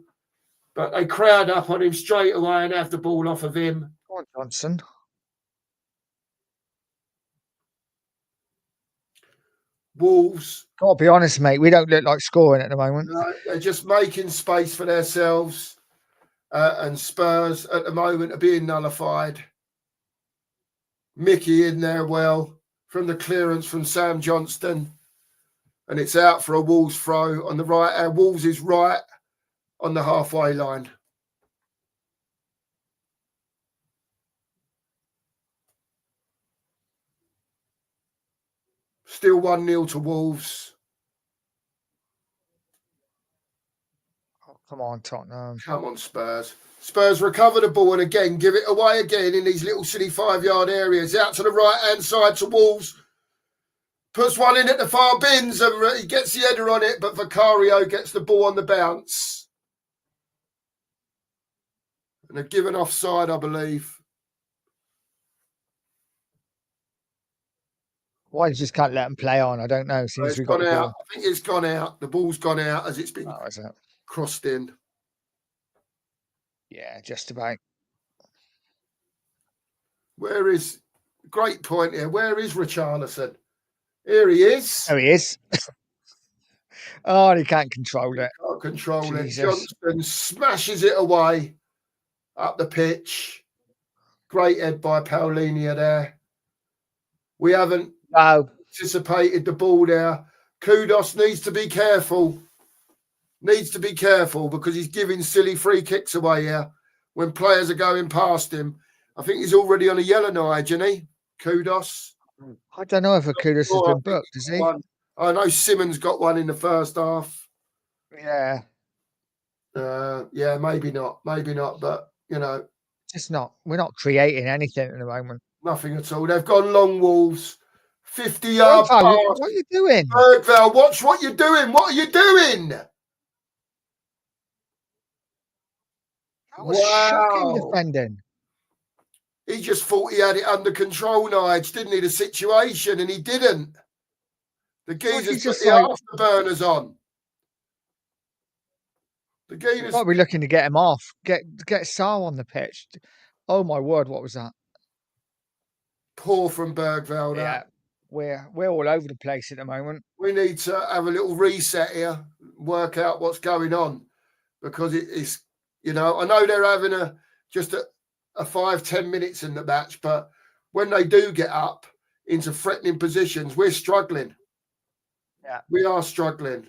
But they crowd up on him straight away and have the ball off of him. Come on, Johnson. Wolves. Gotta be honest, mate. We don't look like scoring at the moment. No, they're just making space for themselves. And Spurs at the moment are being nullified. Mickey in there well from the clearance from Sam Johnston. And it's out for a Wolves throw on the right. Wolves is right on the halfway line. Still 1-0 to Wolves. Oh, come on, Tottenham. Come on, Spurs. Spurs recover the ball and again give it away again in these little silly 5-yard areas. Out to the right-hand side to Wolves. Puts one in at the far bins and he gets the header on it, but Vicario gets the ball on the bounce. And they're given offside, I believe. Why you just can't let them play on? I don't know. Since It's we got gone the out. ball. I think it's gone out. The ball's gone out as it's been Oh, is it? crossed in. Yeah, just about. Where is... Great point here. Where is Richarlison? Here he is. There he is. Oh, he can't control it. Can't control Jesus. it. Johnston smashes it away up the pitch. Great head by Paulinia there. We haven't anticipated the ball there. Kudos needs to be careful. Needs to be careful because he's giving silly free kicks away here when players are going past him. I think he's already on a yellow now, isn't he? Kudos. I don't know if Kudos has been booked, has he? I know Simmons got one in the first half. Yeah. Yeah, maybe not. Maybe not. But, you know. Just not. We're not creating anything at the moment. Nothing at all. They've gone long, Wolves. 50-yard pass. What are you doing? Bergval, watch what you're doing. What are you doing? That was shocking defending. He just thought he had it under control, Nige, didn't he? The situation, and he didn't. The geezer's got the afterburners on. The geezer's might be looking to get him off. Get Saar on the pitch. Oh my word, what was that? Poor from Bergval. Yeah, we're all over the place at the moment. We need to have a little reset here, work out what's going on, because it's, you know, I know they're having a 5-10 minutes in the match, but when they do get up into threatening positions, we're struggling. Yeah, we are struggling.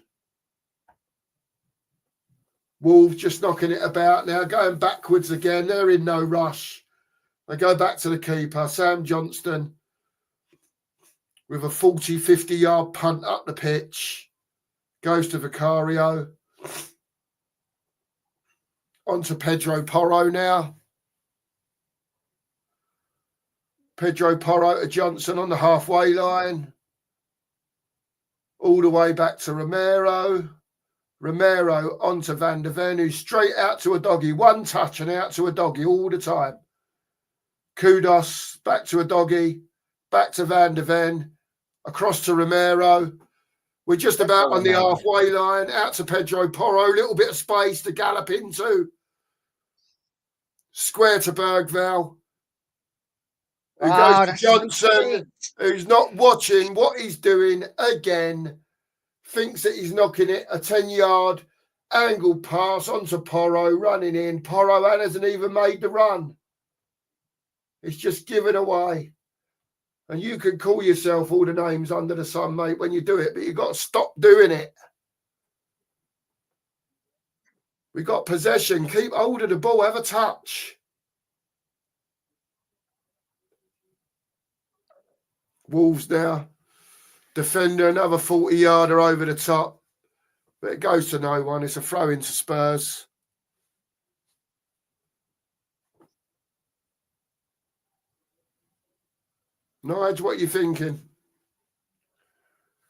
Wolves just knocking it about now, going backwards again. They're in no rush. They go back to the keeper, Sam Johnston, with a 40, 50-yard punt up the pitch. Goes to Vicario. On to Pedro Porro now. Pedro Porro to Johnson on the halfway line. All the way back to Romero. Romero onto Van der Ven, who's straight out to a doggy. One touch and out to a doggy all the time. Kudos, back to a doggy. Back to Van der Ven. Across to Romero. We're just about on the halfway line. Out to Pedro Porro. Little bit of space to gallop into. Square to Bergval. who goes Wow, to that's Johnson, who's not watching what he's doing again, thinks that he's knocking it a 10-yard angle pass onto Porro, running in. Porro hasn't even made the run. It's just given away. And you can call yourself all the names under the sun, mate, when you do it, but you've got to stop doing it. We got possession. Keep hold of the ball. Have a touch. Wolves now. Defender, another 40-yarder over the top. But it goes to no one. It's a throw into Spurs. Nigel, what are you thinking?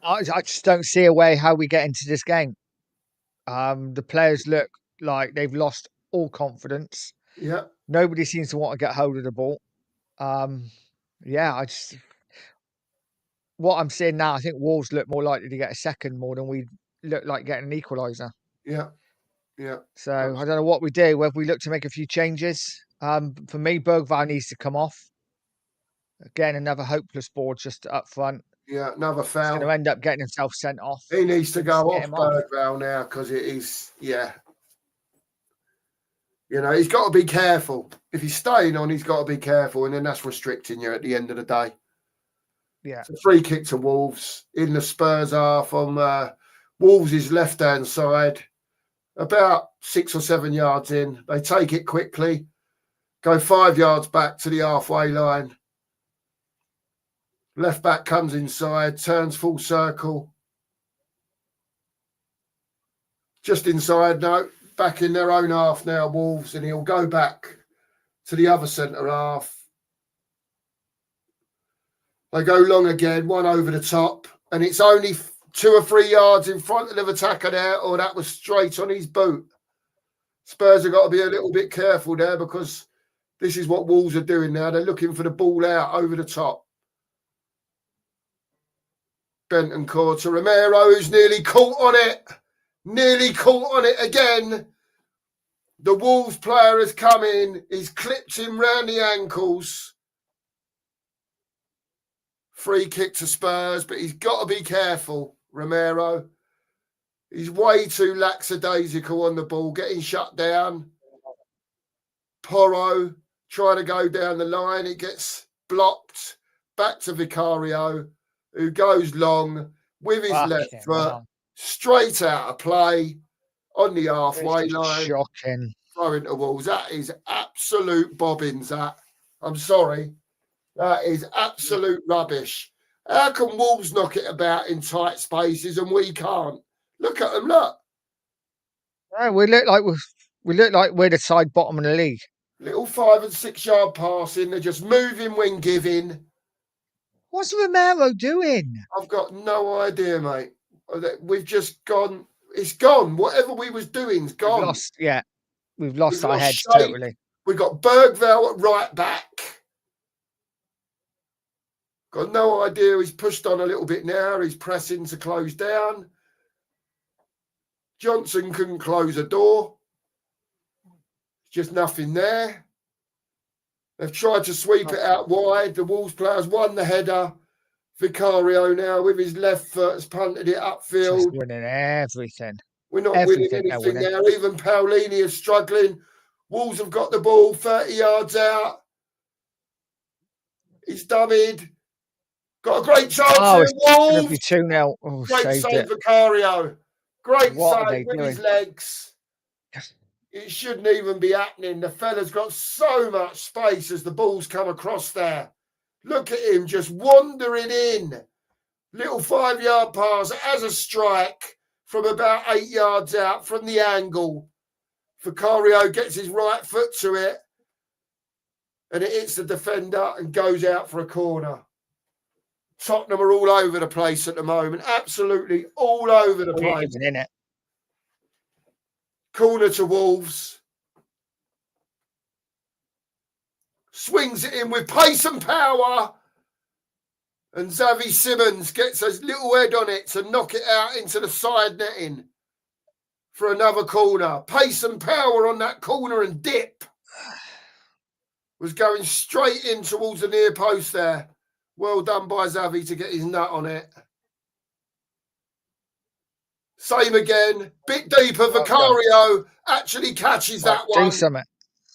I just don't see a way how we get into this game. The players look like they've lost all confidence. Yeah. Nobody seems to want to get hold of the ball. What I'm seeing now, I think Wolves look more likely to get a second more than we look like getting an equaliser. Yeah. Yeah. So I don't know what we do, whether we look to make a few changes. For me, Bergvall needs to come off. Again, another hopeless board just up front. Yeah, another He's going to foul. end up getting himself sent off. He needs to go Get off him off. Bergvall now because it is, yeah. You know, he's got to be careful. If he's staying on, he's got to be careful, and then that's restricting you at the end of the day. Yeah. It's a free kick to Wolves in the Spurs half on Wolves' left-hand side, about 6 or 7 yards in. They take it quickly, go 5 yards back to the halfway line. Left back comes inside, turns full circle. Just inside, no, back in their own half now, Wolves, and he'll go back to the other centre half. They go long again, one over the top, and it's only 2 or 3 yards in front of the attacker there, or that was straight on his boot. Spurs have got to be a little bit careful there because this is what Wolves are doing now. They're looking for the ball out over the top. Bentancur to Romero, who's nearly caught on it. Nearly caught on it again. The Wolves player has come in. He's clipped him round the ankles. Free kick to Spurs, but he's got to be careful, Romero. He's way too lackadaisical on the ball, getting shut down. Porro trying to go down the line. It gets blocked. Back to Vicario, who goes long with his left foot, straight out of play on the halfway line. Shocking. Throwing to Wolves. That is absolute bobbins, that. I'm sorry. That is absolute rubbish. How can Wolves knock it about in tight spaces and we can't? Look at them, look. Yeah, we look like we're the side bottom of the league. Little 5 and 6 yard passing. They're just moving when giving. What's Romero doing? I've got no idea, mate. We've just gone. It's gone. Whatever we was doing's gone. We've lost our heads shape. totally. We've got Bergvall at right back. Got no idea. He's pushed on a little bit now. He's pressing to close down. Johnson couldn't close a door. Just nothing there. They've tried to sweep it out wide. The Wolves players won the header. Vicario now with his left foot has punted it upfield. Just winning everything. We're not winning anything now. Even Paolini is struggling. Wolves have got the ball 30 yards out. He's dummied. Got a great chance here, Wolves. Be 2-0. Oh, great save, Vicario. Great save with his legs. Yes. It shouldn't even be happening. The fella's got so much space as the ball's come across there. Look at him just wandering in. Little 5 yard pass as a strike from about 8 yards out from the angle. Vicario gets his right foot to it and it hits the defender and goes out for a corner. Tottenham are all over the place at the moment. Absolutely all over the place. In it. Corner to Wolves. Swings it in with pace and power. And Xavi Simons gets a little head on it to knock it out into the side netting for another corner. Pace and power on that corner and dip. was going straight in towards the near post there. Well done by Xavi to get his nut on it. Same again. Bit deeper. Vicario actually catches that Do one something.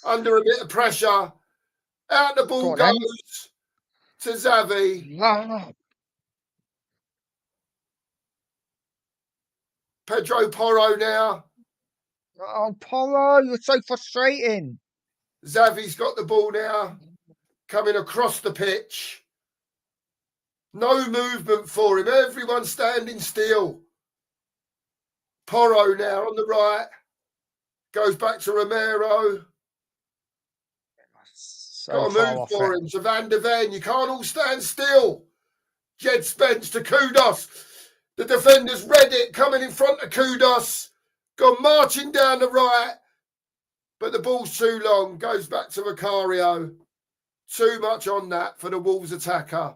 under a bit of pressure. Out the ball Go on, goes to Xavi. then. Pedro Porro now. Oh, Polo, you're so frustrating. Xavi's got the ball now. Coming across the pitch. No movement for him. Everyone standing still. Porro now on the right. Goes back to Romero. So Got to far move off for it. him. To Van der Ven. You can't all stand still. Jed Spence to Kudos. The defenders read it. Coming in front of Kudos. Gone marching down the right. But the ball's too long. Goes back to Vicario. Too much on that for the Wolves attacker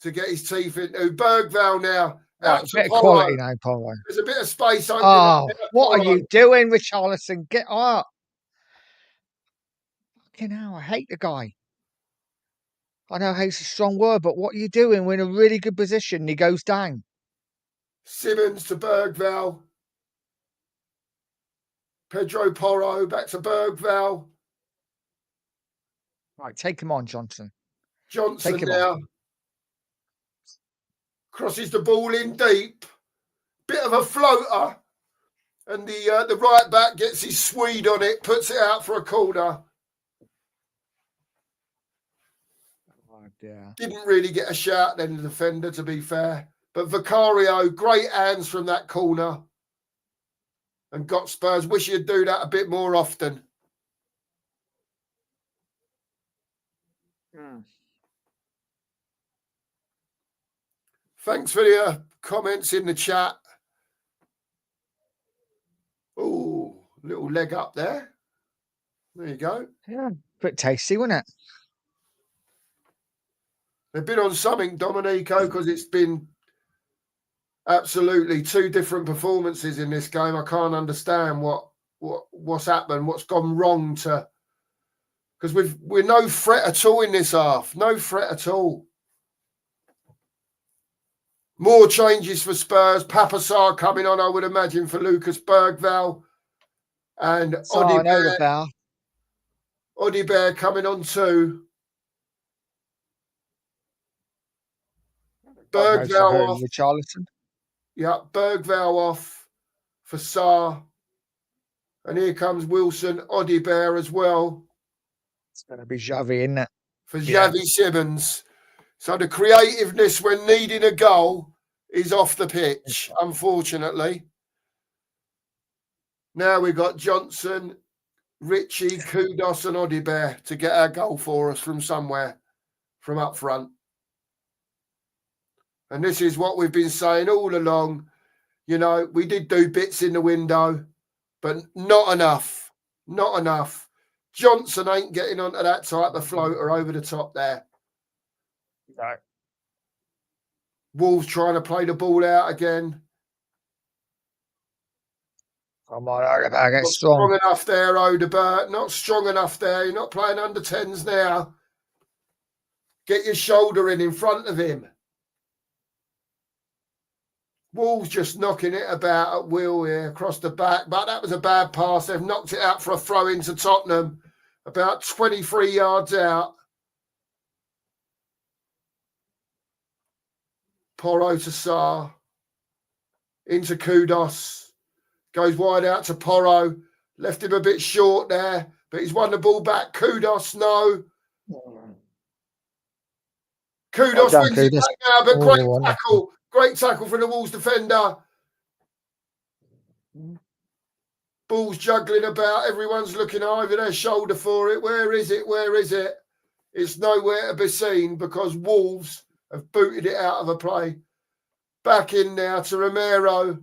to get his teeth into. Bergvall now. Right, Out to bit of Porro. quality now, Polo. There's a bit of space opening Oh, up there. what are Porro. you doing, Richarlison? Get up. Fucking hell, I hate the guy. I know hate's a strong word, but what are you doing? We're in a really good position and he goes down. Simmons to Bergvall. Pedro Porro back to Bergvall. Right, take him on, Johnson. Johnson Take him now. Crosses the ball in deep. Bit of a floater. And the right back gets his Swede on it, puts it out for a corner. Oh, dear. Didn't really get a shout then, the defender, to be fair. But Vicario, great hands from that corner. And got Spurs. Wish you'd do that a bit more often. Thanks for your comments in the chat. Oh, little leg up there. There you go. Yeah, bit tasty, wasn't it? They've been on something, Dominico, because it's been absolutely two different performances in this game. I can't understand what's happened, what's gone wrong to, because we're no threat at all in this half. No threat at all. More changes for Spurs. Papasar coming on, I would imagine, for Lucas Bergvall. And Odibert coming on too. Bergvall off. Richarlison. Yeah, Bergvall off for Sarr. And here comes Wilson, Odibert as well. It's going to be Xavi, isn't it? For Xavi Simmons. So the creativeness when needing a goal is off the pitch, unfortunately. Now we've got Johnson, Richie, Kudos and Odibert to get our goal for us from somewhere, from up front. And this is what we've been saying all along. You know, we did do bits in the window, but not enough. Not enough. Johnson ain't getting onto that type of floater over the top there. No. Wolves trying to play the ball out again. Come on, Odibert, get Not strong. strong enough there, Odibert. Not strong enough there. You're not playing under 10s now. Get your shoulder in front of him. Wolves just knocking it about at will here across the back. But that was a bad pass. They've knocked it out for a throw into Tottenham. About 23 yards out. Porro to Sarr. Into Kudos. Goes wide out to Porro. Left him a bit short there. But he's won the ball back. Kudos, no. Kudos wins it back now. But great tackle. Great tackle from the Wolves defender. Ball's juggling about. Everyone's looking over their shoulder for it. Where is it? Where is it? It's nowhere to be seen because Wolves have booted it out of a play. Back in now to Romero.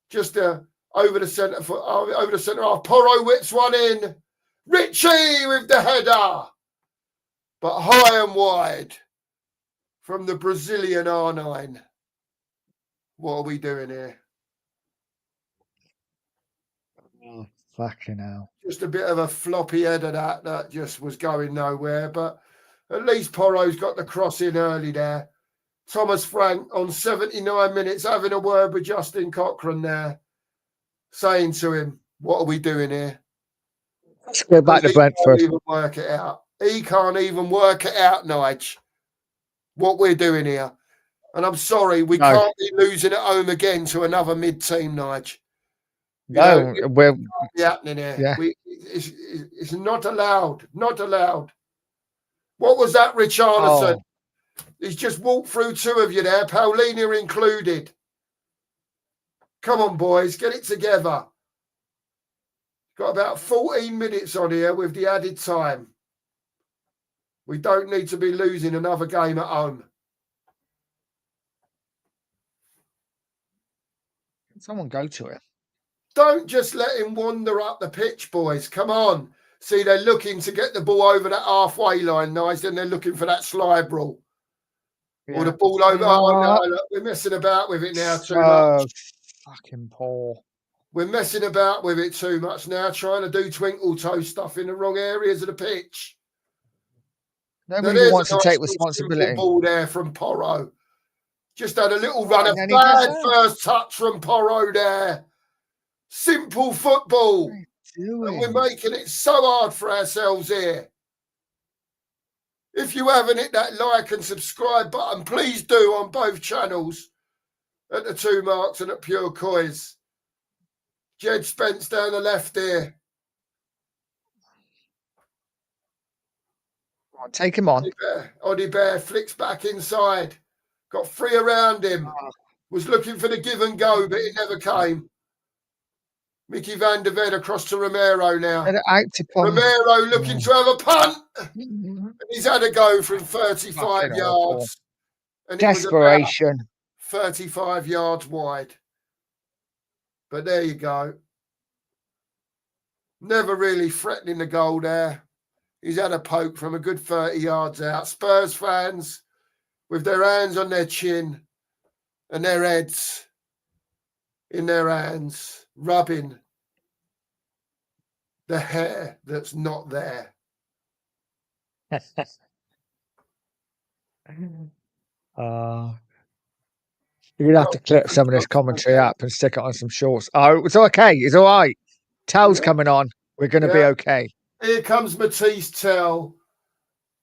Just over the centre half. Porro whips one in. Richie with the header. But high and wide from the Brazilian R9. What are we doing here? Fucking hell. Just a bit of a floppy header that just was going nowhere. But at least Porro's got the cross in early there. Thomas Frank on 79 minutes having a word with Justin Cochrane there, saying to him, what are we doing here? Let's go back to He Brentford. can't even work it out. He can't even work it out, Nige, what we're doing here. And I'm sorry, we can't be losing at home again to another mid-team, Nige. No, we're be happening here. Yeah. It's not allowed. Not allowed. What was that, Richarlison? Oh. He's just walked through two of you there, Paulina included. Come on, boys, get it together. Got about 14 minutes on here with the added time. We don't need to be losing another game at home. Can someone go to him? Don't just let him wander up the pitch, boys. Come on. See, they're looking to get the ball over that halfway line, nice, and they're looking for that slide rule. Yeah. Or the ball over. Oh, no, look, we're messing about with it now too much. Fucking poor. We're messing about with it too much now, trying to do twinkle toe stuff in the wrong areas of the pitch. Nobody wants to take responsibility. Ball there from Porro. Just had a little run of bad first touch from Porro there. Simple football. And we're making it so hard for ourselves here. If you haven't hit that like and subscribe button, please do on both channels. At the Two Marks and at Pure Coys. Jed Spence down the left here. Take him on. Oddie Bear flicks back inside. Got three around him. Was looking for the give and go, but it never came. Mickey van der Ven across to Romero now. Romero looking to have a punt. And he's had a go from 35 yards. And desperation. 35 yards wide. But there you go. Never really threatening the goal there. He's had a poke from a good 30 yards out. Spurs fans with their hands on their chin and their heads in their hands, rubbing the hair that's not there. You're going to have to clip some of this commentary up and stick it on some shorts. Oh, it's okay. It's all right. Tell's coming on. We're going to be okay. Here comes Matisse Tell.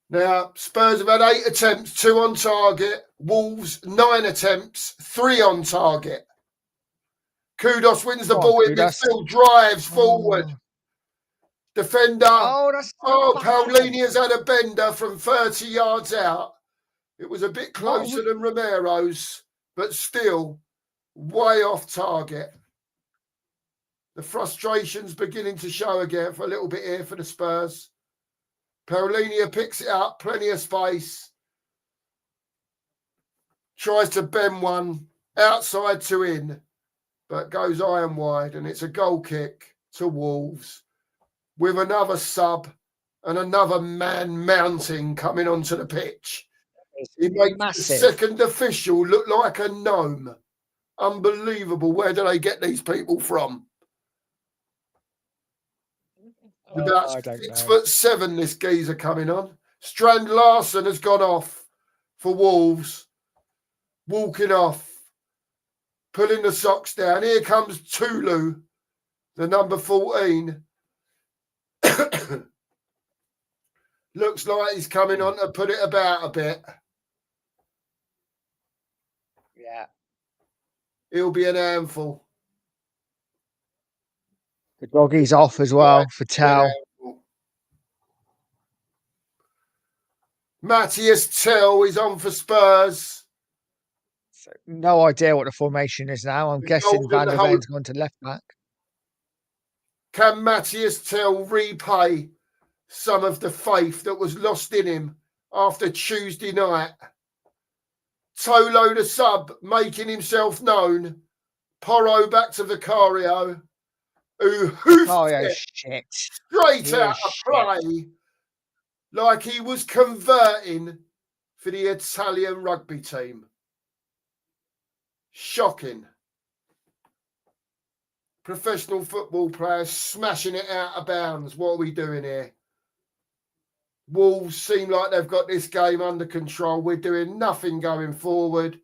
Now, Spurs have had 8 attempts, 2 on target. Wolves, 9 attempts, 3 on target. Kudos wins the ball in midfield, drives forward. Defender. Paulini has had a bender from 30 yards out. It was a bit closer than Romero's, but still way off target. The frustration's beginning to show again for a little bit here for the Spurs. Paulini picks it up, plenty of space. Tries to bend one outside to in, but goes iron wide, and it's a goal kick to Wolves with another sub and another man mounting coming onto the pitch. He makes the second official look like a gnome. Unbelievable. Where do they get these people from? About 6'7", this geezer coming on. Strand Larson has gone off for Wolves. Walking off. Pulling the socks down. Here comes Tulu, the number 14. Looks like he's coming on to put it about a bit. Yeah. He'll be an handful. The doggy's off as well for Tell. Matthias Tell is on for Spurs. So, no idea what the formation is now. I'm guessing Van der Ven's gone to left back. Can Matthias Tell repay some of the faith that was lost in him after Tuesday night? Tolo the sub making himself known. Porro back to Vicario, who hoofed it straight out of play like he was converting for the Italian rugby team. Shocking. professional football players smashing it out of bounds. What are we doing here? Wolves seem like they've got this game under control. We're doing nothing going forward.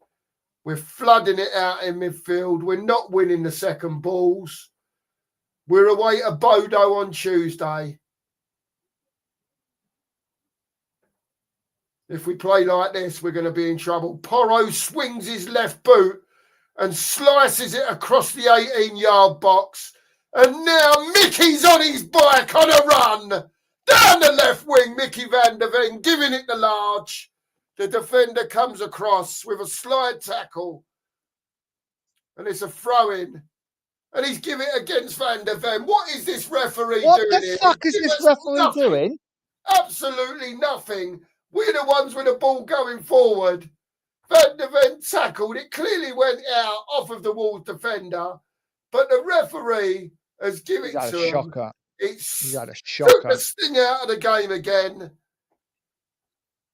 We're flooding it out in midfield. We're not winning the second balls. We're away to Bodo on Tuesday. If we play like this, we're going to be in trouble. Porro swings his left boot and slices it across the 18-yard box. And now Mickey's on his bike on a run. Down the left wing, Mickey van der Ven giving it the large. The defender comes across with a slide tackle. And it's a throw-in. And he's giving it against van der Ven. What is this referee doing here? What the fuck is this referee doing? Absolutely nothing. We're the ones with the ball going forward. Van der Ven tackled. It clearly went out off of the Wolves defender. But the referee has given it to him. He's had a Took shocker. the sting out of the game again.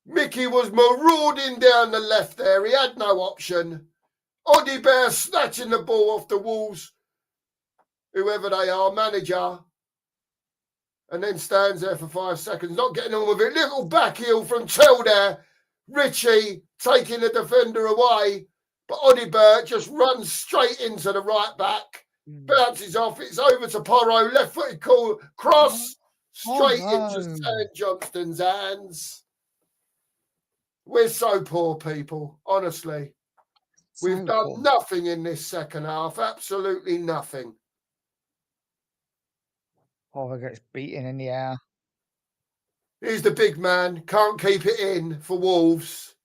Mickey was marauding down the left there. He had no option. Oddie Bear snatching the ball off the Wolves, whoever they are, manager, and then stands there for 5 seconds, not getting on with it. Little back heel from Tell there. Richie taking the defender away, but Oddie just runs straight into the right back, bounces off. It's over to Porro, left-footed cross, straight into Stan Johnston's hands. We're so poor, people, honestly. We've done nothing in this second half, absolutely nothing. Porro gets beaten in the air. He's the big man, can't keep it in for Wolves.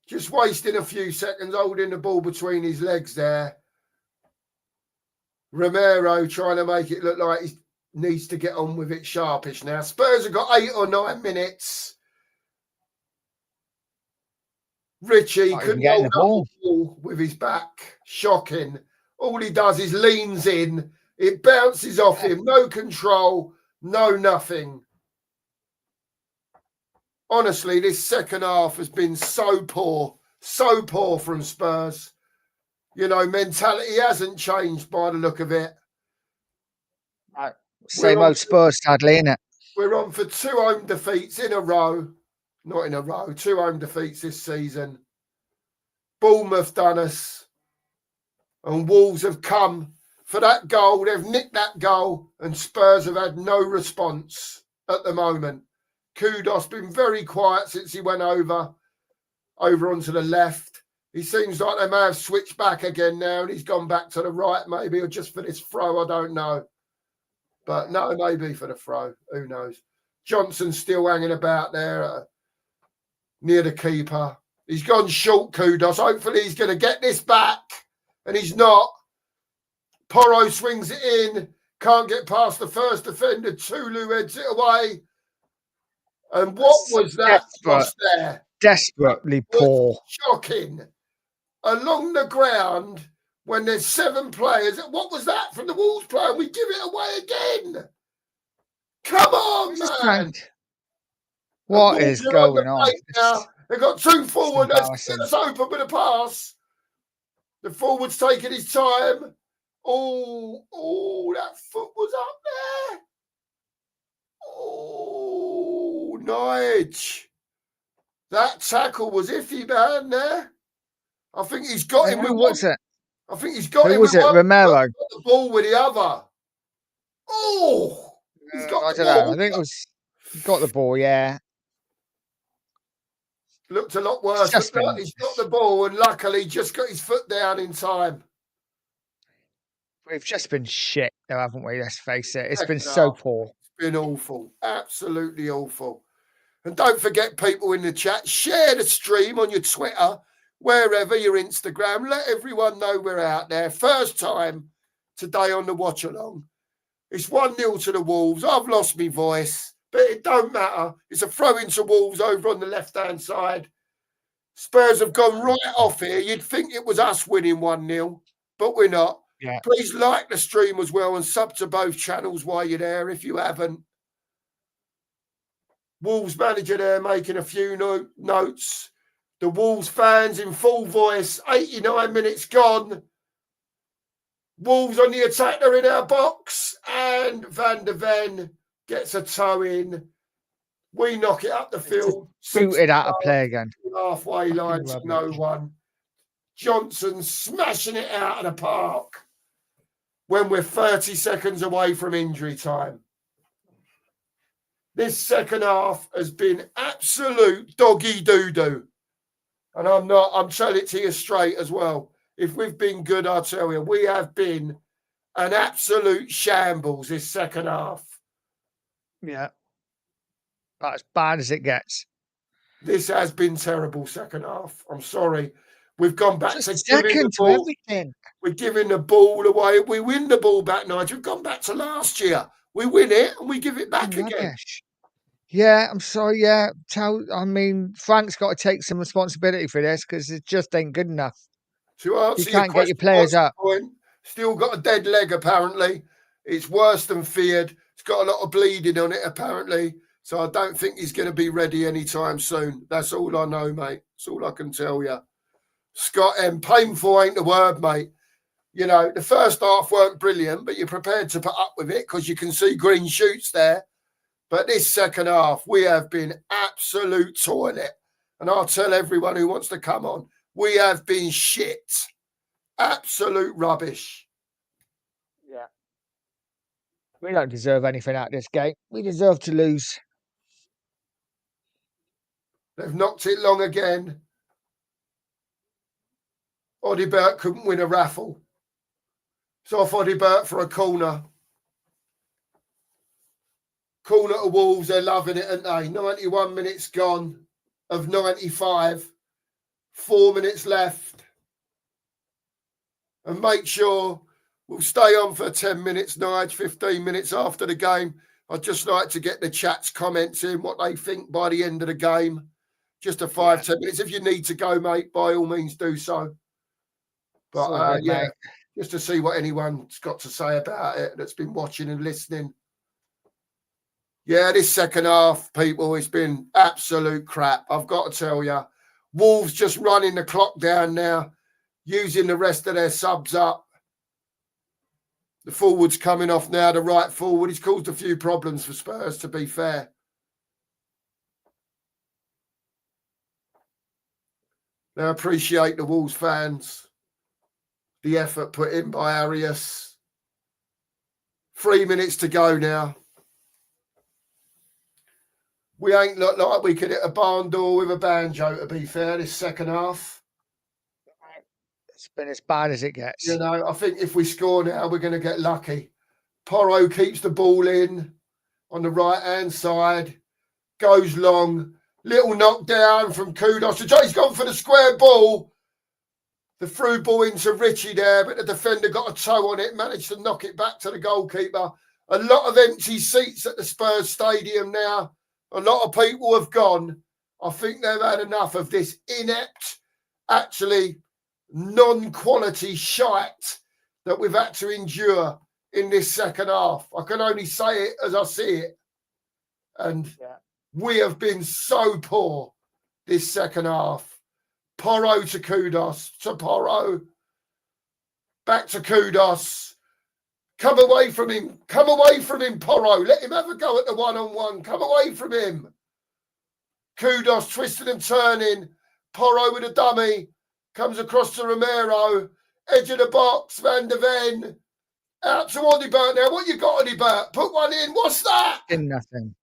Just wasting a few seconds holding the ball between his legs there. Romero trying to make it look like he needs to get on with it sharpish now. Spurs have got 8 or 9 minutes. Richie couldn't hold up the ball with his back. Shocking. All he does is leans in. It bounces off him. No control. No nothing. Honestly, this second half has been so poor from Spurs. You know, mentality hasn't changed by the look of it. Same old Spurs, sadly, isn't it? We're on for 2 home defeats in a row. Not in a row, 2 home defeats this season. Bournemouth done us. And Wolves have come for that goal. They've nicked that goal. And Spurs have had no response at the moment. Kudos been very quiet since he went over onto the left. He seems like they may have switched back again now. And he's gone back to the right maybe. Or just for this throw, I don't know. But no, maybe for the throw. Who knows? Johnson's still hanging about there near the keeper. He's gone short, Kudos. Hopefully he's going to get this back. And he's not. Porro swings it in. Can't get past the first defender. Tulu heads it away. And what was that cross there? Desperately poor. Shocking. Along the ground, when there's 7 players. What was that from the Wolves player? We give it away again. Come on, man. What is going on? They've got 2 forward. It's open with a pass. The forward's taking his time. Oh, that foot was up there. Oh, Nige. That tackle was iffy, man, there. I think he's got him with what's it? I think he's got him with one. Romero. Got the ball with the other. Oh, he's got I the don't ball. know. I think it was got the ball, yeah. Looked a lot worse. He's got the ball and luckily just got his foot down in time. We've just been shit, though, haven't we? Let's face it. It's been so poor. It's been awful. Absolutely awful. And don't forget, people in the chat, share the stream on your Twitter, wherever, your Instagram. Let everyone know we're out there. First time today on the watch along. It's 1-0 to the Wolves. I've lost my voice, but it don't matter. It's a throw into Wolves over on the left-hand side. Spurs have gone right off here. You'd think it was us winning 1-0, but we're not. Yeah. Please like the stream as well and sub to both channels while you're there if you haven't. Wolves manager there making a few notes. The Wolves fans in full voice. 89 minutes gone. Wolves on the attack. They're in our box. And Van der Ven gets a toe in. We knock it up the field. Booted out of play again. Halfway line to rubbish. no one. Johnson smashing it out of the park when we're 30 seconds away from injury time. This second half has been absolute doggy doo-doo. And I'm telling it to you straight as well. If we've been good, I'll tell you, we have been an absolute shambles this second half. Yeah. About as bad as it gets. This has been terrible second half. I'm sorry. We've gone back to Just giving the second to ball. everything. We're giving the ball away. We win the ball back, Nigel. We've gone back to last year. We win it and we give it back again. Rubbish. Yeah, I'm sorry. Yeah, Frank's got to take some responsibility for this because it just ain't good enough. To answer You can't your get your question, players up. point, still got a dead leg, apparently. It's worse than feared. It's got a lot of bleeding on it, apparently. So I don't think he's going to be ready anytime soon. That's all I know, mate. That's all I can tell you. Scott M. Painful ain't the word, mate. You know, the first half weren't brilliant, but you're prepared to put up with it because you can see green shoots there. But this second half, we have been absolute toilet. And I'll tell everyone who wants to come on, we have been shit. Absolute rubbish. Yeah. We don't deserve anything out of this game. We deserve to lose. They've knocked it long again. Odibert couldn't win a raffle. It's off Odibert for a corner. Corner to Wolves, they're loving it, aren't they? 91 minutes gone of 95. 4 minutes left. And make sure we'll stay on for 10 minutes, Nige, 15 minutes after the game. I'd just like to get the chat's comments in, what they think by the end of the game. Just a 10 minutes. If you need to go, mate, by all means do so. But Mate. just to see what anyone's got to say about it that's been watching and listening. Yeah, this second half, people, it's been absolute crap. I've got to tell you. Wolves just running the clock down now, using the rest of their subs up. The forward's coming off now, the right forward. He's caused a few problems for Spurs, to be fair. Now, I appreciate the Wolves fans, the effort put in by Arias. 3 minutes to go now. We ain't looked like we could hit a barn door with a banjo, to be fair, this second half. It's been as bad as it gets. You know, I think if we score now, we're going to get lucky. Porro keeps the ball in on the right-hand side, goes long, little knockdown from Kudos. He's gone for the square ball. The through ball into Richie there, but the defender got a toe on it, managed to knock it back to the goalkeeper. A lot of empty seats at the Spurs stadium now. A lot of people have gone. I think they've had enough of this inept, actually non-quality shite that we've had to endure in this second half. I can only say it as I see it. And we have been so poor this second half. Porro to Kudos, to Porro. Back to Kudos. Come away from him. Come away from him, Porro. Let him have a go at the one-on-one. Come away from him. Kudos twisting and turning. Porro with a dummy. Comes across to Romero. Edge of the box. Van der Ven. Out to Odibert now. What you got, Odibert? Put one in. What's that? In nothing.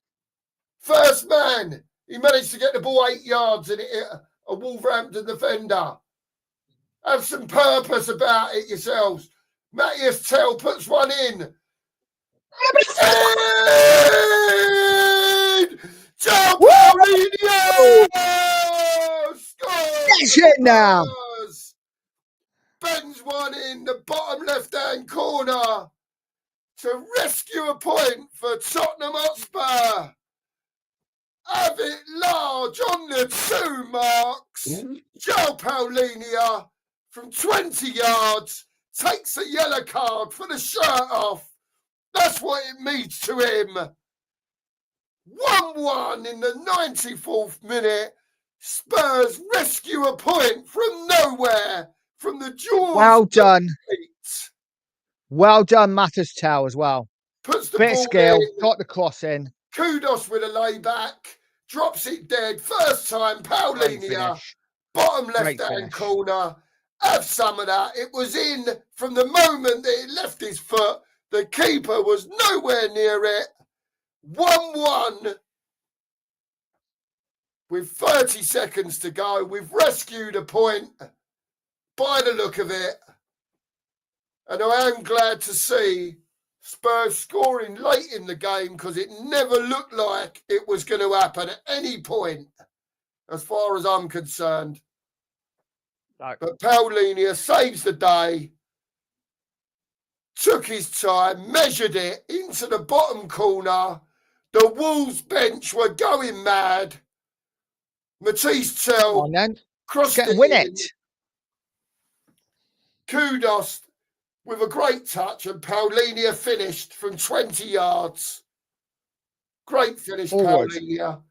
First man. He managed to get the ball 8 yards and it hit a Wolverhampton defender. Have some purpose about it yourselves. Matthias Tell puts one in. Joe Paulinho! That's it now. Bends one in the bottom left-hand corner to rescue a point for Tottenham Hotspur. Have it large on the 2 marks. Joe Paulinho from 20 yards takes a yellow card for the shirt off. That's what it means to him. 1-1 in the 94th minute. Spurs rescue a point from nowhere, from the jaws. Well done. Well done, Matters Tell as well. Puts the Bit of ball skill, in. got the cross in. Kudos with a layback. Drops it dead. First time, Great Paulinia. finish. Bottom Great left-hand finish. corner. Have some of that. It was in from the moment that it left his foot. The keeper was nowhere near it. 1-1 with 30 seconds to go. We've rescued a point by the look of it. And I am glad to see Spurs scoring late in the game because it never looked like it was going to happen at any point, as far as I'm concerned. Like, But Paulinia saves the day, took his time, measured it into the bottom corner. The Wolves bench were going mad. Matisse come Tell on then. crossed Get it and win in. it. Kudos with a great touch, and Paulinia finished from 20 yards. Great finish, Forward. Paulinia.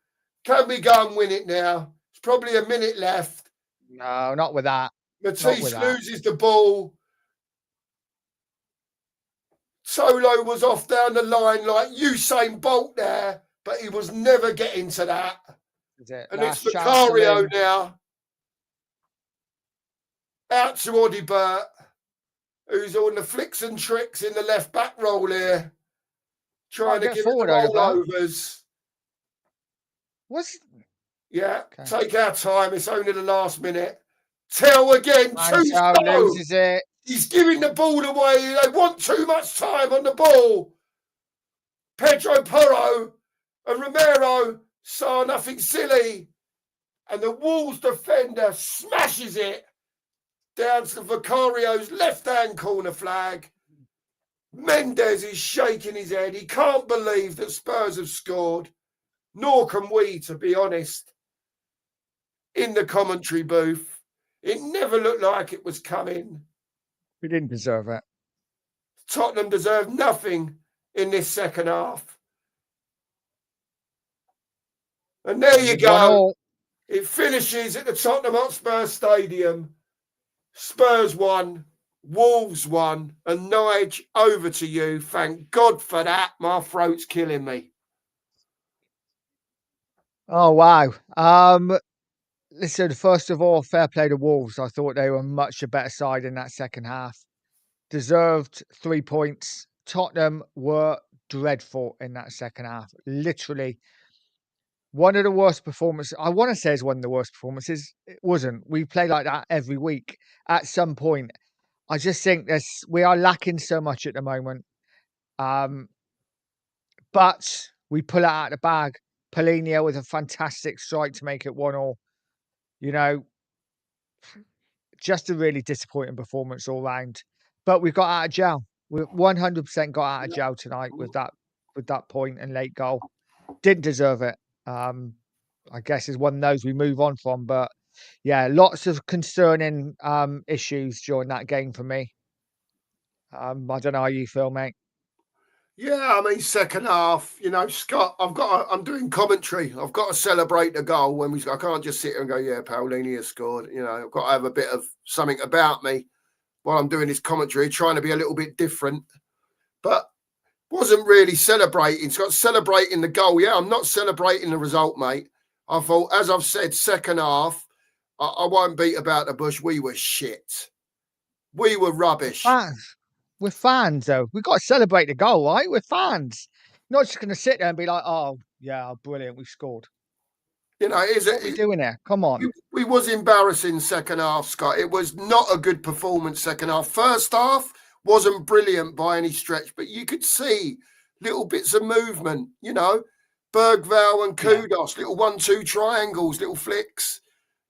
Can we go and win it now? It's probably a minute left. No, not with that. Matisse that. loses the ball. Solo was off down the line like Usain Bolt there, but he was never getting to that. Is it? And Last it's chance to Vicario win. now. Out to Odibert, who's on the flicks and tricks in the left back role here. Trying to get give forward, it the Odibert. rollovers. What's Yeah, Okay. take our time. It's only the last minute. Tell again, too Mantel slow. loses it? He's giving the ball away. They want too much time on the ball. Pedro Porro and Romero saw nothing silly. And the Wolves defender smashes it down to Vicario's left-hand corner flag. Mendes is shaking his head. He can't believe that Spurs have scored. Nor can we, to be honest. In the commentary booth, it never looked like it was coming. We didn't deserve it. Tottenham deserved nothing in this second half. And there you go. It finishes at the Tottenham Hotspur Stadium. Spurs won, Wolves won, and Nige, over to you. Thank God for that. My throat's killing me. Oh wow. Listen, first of all, fair play to Wolves. I thought they were much a better side in that second half. Deserved 3 points. Tottenham were dreadful in that second half. Literally one of the worst performances. I want to say it's one of the worst performances. It wasn't. We play like that every week at some point. I just think we are lacking so much at the moment. But we pull it out of the bag. Paulinho with a fantastic strike to make it 1-1. You know, just a really disappointing performance all round. But we got out of jail. We 100% got out of jail tonight with that point and late goal. Didn't deserve it. I guess is one of those we move on from. But yeah, lots of concerning issues during that game for me. I don't know how you feel, mate. Yeah, I mean, second half, Scott, I'm doing commentary. I've got to celebrate the goal I can't just sit here and go, yeah, Paulinia scored. I've got to have a bit of something about me while I'm doing this commentary, trying to be a little bit different. But wasn't really celebrating. Scott, celebrating the goal. Yeah, I'm not celebrating the result, mate. I thought, as I've said, second half, I won't beat about the bush. We were shit. We were rubbish. We're fans, though. We've got to celebrate the goal, right? We're fans. Not just going to sit there and be like, oh, yeah, brilliant, we scored. What are we doing there? Come on. We was embarrassing second half, Scott. It was not a good performance second half. First half wasn't brilliant by any stretch, but you could see little bits of movement, Bergvall and Kudos, little 1-2 triangles, little flicks,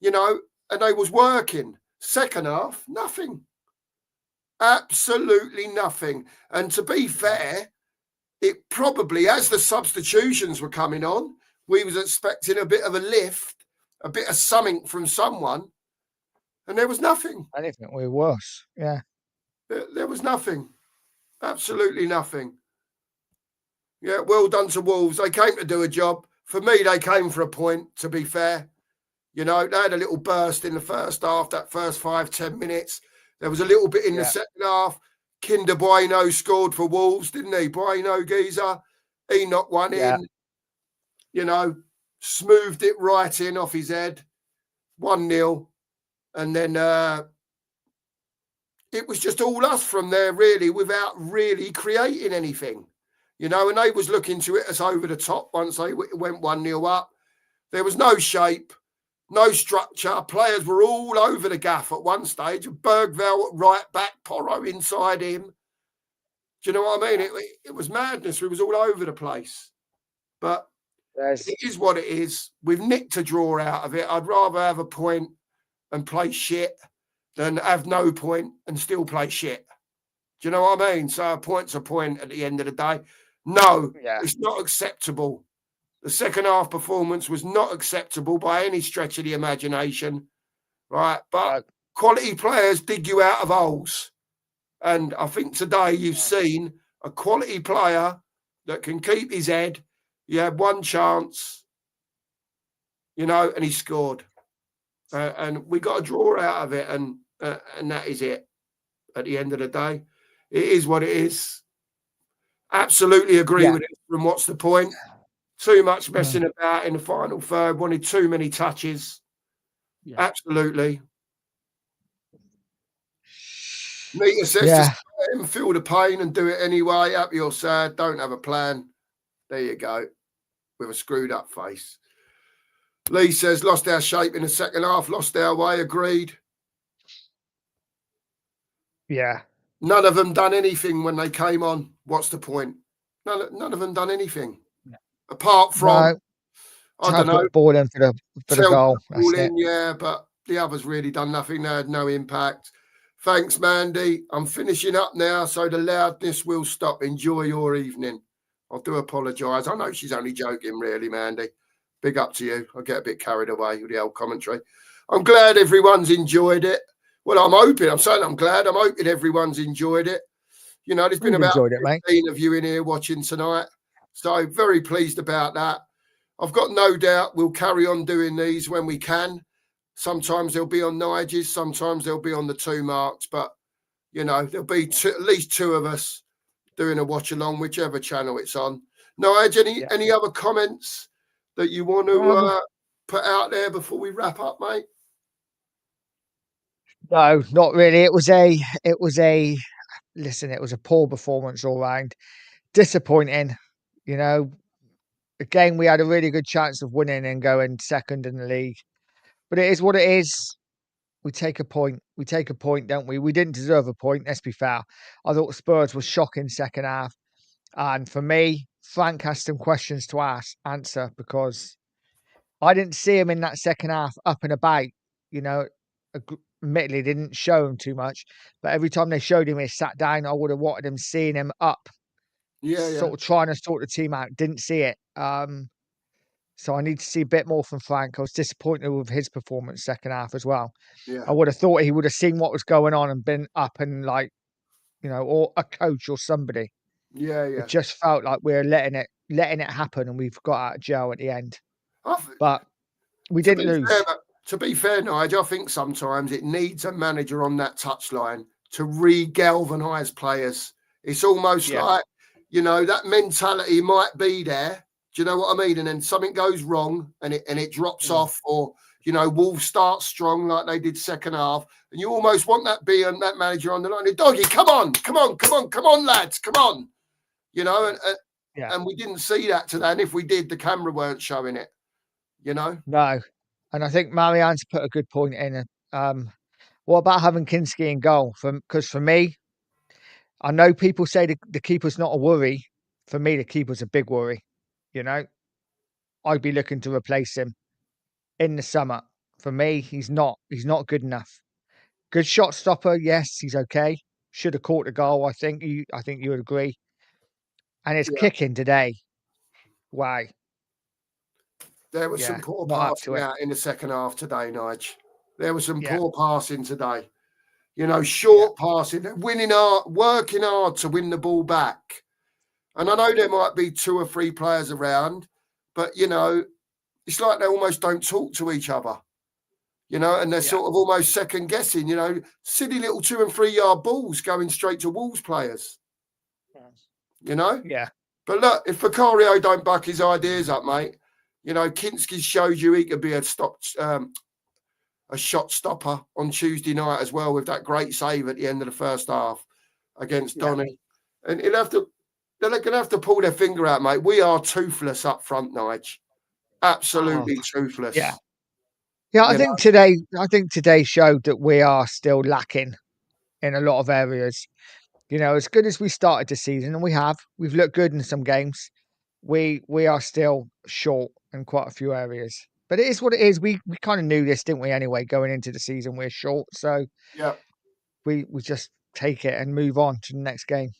and they was working. Second half, nothing. Absolutely nothing. And to be fair, it probably, as the substitutions were coming on, we was expecting a bit of a lift, a bit of something from someone, and there was nothing. Anything we were worse, yeah. There was nothing. Absolutely nothing. Yeah, well done to Wolves. They came to do a job. For me, they came for a point, to be fair. They had a little burst in the first half, that first 5-10 minutes. There was a little bit in the second half. Kinder Bueno scored for Wolves, didn't he? Bueno geezer. He knocked one in, you know, smoothed it right in off his head, 1-0. And then it was just all us from there, really, without really creating anything, you know. And they was looking to hit us over the top once they went 1-0 up. There was no shape, no structure. Players were all over the gaff at one stage. Bergvall at right back, Porro inside him. Do you know what I mean? It was madness. We was all over the place. But it is what it is. We've nicked a draw out of it. I'd rather have a point and play shit than have no point and still play shit. Do you know what I mean? So a point's a point at the end of the day. No, it's not acceptable. The second half performance was not acceptable by any stretch of the imagination, right? But quality players dig you out of holes. And I think today you've seen a quality player that can keep his head. He had one chance, you know, and he scored. And we got a draw out of it, and that is it at the end of the day. It is what it is. Absolutely agree with it. From what's the point? Too much messing about in the final third. Wanted too many touches. Yeah. Absolutely. Nita says just let him feel the pain and do it anyway. Happy or sad, don't have a plan. There you go. With a screwed up face. Lee says lost our shape in the second half, lost our way. Agreed. Yeah. None of them done anything when they came on. What's the point? None of them done anything. Yeah. Apart from, I don't know, ball in for the goal. Ball in, yeah, but the others really done nothing. They had no impact. Thanks, Mandy. I'm finishing up now, so the loudness will stop. Enjoy your evening. I do apologise. I know she's only joking, really, Mandy. Big up to you. I get a bit carried away with the old commentary. I'm glad everyone's enjoyed it. Well, I'm hoping everyone's enjoyed it. You know, there's been about 15 of you in here watching tonight. So very pleased about that. I've got no doubt we'll carry on doing these when we can. Sometimes they'll be on Nigel's, sometimes they'll be on the 2 marks. But, you know, there'll be at least 2 of us doing a watch along, whichever channel it's on. Nigel, any other comments that you want to put out there before we wrap up, mate? No, not really. It was a poor performance all round. Disappointing. You know, again, we had a really good chance of winning and going second in the league. But it is what it is. We take a point. We take a point, don't we? We didn't deserve a point, let's be fair. I thought Spurs was shocking second half. And for me, Frank has some questions to answer because I didn't see him in that second half up and about. You know, admittedly, didn't show him too much. But every time they showed him, he sat down. I would have wanted him seeing him up. Sort of trying to sort the team out. Didn't see it. So I need to see a bit more from Frank. I was disappointed with his performance second half as well. Yeah. I would have thought he would have seen what was going on and been up and like, you know, or a coach or somebody. Yeah. It just felt like we were letting it happen, and we've got out of jail at the end. But we didn't lose. To be fair, Nigel, I think sometimes it needs a manager on that touchline to re-galvanise players. It's almost like, you know, that mentality might be there. Do you know what I mean? And then something goes wrong and it drops off, or, you know, Wolves start strong like they did second half. And you almost want that manager on the line. Doggy, come on, lads, come on. You know, and we didn't see that today. And if we did, the camera weren't showing it, you know? No. And I think Marianne's put a good point in. What about having Kinski in goal? Because for me, I know people say the keeper's not a worry. For me, the keeper's a big worry. You know, I'd be looking to replace him in the summer. For me, he's not good enough. Good shot stopper, yes, he's okay. Should have caught the goal. I think you would agree. And his kicking today, wow. There was some poor passing out in the second half today, Nigel. There was some poor passing today. You know, short passing, winning hard, working hard to win the ball back. And I know there might be 2 or 3 players around, but, you know, it's like they almost don't talk to each other. you know, and they're Yeah. sort of almost second guessing, you know, silly little 2 and 3 yard balls going straight to Wolves players, you know. Yeah. But look, if Vicario don't back his ideas up, mate, you know, Kinski showed you he could be a shot stopper on Tuesday night as well with that great save at the end of the first half against Donny. And they're going to have to pull their finger out, mate. We are toothless up front, Nige. Absolutely toothless. Yeah. Yeah, I think today showed that we are still lacking in a lot of areas. You know, as good as we started the season, and we've looked good in some games. We are still short in quite a few areas. But it is what it is. We kind of knew this, didn't we? Anyway, going into the season, we're short, so Yeah. we just take it and move on to the next game.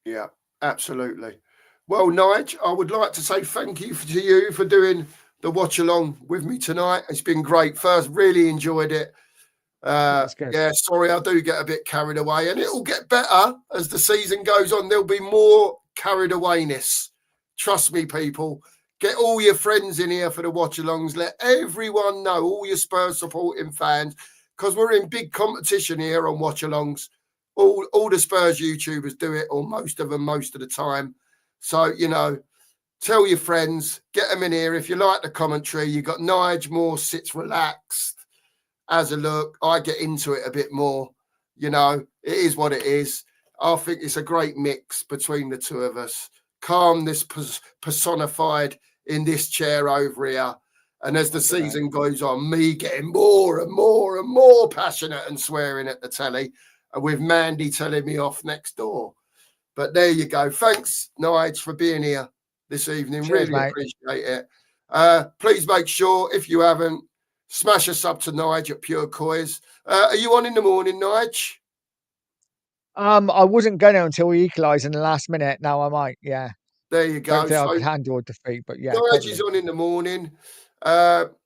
Yeah, absolutely. Well, Nige, I would like to say thank you to you for doing the watch along with me tonight. It's been great. First, really enjoyed it. That's good. Yeah, sorry, I do get a bit carried away, and it'll get better as the season goes on. There'll be more carried awayness. Trust me, people. Get all your friends in here for the watch alongs. Let everyone know, all your Spurs supporting fans, because we're in big competition here on watch alongs. All the Spurs YouTubers do it, or most of them, most of the time. So, you know, tell your friends, get them in here. If you like the commentary, you got Nige Moore sits relaxed, has a look. I get into it a bit more. You know, it is what it is. I think it's a great mix between the two of us. Calmness personified in this chair over here. And as the season goes on, me getting more and more and more passionate and swearing at the telly, and with Mandy telling me off next door. But there you go. Thanks, Nige, for being here this evening. Cheers, really mate. appreciate it. Please make sure, if you haven't, smash a sub to Nige at Pure Coys. Are you on in the morning, Nige? I wasn't going to until we equalised in the last minute. Now I might, yeah. There you go. Don't think I could handle a defeat, but yeah. Nige is on in the morning.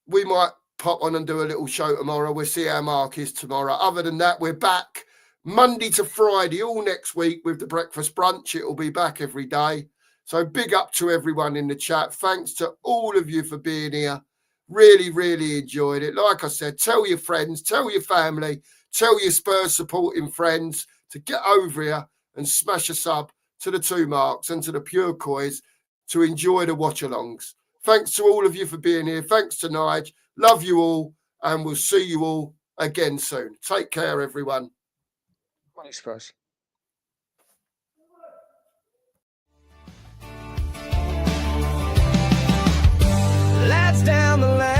We might pop on and do a little show tomorrow. We'll see how Mark is tomorrow. Other than that, we're back Monday to Friday, all next week with the breakfast brunch. It will be back every day. So big up to everyone in the chat. Thanks to all of you for being here. Really, really enjoyed it. Like I said, tell your friends, tell your family, tell your Spurs supporting friends to get over here and smash a sub to the Two Marks and to the Pure Coys to enjoy the watch-alongs. Thanks to all of you for being here. Thanks to Nige. Love you all, and we'll see you all again soon. Take care, everyone. Thanks, Spurs. Lights down the lane.